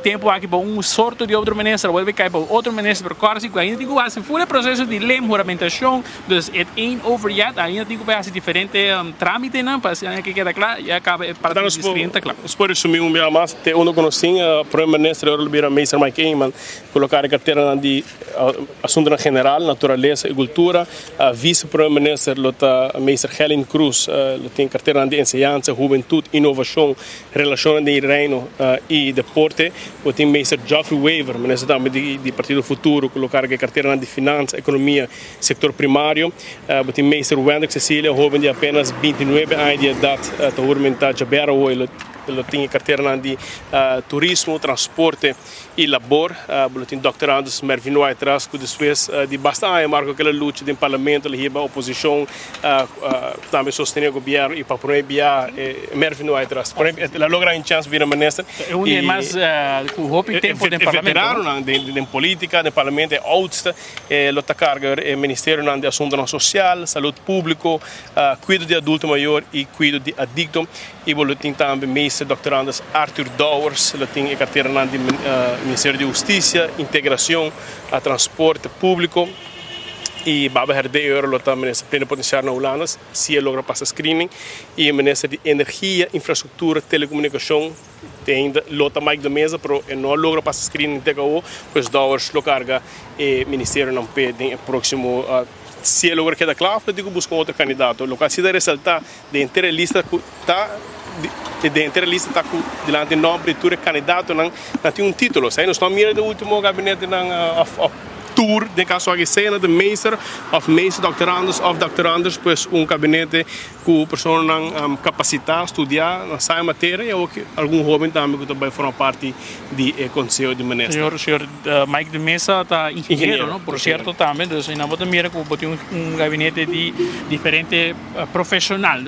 tempo aqui para sorto de outro ministro, vai cair para outro ministro, pero quase que ainda digo assim, foi o processo de lei juramentação, dus it ain't over yet, ainda digo vai ser diferente trâmite, né? Para assim que queda claro, e acaba para Spor assumir mais te uno conhecia o primeiro-ministro Eurolibera Meister Mike Eyman colocar a carteira de assunto general, natureza e cultura, a vice-primeiro-ministro Lota Meister Helen Cruz, tem carteira de enseñanza, juventude, inovação, relações de reino e deporte, o tem Meister Geoffrey Weaver, ministro também de Partido Futuro, colocar a carteira de finanças, economia, setor primário, o tem Meister Wendek Cecília, jovem de apenas 29 anos de idade, está já bem ele tinha carteira de turismo, transporte e labor. Ele tem doutorandos Mervin White que depois de bastante marco aquela luta do parlamento, ele a oposição, também sostener o governo e para poder Mervin White ele logra uma chance de vir a ministra. É um mais com roupa e tempo do parlamento. Veterano de política, do parlamento, é oudste, ele está carga o ministério de assuntos social, saúde pública, cuido de adulto maior e cuido de adicto. E ele tem também Meister Doutorandos Arthur Dowers, ele tem a carteira do Ministério de Justiça, Integração, Transporte Público. E Baba Herdeer, ele está ministro pleno potencial na Holanda, se ele logra passar screening. E o ministro de Energia, Infraestrutura, Telecomunicação, tem lota mais da mesa, mas não logra passar screening até agora, pois Dowers lo carga e o Ministério não pede próximo. Se ele logra quedar claro, eu digo buscar outro candidato. O que se deve ressaltar, de inteira lista está diante de nome de todo candidato, não tem título. Nós estamos mirando o último gabinete tour de caso aqui cena de Meister Doctorandos, pois gabinete com pessoas não capacitar estudar essa matéria e algum jovem também que também forma parte do conselho de ministro. Senhor Mike de Mesa está engenheiro, não? Por certo também, então nós vamos mira que gabinete de diferente profissional.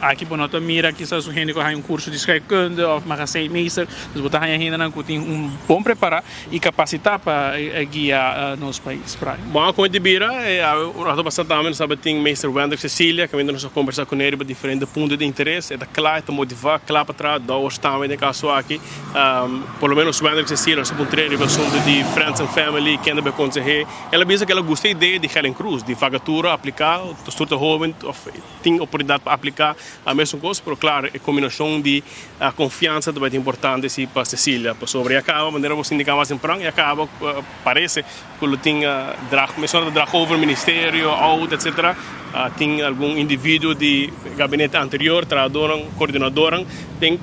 Aqui por nós mira que se gente que tem curso de scheikunde ou magazine Meister, nós vamos ainda que tem bom preparar e capacitar para guiar nosso país. Bom, como de bira, nós passamos também sabe tem Meister Wendek Cecília, que ainda nós conversar com ele para diferentes pontos de interesse, é da claro, está motivar, claro para trás, dá os também de caso aqui, pelo menos Wendek Cecília, se pode ter assunto de Friends and Family, quem deve aconselhar, ela diz que ela gosta da ideia de Helen Cruz, de vagatura, aplicar, o jovem tem oportunidade para aplicar a mesma coisa, mas claro, a combinação de confiança também é importante para Cecília, sobre acaba, a maneira você indicar mais em prang, e acaba, parece, quando tem começando a drag over ministério, out, etc. Tem algum indivíduo de gabinete anterior, tradutor, coordenador, tem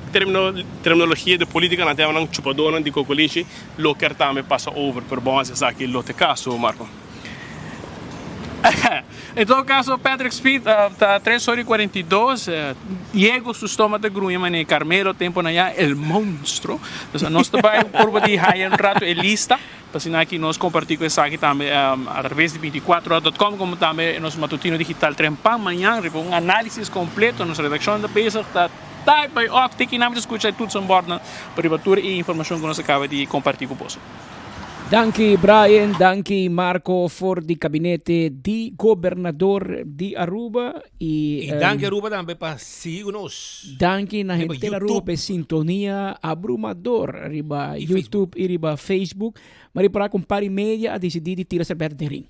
terminologia de política, não tem um chupador de cocoliche, lo que também passa over, por bom, esse aqui lo te caso, Marco. Em todo caso, Patrick Speed está 3:42. Diego Sustoma de Grunha, mané Carmelo, tempo na ya, el monstro. Então, nós também por de high rato é lista. Para aqui nós compartilhamos isso aqui também através de 24horas.com, como também nosso matutino digital Trempam, amanhã, análise completo, nossa redação da peça está by off, tem que não escutar tudo sobre bordo, privatura e informação que nós acaba de compartilhar com você. Danke Brian, danke Marco for di gabinete di governador di Aruba e danke Aruba também para seguir-nos. Danke na gente de Aruba per sintonia abrumador riba YouTube e riba Facebook, mas para compare media a decidir de tirar certo de ring.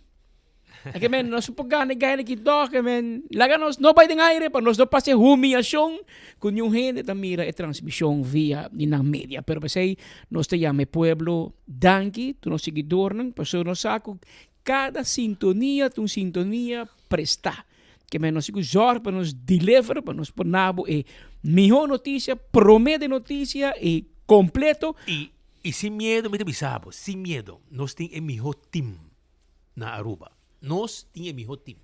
Aqui men, nós pagano ganha aqui doc, men, laga nós não vai dengar aire para nós não passe humillação com yung gente da mira e transmissão via na media. Pero pensei, nós te llame pueblo, danke, tu nos seguidor, não, pessoa nos saco cada sintonia, tu sintonia presta. que me nos zorg para nos deliver, para nos ponabo mejor noticia, promete noticia y completo. Y sin miedo, me avisamos, sin miedo, nos tiene el mejor team na Aruba. Nos tiene el mejor team.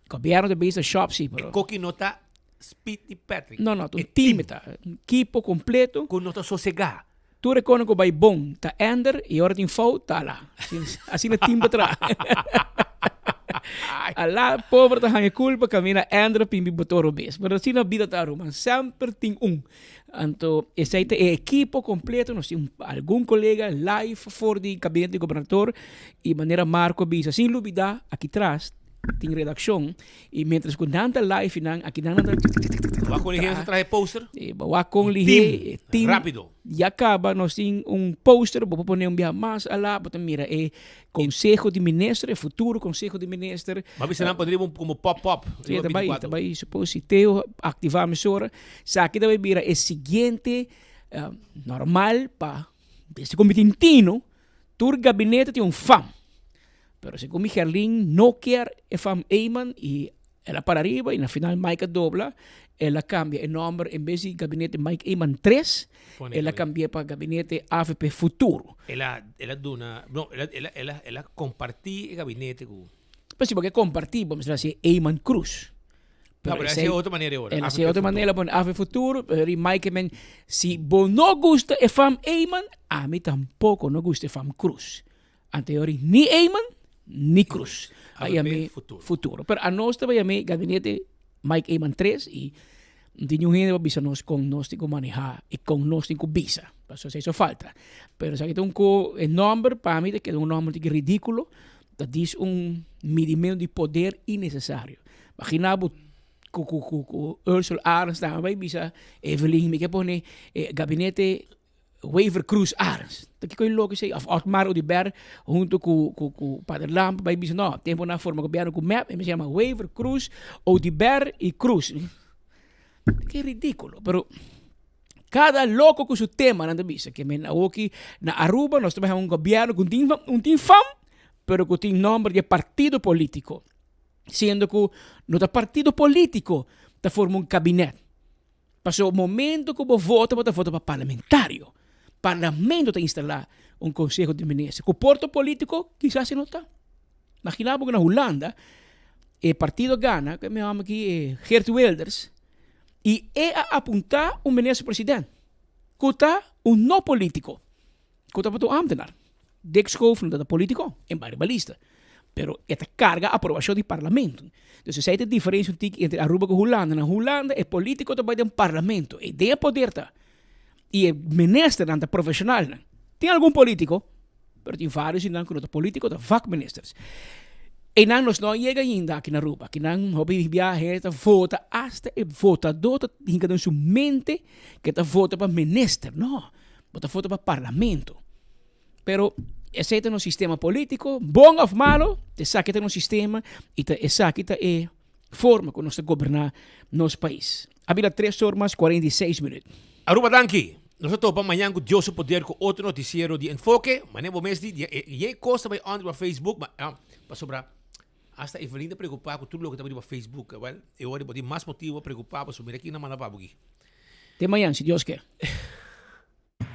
Gobierno de vista Shopsy, pero. Coqui nota Speed y Patrick. No, un team, un equipo completo. Con nota sosegada. Tu reconoces que vai bom, tá Ender e hora tem fout, tá lá. Assim no time atrás. Lá, pobre tá hang culpa, camina Ender pimbi botoro bes. Mas assim na vida tá Aruba, sempre tem Então, esse aí é equipo completo, nós temos algum colega live for de gabinete de governador e maneira Marco bisa. Sem dúvida, aqui atrás tem redação e mientras que nanta live nan aqui nanta va com ligeiro traje poster va com ligeiro team rápido e acaba nós tem poster vou pôr um dia mais lá botar mira consejo de ministro futuro consejo de ministro mas você não poderia como pop-up também supos se teu ativar a emissora aqui também mira é seguinte normal para esse comitintino tur gabinete tem fam. Pero según mi Gerlin no quiere Efam Eyman y ella para arriba y en la final Mike dobla, ella cambia el nombre en vez de gabinete Mike Eyman 3, ella cambia para gabinete AFP Futuro. Ella compartí el gabinete con... Pues sí, porque compartí, vamos a decir, Eyman Cruz. Pero esa es otra manera ahora. Ella hace otra manera, con AFP Futuro, pero Mike Eyman, si vos no gusta Efam Eyman, a mí tampoco no gusta Efam Cruz. Anterior ni Eyman, ni Cruz. Aí a mim futuro. Pero a nós também a mim gabinete Mike Eyman 3 e tinha gente para nós com nós tem que manejar e com nós tem que visa. Passou isso falta. Pero se aqui tem número para mim que é número que ridículo, dat diz medimento de poder innecessário. Imagina Ursula Arens também visa Evelyn me que pone gabinete Waiver Cruz Arens. Dat kun je logisch zeggen. Of Otmar Odiber, junto com Padre Lamp, vai dizer, não, tem uma forma que governo com map, e me chama Waiver Cruz, Odiber e Cruz. Que ridículo. Pero cada louco com seu tema, não é que me aqui na Aruba, nós temos governo com um fam, pero com um nome de partido político. Sendo que no partido político, está formando gabinete. Passou o momento que você vota para parlamentário. Parlamento te instalar consejo de ministros. Com o porto político, quizás se não está. Imaginamos que na Holanda, o partido gana, que me chama aqui Geert Wilders, e a apontar ministro-presidente. Que está não político. Que está para o ambtenaar. Dick Schoof dat político, en balista. Pero esta carga aprovação do parlamento. Então, se a diferença entre Aruba e Holanda, na Holanda, é político também tem parlamento. E tem poder, tá? E o ministro é profissional. Tem algum político, mas tem vários que não são políticos, são vakministers. E não nós não chega ainda aqui na Aruba, que não hobby viajar, vota, hasta o votador tem que ter sua mente que vota para ministro, não, vota para parlamento. Pero esse é no sistema político, bom ou malo, esse aqui é no sistema e esse aqui é forma como nós governar nosso país. Havia 3 horas 46 minutos. Aruba Danki, nosotros vamos mañana con Dios su poder con otro noticiero de enfoque. Mañana mes y cosa vai on para Facebook, para sobrar hasta Evelyn preocupado con todo lo que está para Facebook, ¿vale? Y ahora hay más motivo preocupado sobre aquí na manapabo aquí. De mañana si Dios quiere.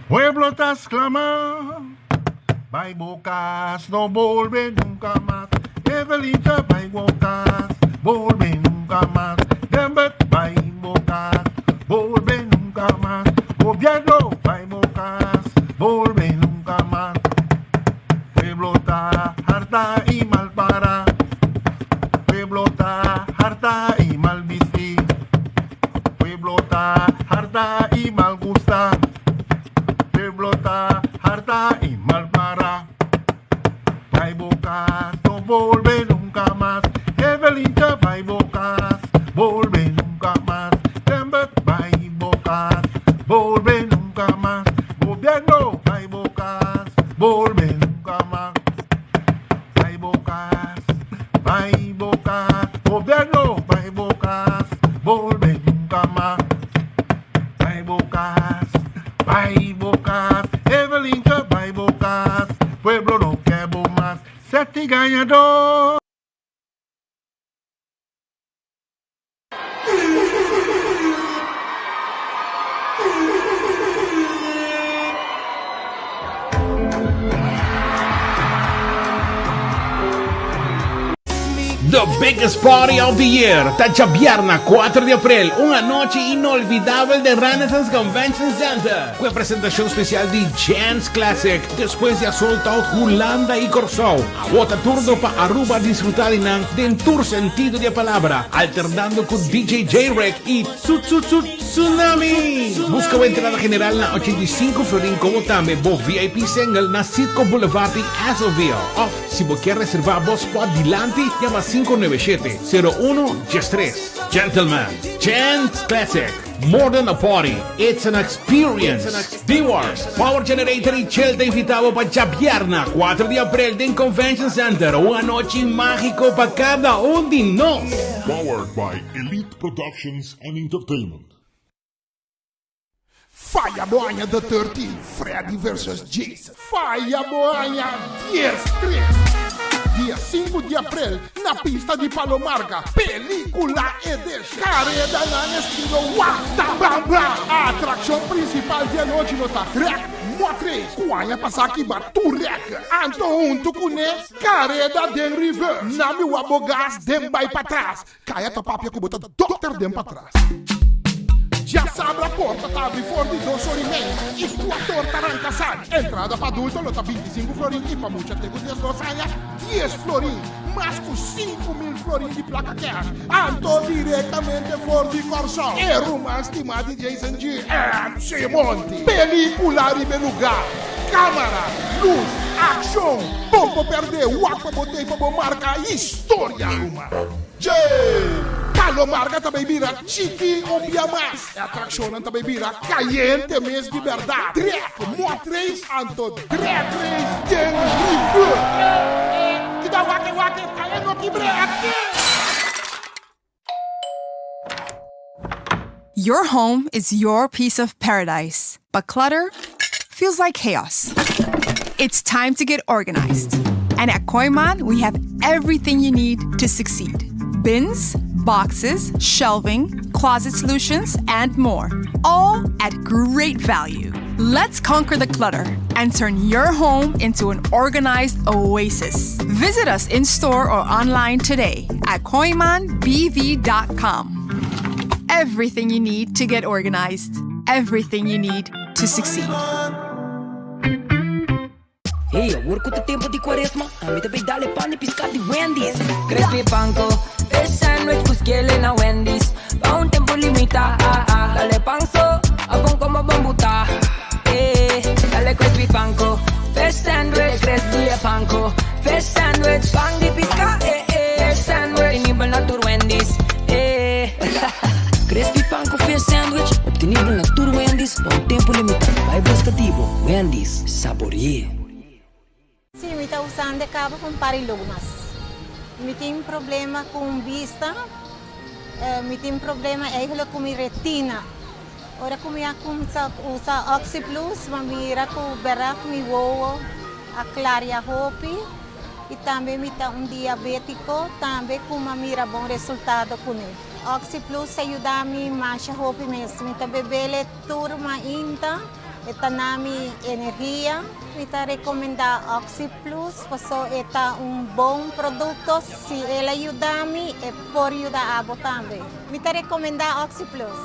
Pueblo tas clama, vai bocas, no volve nunca más. Evelita vai bocas, volve nunca más. Dembet vai bocas, volve nunca más. Gobierno vai bocas, volve nunca más. Pueblo ta harta y mal para. Pueblo ta harta y mal viste. Pueblo ta harta y mal gusta. Pueblo ta harta y mal para. Vai bocas, no volve nunca más. Evelincha vai bocas, volve nunca más. Dembet vai bocas, volve nunca más. Gobierno vai bocas, volve nunca más. Vai bocas, vai bocas. Gobierno vai bocas, volve nunca más. Vai bocas, vai bocas. Evelincha vai bocas, pueblo no quero más. Sete ganhador. The biggest party of the year. Tachabiarna, 4 de abril. Una noche inolvidable de Renaissance Convention Center. Con presentación especial de Jazz Classic. Después de soltado Julanda y Corso. Agota turno para Aruba disfrutar de tour sentido de palabra. Alternando con DJ J-Rec y Tsunami. Busca una entrada general na 85 florin como también bo VIP single na Citco Boulevard y Asoville. Of, si vos quieres reservar vos spot delante, llama 597-01-3. Gentlemen, Chance Classic. More than a party, it's an experience. D-Wars, Power Generator y Chel te invitamos para Chapiarna, 4 de abril en Convention Center. Una noche mágico para cada uno de nos. Powered by Elite Productions and Entertainment. Fire Boanha the 13, Freddy vs Jason. Fire Boanha 10-3. Dia 5 de abril, na pista de Palomarca, película é de carrera na estilo Wata Bam Bam. A atração principal de noite no Tatrek, Motrês, Coanha Passaki Baturek, Anton Tucune, carrera den River, Nami Wabogás, dem vai pra trás, Caia Tapapia que bota Dr. dem pra trás. Já sabe a porta, tá abre fora de 2 horas e meia. Equator Tarancaçado. Entrada para adulto, lota 25 florim. E para muita tem 10 doçanha, 10 florim. Mas com 5.000 florim de placa cash. Anto diretamente fora de Corso. É uma estimada de Jason G. MC Monte. Película em meu lugar. Câmara, luz, ação. Pouco perder, Wapa botei para marcar história. J. Palomarca também vira Chiqui ou Biamas. É atração também vira Caliente mês de verdade. Trap, Motrês, Anto, Trap 3, Gen River. Que dá wake, caindo aqui, breque. Your home is your piece of paradise, but clutter feels like chaos. It's time to get organized. And at Koiman, we have everything you need to succeed. Bins, boxes, shelving, closet solutions, and more. All at great value. Let's conquer the clutter and turn your home into an organized oasis. Visit us in store or online today at koimanbv.com. Everything you need to get organized. Everything you need to succeed. Hey, work the tempo di Quaresma. A mí também dá-lhe pane piscar de Wendy's. Crispy panko, fish sandwich, busquele na Wendy's. Pa un tempo limita, dale panzo, abon como bambuta. Dale crispy panko, fish sandwich, crispy panko, fish sandwich, pan di pisca, fish sandwich, obtenibile na Tour Wendy's. Crispy panko, fish sandwich, obtenibile na Tour Wendy's. Pa un tempo limitado, vai buscativo, Wendy's, saboreie. Sim, eu estou usando cabo com parilumas. Eu tenho problema com vista, eu tenho problema com minha retina. Ora, como eu uso Oxy Plus, eu miro com o beraco, me voa, a clareia roupa. E também me dá diabético, também com uma mira bom resultado com ele. Oxy Plus ajuda a me mancha roupa mesmo. Eu também bebe turma ainda. Esta nami energia, kita recomenda Oxy Plus, porque esta bom produto, se ele ajuda me, por ajudar a também. Kita recomenda Oxy Plus.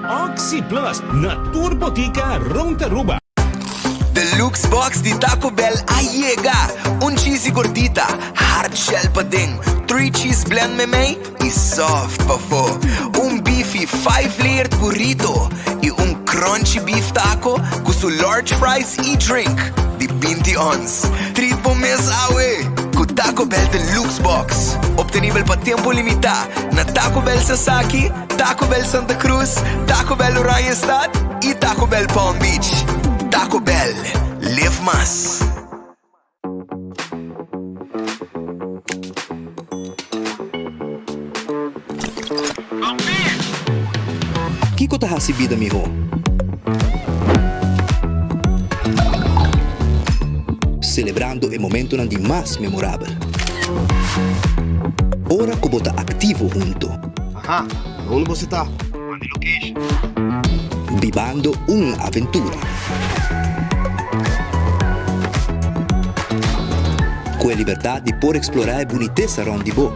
Oxy Plus, na Turbotica Rontaruba. Deluxe box di Taco Bell llega. Un cheesy gordita, hard shell pudding, 3 cheese blend me e soft pafo. Un beefy 5-layered burrito e un crunchy beef taco com su large fries e drink di 20 ons. Treat po mes awe com Taco Bell Deluxe box. Obtenibile pa tempo limitado na Taco Bell Sasaki, Taco Bell Santa Cruz, Taco Bell Oranjestad e Taco Bell Palm Beach. Taco Bell, live más. Kiko ta hasibida miho. Celebrando o momento de mais memorável. Ora que bota ativo junto. Ajá, onde você tá? Mande location. Vivando uma aventura. Com a liberdade de poder explorar a boniteza onde vou.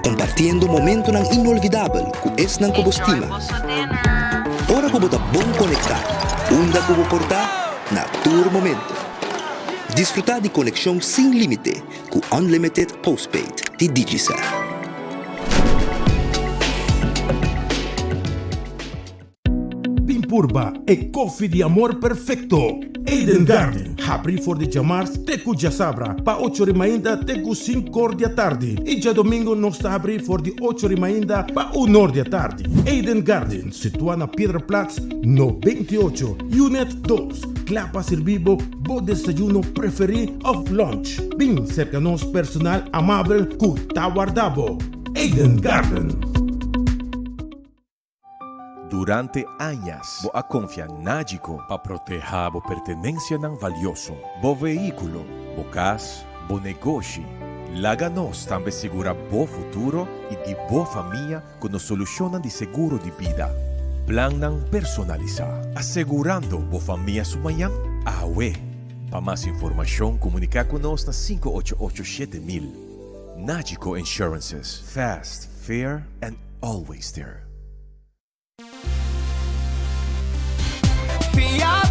Compartiendo momento nang inolvidable ku es nang kubostima. Ora ko bota bom conectar. Unda ko portar na tour momento. Disfrutar de conexión sin límite ku unlimited postpaid de Digicel. Pimpurba e koffie di amor perfecto. Eden Garden, abri for de chamars teku jasabra, pa 8 rimainda teku 5 cordia tardi. E já domingo nós está abri for de 8 rimainda pa 1 ordia tardi. Eden Garden, situada na Piedraplatz, no 28, Unit 2. Clapa servibo, bo desayuno preferi of lunch. Bem cerca nos personal amável ku tawardabo. Eden Garden. Durante anos, bo a confiar nágico para proteger a pertenencia ng valioso, bo veículo, bo casa, bo negócio. Laganos também segura bo futuro e de bo família com solucionan de seguro de vida. Plan ng personalizar, asegurando bo família sumayang awe. Para mais informação, comunica conosco na 5887.000. Nágico Insurances. Fast, fair, and always there. Fiat